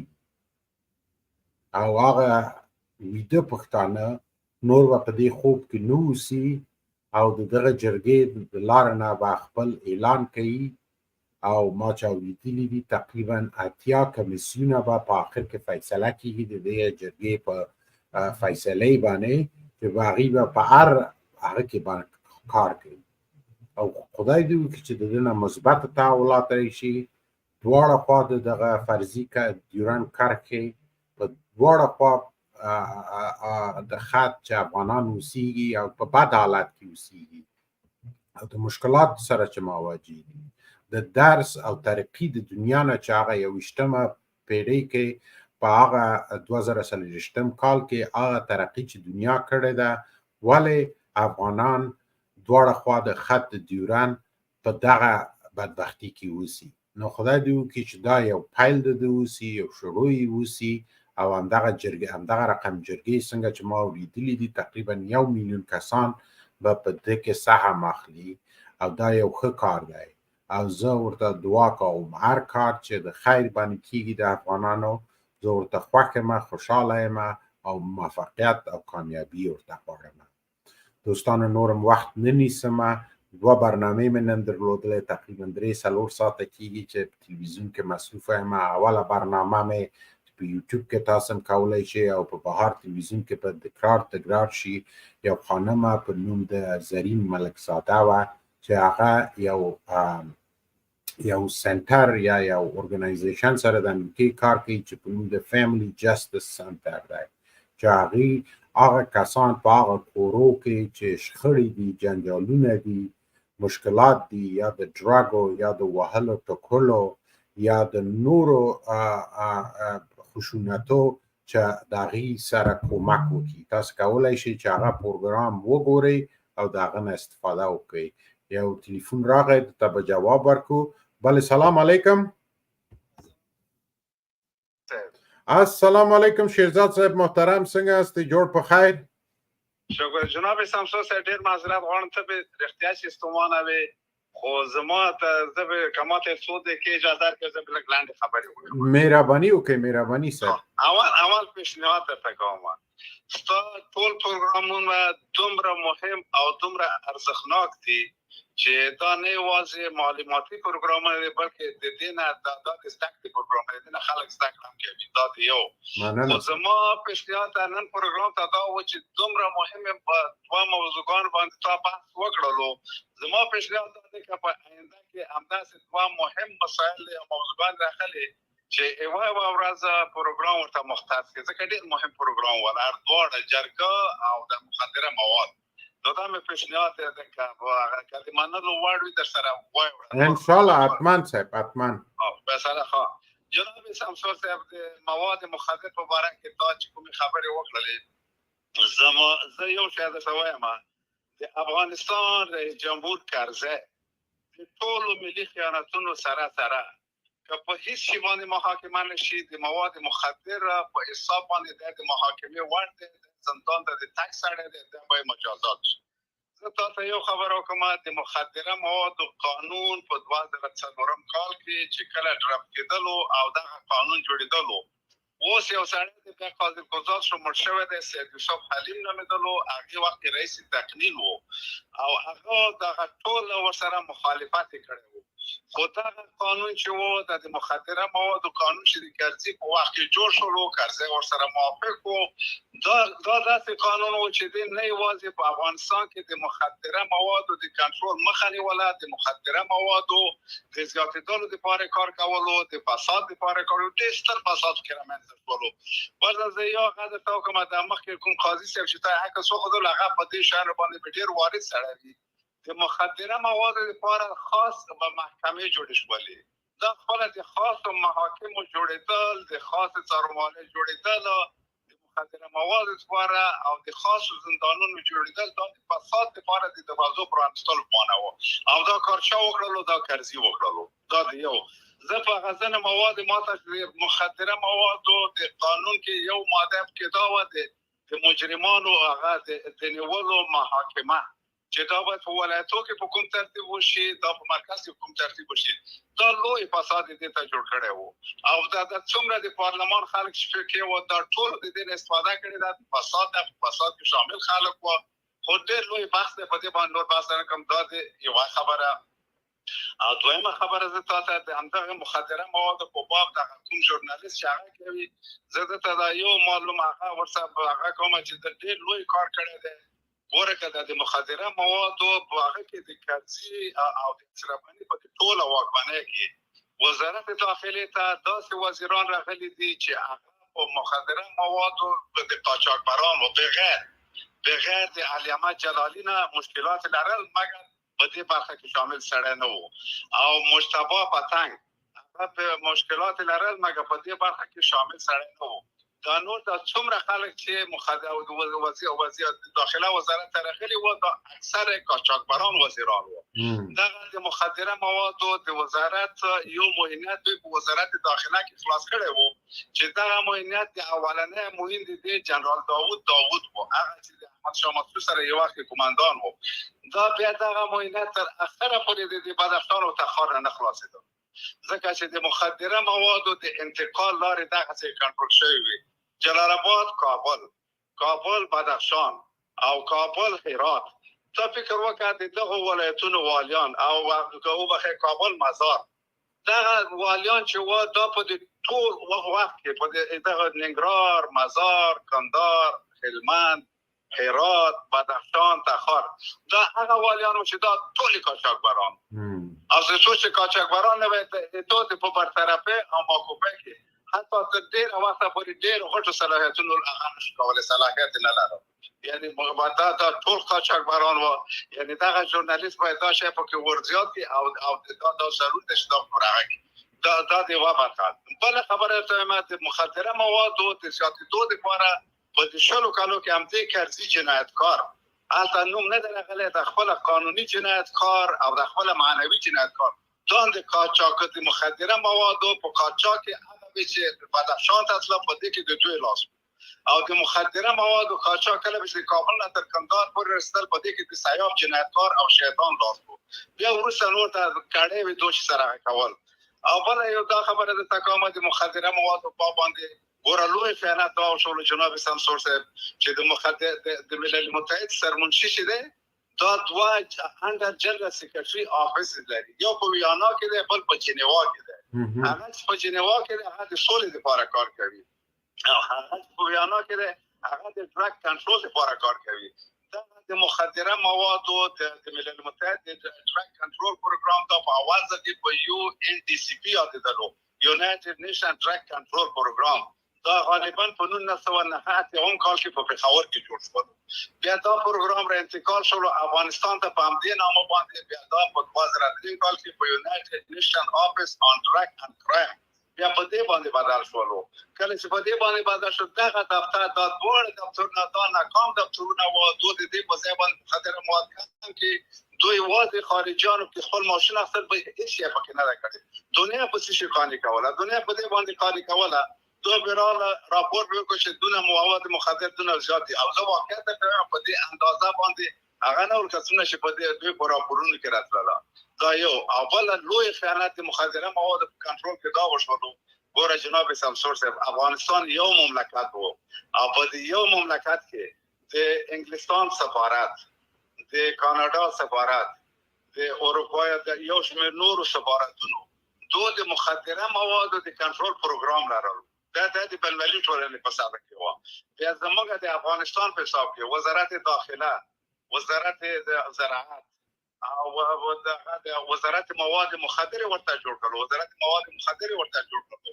او هغه ویده پښتانه نور به په دې خوب کې نه اوسي او د دغه جرګې د لارې نه به خپل اعلان کوي او ما چې اورېدلي دي تقریبا 80 کمیسیونه به په آخر کې فیصله کیږي د دې جرګې په فیصلې باندې چې هغوی به په هغه کې باندې کار کوي او خدای دې وکړي چې د دې نه مثبت تحولات راشي. دواړه خوا د دغه فرضي ډیورنډ کرښې په دواړه خوا د خط چې افغانان اوسیږي او په بد حالت کې اوسیږي او د مشکلات سره چې مواجه دي د درس او ترقی د دنیا نه چې هغه 21مه پیړۍ کې په هغه 2023 کال کې هغه ترقی چې دنیا کړې ده ولې افغانان دواړه خوا د خط د ډیورنډ په دغه بدبختي کې اوسي. نو خدای دې وکړي چې دا یو پیل د ده اوسي یو شروع یې اوسي او همدغه جرګې همدغه رقم جرګې څنګه چې ما اورېدلي دي تقریبا 1 میلیون کسان به په دې کې سهم اخلي او دا یو ښه کار دی او زه ورته دعا کوم هر کار چې د خیر باندې کیږي د افغانانو زه ورته خوښ یم خوشحاله یم او موفقیت او کامیابی ورته غواړم. دوستانو نورم وخت نه نیسم. 2 برنامې مې نن درلودلې تقریبا 3-4 ساعته کیږي چې په تلویزیون کې مصروفه یم. اوله برنامه مې په یوټیوب کې تاسو هم کولی شئ او په بهار تلویزیون کې په تکرار شي یو خانمه په نوم د زرین ملک زاده وه چې هغه یو سنټر یا یو ارګنایزیشن سره د امریکای کار کوي چې په نوم د فیملی جسټس سنټر دی چې هغه کسان په هغه کورو کې چې شخړې دي، جنجالونه دي، مشکلات دي، یا د ډراګو یا د وهلو ټکولو یا د نورو خشونتو چې د هغې سره کومک وکړي. تاسو کولی شئ چې هغه پروګرام وګورئ او د هغه نه استفاده وکړئ. یو تلیفون راغی، ته به جواب ورکړو. بله، سلام علیکم. السلام علیکم شیرزاد صاحب محترم، څنګه هستئ؟ جوړ په خیر؟ شکر جناب سمسور صاحب، ډېر معذرت غواړم، ته به رښتیا چې ستومانه وې، خو زما ته زه به کما ته څو دقیقې اجازه درکړئ، زه به لږ لنډې خبرې وکړم. مهرباني وکړئ، مهرباني صاحب. اول پیشنهاد درته کوم، ستا ټول پروګرامونه دومره مهم او دومره ارزښتناک دي چې دا نه یوازې معلوماتي پروګرامونه دي، بلکې د دې نه دا د زده کړې پروګرامونه دي، نه خلک زده کړه هم کوي. دا د یو خو زما پیشنهاد نن پروګرام ته دا و چې دومره مهم په دوه موضوعګانو باندې تا بحث وکړلو. زما پیشنهاد دا دی که په آینده کې همداسې دوه مهم مسایل یا موضوعګان راغلي چې یوه ورځ پروګرام ورته مختص کړي، ځکه ډېر مهم پروګرام و، هر دواړه جرګه او د مخدره مواد. دا مې پیشنهاد دی که د منلو وړ وي در سره وایو. انشاءالله، حتما صاحب، حتما. بسره ښه. جناب سمسور صاحب، د مواد مخدر په باره کې تا چې کومې خبرې وکړلې، زه یو شی درته وایم، د افغانستان رئیس جمهور کرزی د ټولو ملي خیانتونو سره که په هیڅ شي باندې محاکمه نشي، د مواد مخدر په حساب باندې د محاکمې وړ دی، زندان ته د تګ سړی دی، دا باید مجازات شي. زه تاسو یو خبره وکړم، د مخدره موادو قانون په 2004 کال کې چې کله ډراپ کېدلو او دغه قانون جوړېدلو، اوس یو سړی د بیا قاضي ګزار شو، مړ شوی دی، سید یوسف حلیم نومېدلو، هغې وخت کې رئیس تقنین و او هغه دغه ټول ورسره مخالفت یې کړی و. خو دغه قانون چې و د مخدره موادو قانون چې د کرزي په وخت کې جوړ شو، کرزي ورسره موافق و. دا داسې قانون و چې دی نه یوازې په افغانستان کې د مخدره موادو د کنټرول مخه نیوله، د مخدره موادو د زیاتېدلو دپاره کار کولو، د فساد دپاره کار کولو، ډېر ستر فساد کې رامنځته شولو. بله زه یو هغه درته وکړم، د مخکې کوم قاضي صاحب چې تا عکس وښودلو، هغه په دې شیانو باندې په ډېر وارد سړی وي. د مخدره موادو لپاره خاص محکمې جوړې شولې، دا خپله د خاصو محاکمو جوړېدل، د خاصو څارنوالۍ جوړېدل، د مخدره موادو لپاره او د خاصو زندانونو جوړېدل، دا د فساد لپاره د دروازو پرانستلو مانه و او دا کار چا وکړلو؟ دا کرزي وکړلو. دا د یو. زه په غزن مواد ماته د مخدره موادو د قانون کې یو ماده کې دا و د مجرمانو هغه د نیولو محاکمه چې دا باید په ولایتو کې په کوم ترتیب وشي، دا په مرکز کې کوم ترتیب وشي. دا لوی فساد دې ته جوړ کړی و او دا څومره د پارلمان خلک چې فکر و دا ټول د دې استفاده کړې ده، فساد کې شامل خلک و. خو ډېر لوی بحث دی، په دې باندې نور بحث نه کوم. دا یوه خبره. او دویمه خبره زه تاسو ته د همدغه مخدره موادو په باب دغه کوم ژورنالیست چې هغه کوي، زه درته دا یو معلومه هغه ورسره هغه کوم چې ډېر لوی کار کړی دی. ګوره که د مخدره موادو په هغه کې د کرزي او د اشرفغاني په ټوله واکمنۍ کې وزارت داخلي ته داسې وزیران راغلي دي چې هغه په مخدره موادو د قاچاقبرانو بغیر د علي احمد جلالي نه مشکلات لرل، مګر په دې برخه کې شامل سړی نه و. او مجتبی پتنګ هغه په مشکلات لرل، مګر په دې برخه کې شامل سړی نه و. دا نور د څومره خلک چې مخدره او وزیر داخله وزارت ته راغلي وو، دا اکثر قاچاقبران وزیران وو. دغه د مخدره موادو د وزارت یو معاینات په وزارت داخله کې خلاص کړی وو چې دغه معاینات د اولنې معین دی جنرال داوود وو، هغه چې د احمد شاه مسعود سره یو وخت کمانډان وو. دا بیا دغه معاینات تر اخره پورې د بدخشان او تخار نه خلاصېدل، ځکه چې د مخدره موادو د انتقال لارې دغسې کنټرول شوې وي. جلال آباد، کابل بدخشان او کابل هرات. ته فکر وکړه د دغه ولایتونو والیان او وبخښئ کابل مزار، دغه والیان چې وو دا په د ټول وخت کې په دغه ننګرهار، مزار، کندهار، هلمند هرات، بدخشان، تخار، دا هغه والیان چې دا ټول قاچاقبران او څه چې قاچاقبران نه ته په برطرفه او ماکوفه کې حتی تر ډېر وخت پورې ډېر غټو صلاحیتونو هغه نشي کولای، صلاحیت نه لري. یعنی مغبتا دا ټول قاچاقبران و، یعنی دا ژورنالیست باید دا شی په کې ورزیات کی او دا ضرورت شته دا دا دی وابطات. بل خبره ته ما د مخدره مواد او د سیاستو د لپاره په شلو کالو کې هم دې کرزي جنایتکار البته نوم نه درغله د خپل قانوني جنایتکار او د خپل معنوي جنایتکار دان د قاچاق د مخدره مواد او په قاچاق هغه چې بدخشان ته اصلا په دې کې د دوی لاس او د مخدره مواد او قاچاق کله به کابل نه تر کندهار پورې رسیدل په دې کې د سیاف جنایتکار او شیطان لاس بیا ورسره نور ته کړه وي دوی سره کول. او بل یو دا خبره د تکامل د مخدره مواد په باندې ګورلوی خیانت دا شول جناب سمسور صاحب چې د مخدره د ملل متحد سرمنشي شه ده دا دوا اندر جنرال سیکریټری افیس لري، یو په ویانا کې ده بل په جنیوا کې ده. هغه په جنیوا کې ده هغه د سولې لپاره کار کوي او هغه په ویانا کې ده هغه د ډرګ کنټرول لپاره کار کوي. دا د مخدره مواد او د ملل متحد د ډرګ کنټرول پروګرام دا په اواز کې په یو ان ډي سي پی یادېدلو، یونایټډ نیشن ډرګ کنټرول پروګرام دا غالبا په 1999 کال کې په پېښور کې جوړ شو. بیا دا پروګرام را انتقال شو افغانستان ته په همدې نامه باندې، بیا دا په 2003 کال کې په یونایټډ نیشن افیس آن ډرګ اند کرایم بیا په دې باندې بدل شو. کله چې په دې باندې بدل شو دغه دفتر دا ډول دفترونه دا ناکام دفترونه و دوی د دې په ځای باندې خطر مواد کې دوی واځي خارجيانو کې خپل ماشين اخر به هیڅ شي پکې نه راکړي. دنیا په څه شي کار کوله، دنیا په دې باندې کار کوله. دو بیرال راپور وکړ چې دونه مواد مخدر دونه زیات او زه واقعیت په دې اندازه باندې هغه نه ورکڅونه چې په دې دوی په راپورونو کې راتلله. دا یو او بل لوی خیانت مخدره مواد په کنټرول کې دا وشو. ګوره جناب سمسور صاحب افغانستان یو مملکت وو او په دې یو مملکت کې د انګلستان سفارت، د کاناډا سفارت، د اروپا د یو شمېر نورو سفارتونو دوی د مخدره مواد د کنټرول پروګرام لرل. دا د بلملي ټولنې په حساب کې و. بیا زموږ د افغانستان په حساب کې وزارت داخله، وزارت زراعت او د وزارت مواد مخدره ورته جوړ کړو، وزارت مواد مخدره ورته جوړ کړو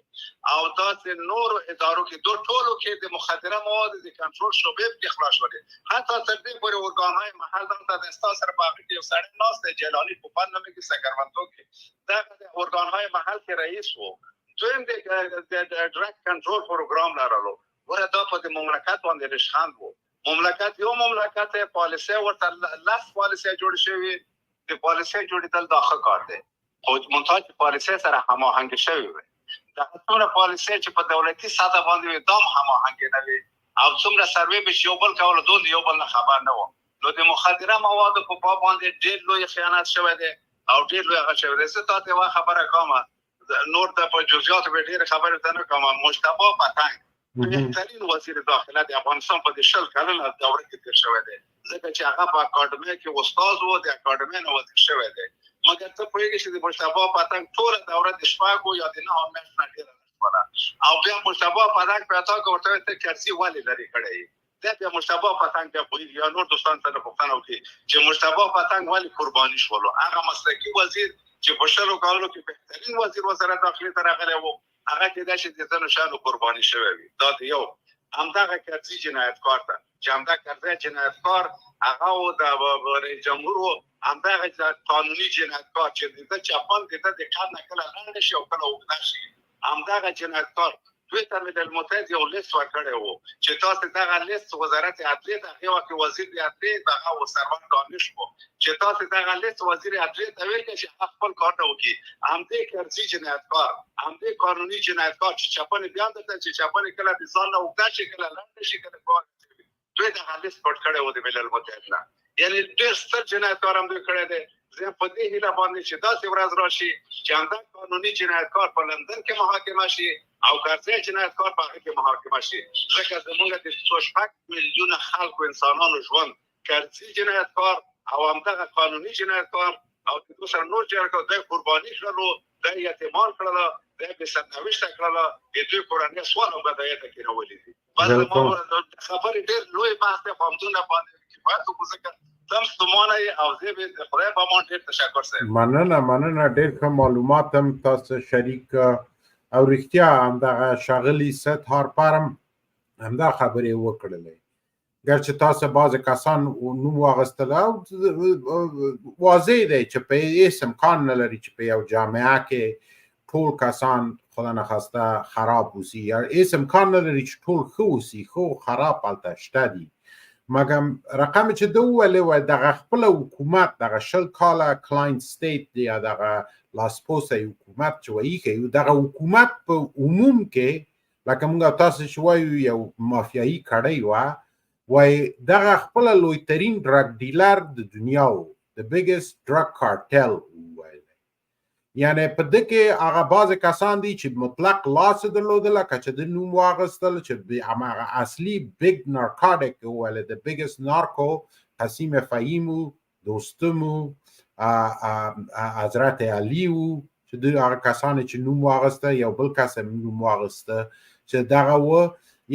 او دا د نور ادارو کې دوه ټولو کې د مخدره مواد د کنټرول شوبې کې خلاص شوه. حتی تر دې پورې ورګانای محل د استاد سره باغ کې یو سړی ناست جیلانی په پنځمه کې سکرمنټو کې دا د ورګانای محل کې رئیس وو. دویم د ډرګ کنټرول پروګرام لرلو. ورته په دې مملکت باندې رشخند وو. مملکت یو مملکت پالیسي ورته لاس پالیسي جوړ شوی، د پالیسي جوړیدل داخه کار دی خو مونږ پالیسي سره هماهنګ شوی وي. دا څومره پالیسي چې په دولتي ساده باندې دام هماهنګ نه وي او څومره سروې به یو بل کول دوی یو بل نه خبر نه وو. نو د مخدره مواد په باب باندې ډېر لوی خیانت شوی دی او ډېر لوی هغه شوی دی. زه تاسو ته خبره کوم نور ته په جزئیات به ډېر خبره ده نه کوم. مجتبی پتنګ بهترین وزیر داخله د افغانستان په شل کلنه دوره کې تیر شوی دی ځکه چې هغه په اکاډمي کې استاد وو، د اکاډمي نه وزیر شوی دی. مګر ته پوهیږئ چې د مجتبی پتنګ ټول دوره د شپږو یا د 9 میاشتو نه ډېره نشوله او بیا مجتبی پتنګ په تا کې ورته ته کرسي والی لري کړی. دا بیا مجتبی پتنګ په یا نور دوستان سره پوښتنه وکړي چې مجتبی پتنګ والی قرباني شول. هغه مسلکي وزیر چې په شلو کالو کې بهترین وزیر وزارت داخلي ته راغلی وو هغه کې دا چې د ځنو شانو قرباني شوی وي. دا یو همدغه کرزي جنایتکار ته چې همدغه کرزي جنایتکار هغه او د رئیس جمهور همدغه قانوني جنایتکار چې د چاپان کې د کار نه کله لاندې شي او کله وګدا شي همدغه جنایتکار دوی ته ملل متحد یو لیست ورکړی وو چې تاسو دغه لیست وزارت عدلیه ته هغه وخت وزیر د عدلیه دغه وسروان دانش وو چې تاسو دغه لیست وزیر عدلیه ته ویل چې خپل کار ته وکړي. همدې کرزي جنایتکار، همدې قانوني جنایتکار چې چاپان بیان درته چې چاپان کله د ځان نه وګدا شي کله لاندې شي کله کوي دوی دغه لیست پټ کړی وو د ملل متحد نه. یعنی ډېر ستر جنایتکار هم دوی کړی دی. زه په دې هیله باندې چې داسې ورځ راشي چې همدا قانوني جنایتکار په لندن کې محاکمه شي او کرزي جنایتکار په هغه کې محاکمه شي. ځکه زموږ د 6 میلیونه خلکو انسانانو ژوند کرزي جنایتکار او همدغه قانوني جنایتکار او د دوسر نور جنایتکار د قرباني کړلو، د یتیمان کړل د به سرنوشت کړل د دوی کورنۍ سوال او بدایت کې راولې دي بس ما خبرې ډېر لوی بحث په همدونه باندې کفایت وکړه تاسو ستمونه او زه به خدای په مونږ ډېر تشکر سره مننه ډېر ښه معلومات هم تاسو شریک او رښتیا همدغه ښاغلي سید هارپرم همدا خبرې وکړلې ګرچې تاسو بعضې کسان نوم واخیستل او واضح دی چې په هېڅ امکان نه لري چې په یو جامعه کې ټول کسان خدا نخواسته خراب اوسي یا هېڅ امکان نه لري چې ټول ښه اوسي خو خراب هلته شته دي مګر رقم چې ده وویلې وای دغه خپله حکومت دغه 20 کاله کلاین سټیټ دی یا دغه لاسپوڅی حکومت چې وایي دغه حکومت په عموم کې لکه موږ تاسو چې وایو یو مافیایي کړۍ وه وای دغه خپله لویترین ډرګ ډیلر د دنیا و د بیګست ډرګ کارټل یعنی په ده کې هغه بعضې کسان دي چې مطلق لاس یې درلودله که چې د نوم واخیستل چې هماغه اصلي بیګ نارکاټیک وویل د بیګست نارکو قسیم فهیم و دوستم و حضرت علی و چې دوی هغه کسان چې نوم واخیسته یو بل کس هم نوم واخیسته چې دغه و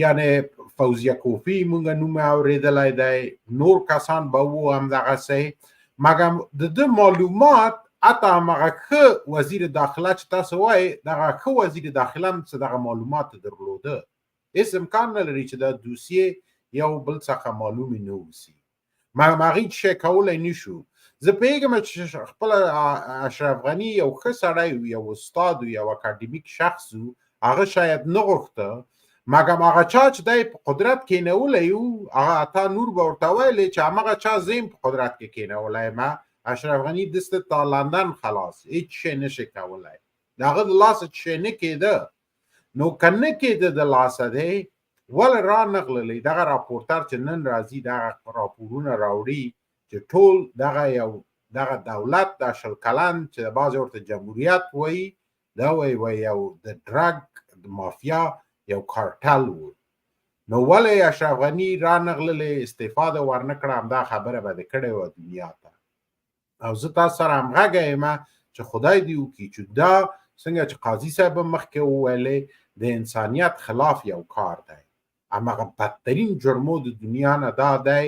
یعنی فوزیه کوفی مونږ نوم اورېدلی دی نور کسان به و همدغسې مګر د ده معلومات حتی هماغه ښه وزیر داخله چې تاسو وایئ دغه ښه وزیر داخله هم څه دغه معلومات درلوده هېڅ امکان نه لري چې دا دوسیې یو بل څخه معلومې نه اوسي مګر هغې څه شی کولی نه شو زه پوهېږم چې خپله اشرف غني یو ښه سړی و یو استاد و یو اکاډمیک شخص و هغه شاید نه غوښته مګر هغه چا چې دی په قدرت کېنولی و هغه تا نور به ورته ویلې چې همغه چا زه په قدرت کې کېنولی یم اشرف غني دست تا لندن خلاص هیڅ شی نشي کولی د هغه د لاسه څه شی نه کېده نو که نه کېده د لاسه دی ولې را نغللی دغه راپورټر چې نن راځي دغه راپورونه راوړي چې ټول دغه یو دغه دولت د 20 کلن چې بعضې ورته جمهوریت وایي دا وایي یو د ډرګ د مافیا یو کارټل و نو ولې اشرف غني را نغللی استفاده ورنه کړه همدا خبره به دې کړې وه دنیا ته او زه تاسو سره همغږی یم چې خدای دې وکړي چې دا څنګه چې قاضي صاحب هم مخکې وویلې د انسانیت خلاف یو کار دی همغه بدترین جرمو د دنیا نه دا دی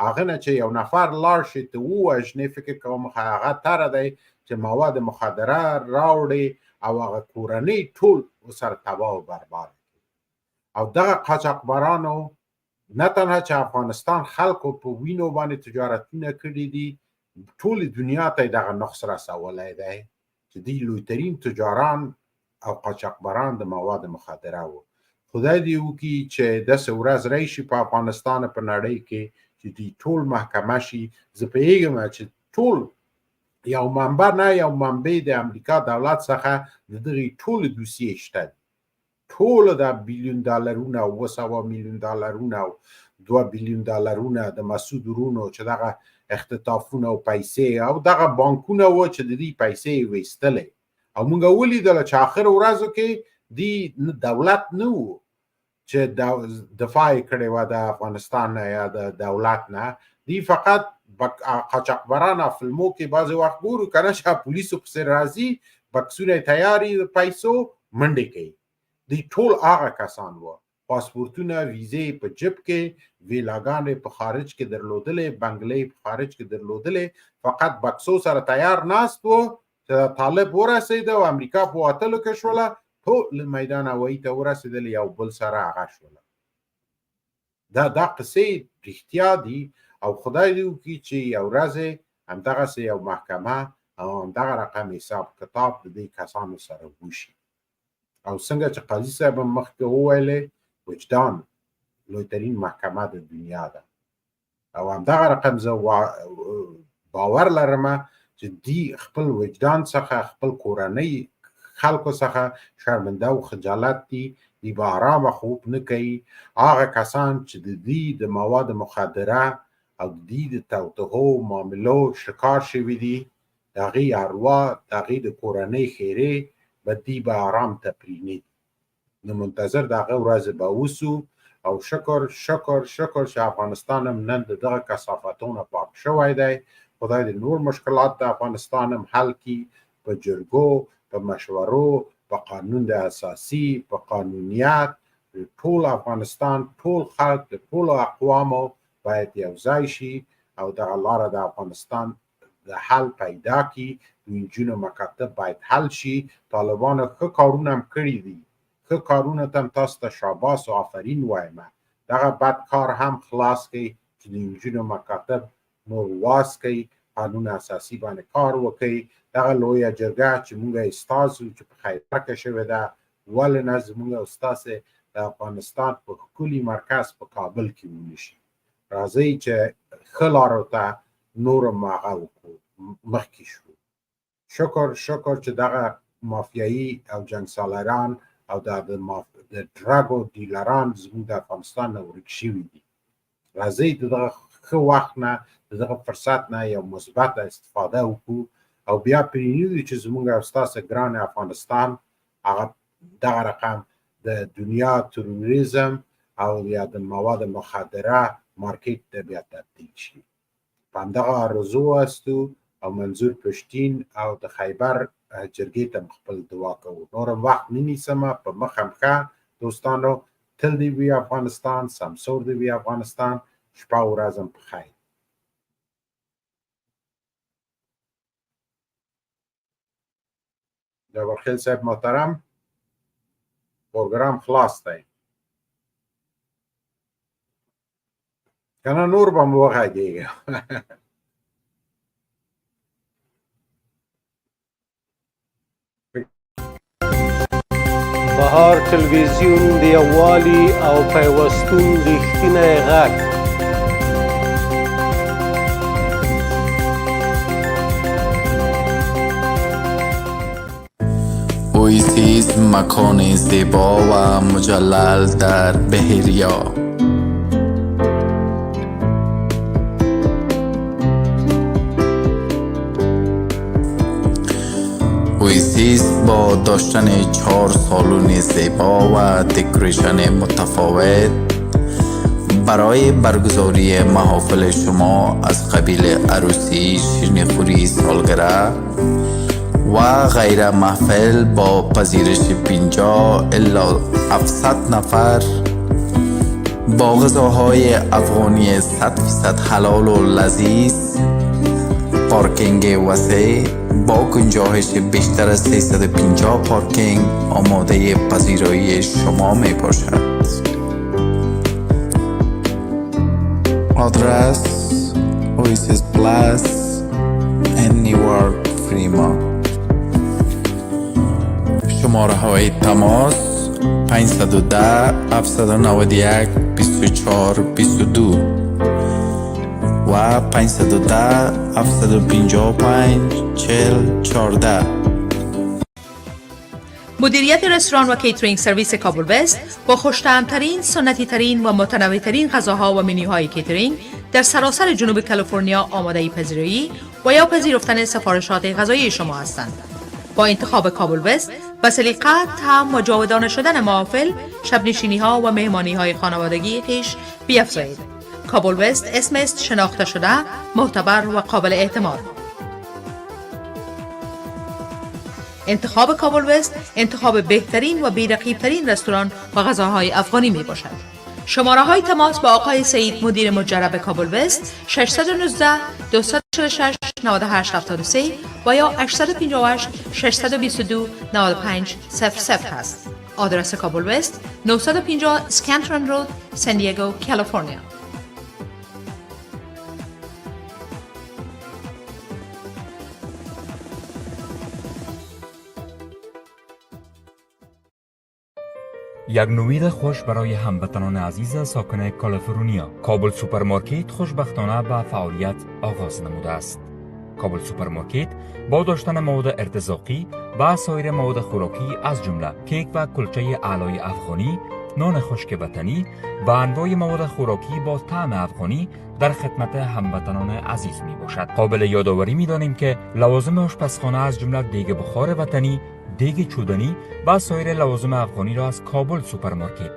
هغه نه چې یو نفر لاړ شي ته ووژنې فکر کوم هغه تره دی چې مواد مخدره راوړي او هغه کورنۍ ټول ورسره تباه و برباد او دغه قاچاقبرانو نه تنها چې افغانستان خلکو په وینو باندې تجارتونه کړي دي ټول دنیا ته دغه نقص رسولی دی چې دوی لویترین تجاران او قاچاقبران د مواد مخدره وو خدای دې وکړي چې داسې ورځ راشي په افغانستان په نړۍ کې چې دوی ټول محکمه شي زه پوهېږم چې ټول یو منبع نه یو منبع د امریکا دولت څخه د دغې ټولې دوسیې شته دي ټول د بیلیون ډالرونه او 200 میلیون ډالرونه او 2 بیلیون ډالرونه د مسعود ورونو چې دغه اختطافونه او پیسې او دغه بانکونه و چې د دې پیسې ویستلې او موږ ولیدل چې آخر ورځو کې دی دولت نه و چې دفاع کړې وه د افغانستان نه یا د دولت نه دی فقط قاچاقبران فلمو کې بعضې وخت ګورو که نه چې پولیسو پسې راځي بکسونه یې تیاري د پیسو منډې کوي دی ټول هغه کسان وه پاسپورتونه ویزې په جب کې ویلاګانې په خارج کې درلودلې بنګلې په خارج کې درلودلې فقط بکسو سره تیار ناست و چې طالب ورسېده او امریکا په وتلو کې شوله ټول میدان هوایي ته ورسېدل یو بل سره هغه شوله دا قصې رښتیا دي او خدای دې وکړي چې یو ورځې همدغسې یو محکمه او همدغه رقم حساب کتاب د دې کسانو سره وشي او څنګه چې قاضي صاحب هم مخکې وویلې وجدان لویترین محکمه د دنیا ده او همدغه رقم زه باور لرم چې دی خپل وجدان څخه خپل کورنۍ خلکو څخه شرمنده او خجالت دي دی به آرامه خوب نه کوي هغه کسان چې د دې د مواد مخدره او د دې د توطئو معاملو شکار شوي دي د هغې اروا د هغې د کورنۍ خیرې به دی به آرام تپریني نو منتظر د هغه ورځې به اوسو او شکر چې افغانستان هم نن د دغه کثافتونه پاک شوی دی خدای د نور مشکلات د افغانستان هم حل کړي په جرګو په مشورو په قانون اساسي، په قانونیت، ټول افغانستان، ټول خلک د ټولو اقوامو باید یو ځای شي او دغه لاره د افغانستان د حل پیدا کی. د نجونو مکاتب باید حل شي. طالبانو ښه کارونه هم کړي دي، ښه کارونه ته هم تاسو ته شاباس او آفرین وایم. دغه بد کار هم خلاص کړي چې د نجونو مکاتب نور واس کړي، قانون اساسي باندې کار وکړي. دغه لویه جرګه چې موږ استازو چې په خیبر کې شوې ده، ولې نه زموږ استازی د افغانستان په ښکلي مرکز په کابل کې ونیسي. راځئ چې ښه لارو ته نور هم هغه وکړو، مخکې شو. شکر چې دغه مافیایي او جنګسالاران او د ډرګو دیلران زموږ د افغانستان نه ورک شوي دي. راځئ د دغه ښه وخت نه، د دغه فرصت نه یو مثبت استفاده وکړو او بیا پرېږدو چې زموږ او ستاسو ګران افغانستان هغه دغه رقم د دنیا تروریزم او یا د مواد مخدره مارکیټ ته بیا تبدیل شي. په همدغه آرزو هستو او منظور پښتین او د خیبر جرګې ته خپل دعا کوو. نور وخت نه نیسم، په مخه ښه دوستانو. تل دې وي افغانستان، سمسور دې وي افغانستان. شپه او ورځ په خیر. جبارخیل صاحب محترم، پروګرام خلاص دی کنه؟ نور به مو وغږیږي. بهار تلویزیون د یووالي او پیوستون رښتینی غږ. اویسیز مکان زیبا و مجلل در بحیریا. اویسیز با داشتن 4 سالن زیبا و دکوریشن متفاوت برای برگزاری محافل شما از قبیل عروسی، شیرینیخوری، سالگرد و غیره محفل با پذیرش 50 الی 700 نفر با غذاهای افغانی 100% حلال و لذیذ، پارکینگ وسیع با گنجایش بیشتر از 350 پارکینگ آماده پذیرایی شما می باشد. آدرس اویسیس پلاس in نیویورک فریمانت. شماره های تماس 510 791 24 22 و 510 755 40 14. مدیریت رستوران و کیترینگ سرویس کابل وست با خوش‌طعم‌ترین، سنتی‌ترین و متنوع‌ترین غذاها و منیوهای کیترینگ در سراسر جنوب کالیفرنیا آماده پذیرایی و یا پذیرفتن سفارشات غذایی شما هستند. با انتخاب کابل وست و سلیقه، طعم و جاودانه شدن محافل، شب‌نشینی‌ها و مهمانی‌های خانوادگی خویش بیفزایید. کابل وست اسم است شناخته شده، معتبر و قابل اعتماد. انتخاب کابل وست انتخاب بهترین و بی‌رقیب‌ترین رستوران و غذاهای افغانی می باشد. شماره های تماس با آقای سعید مدیر مجرب کابل وست 619 246 9873 و یا 858 622 95 00 هست. آدرس کابل وست 950 اسکانترن رود، سان دیگو، کالیفرنیا. یک نوید خوش برای هموطنان عزیز ساکن کالیفرنیا. کابل سوپرمارکت خوشبختانه به فعالیت آغاز نموده است. کابل سوپرمارکت با داشتن مواد ارتزاقی و سایر مواد خوراکی از جمله کیک و کلچه اعلای افغانی، نان خشک وطنی و انواع مواد خوراکی با طعم افغانی در خدمت هموطنان عزیز می باشد. قابل یادآوری می دانیم که لوازم آشپزخانه از جمله دیگ بخار وطنی، دیگ چودنی و سایر لوازم افغانی را از کابل سوپرمارکت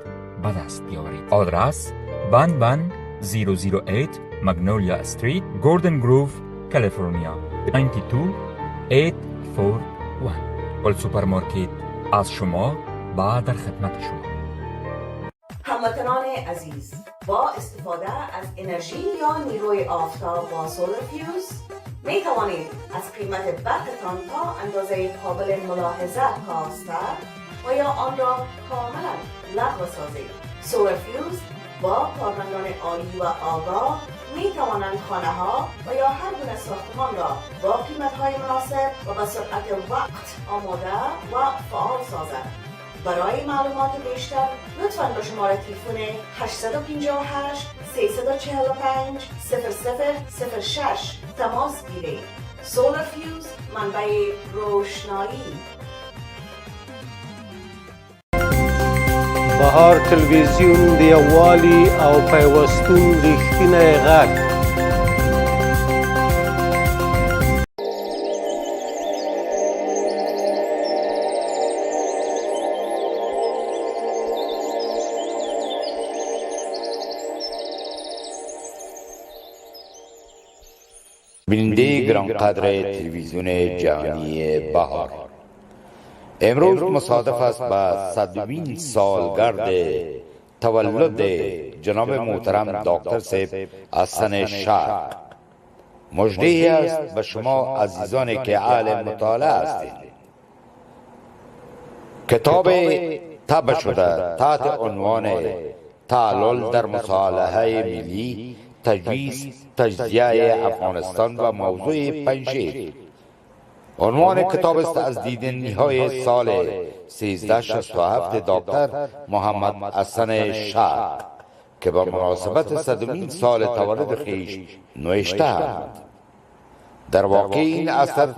به دست بیاورید. آدرس 11008 مگنولیا استریت، گوردن گروو، کالیفرنیا 92841. کابل سوپرمارکت از شما و در خدمت شما. هموطنان عزیز، با استفاده از انرژی یا نیروی آفتاب با سولر فیوز می توانید از قیمت برقتان تا اندازه قابل ملاحظه کاسته و یا آن را کاملا لغو سازید. سولر فیوز با کارمندان عالی و آگاه می توانند خانه ها و یا هر گونه ساختمان را با قیمت های مناسب و به سرعت وقت آماده و فعال سازد. برای معلومات بیشتر لطفاً به شماره تلفن 858 345 0006 تماس گیرید. سولر فیوز، منبع روشنایی. بهار تلویزیون د یووالي او پیوستون رښتینی غږ. بیننده گرانقدر تلویزیون جهانی بهار، امروز مصادف است با 120 سالگرد تولد جناب محترم دکتر صاحب حسن شرق. مژده است به شما عزیزانی که اهل مطالعه هستید. کتاب طبع شده تحت عنوان تعلل در مصالحه ملی، تجویز تجزیه افغانستان و موضوع پنجشیر. عنوان کتاب است از دیدنی های سال 1367 دکتر محمد حسن شرق که با مناسبت 100مین سال تولد خویش نوشته‌اند. در واقع این اثر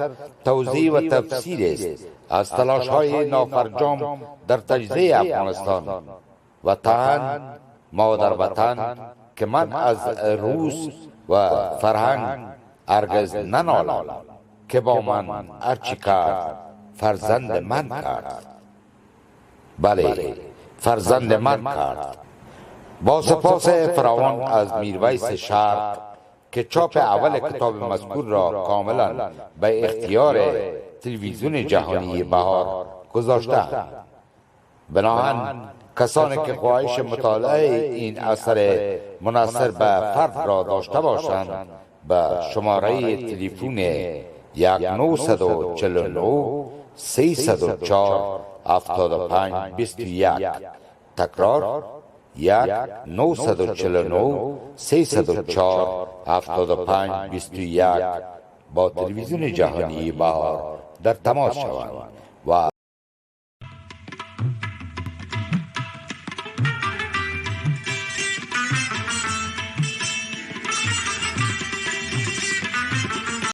توضیح و تفسیر است از تلاش های نافرجام در تجزیه افغانستان و تن مادر وطن که من از روس و فرهنگ هرگز ننالم که با من هرچی کرد فرزند من کرد. بله، فرزند من کرد. با سپاس فراوان از میرویس شرق که چاپ اول کتاب مذکور را کاملا به اختیار تلویزیون جهانی بهار گذاشتند. بناهن کسانی که خواهش مطالعه این اثر منحصر به فرد را داشته باشند به شماره تلفن 1949 304 7521 تکرار 1949 304 7521 با تلویزیون جهانی بهار در تماس شوند و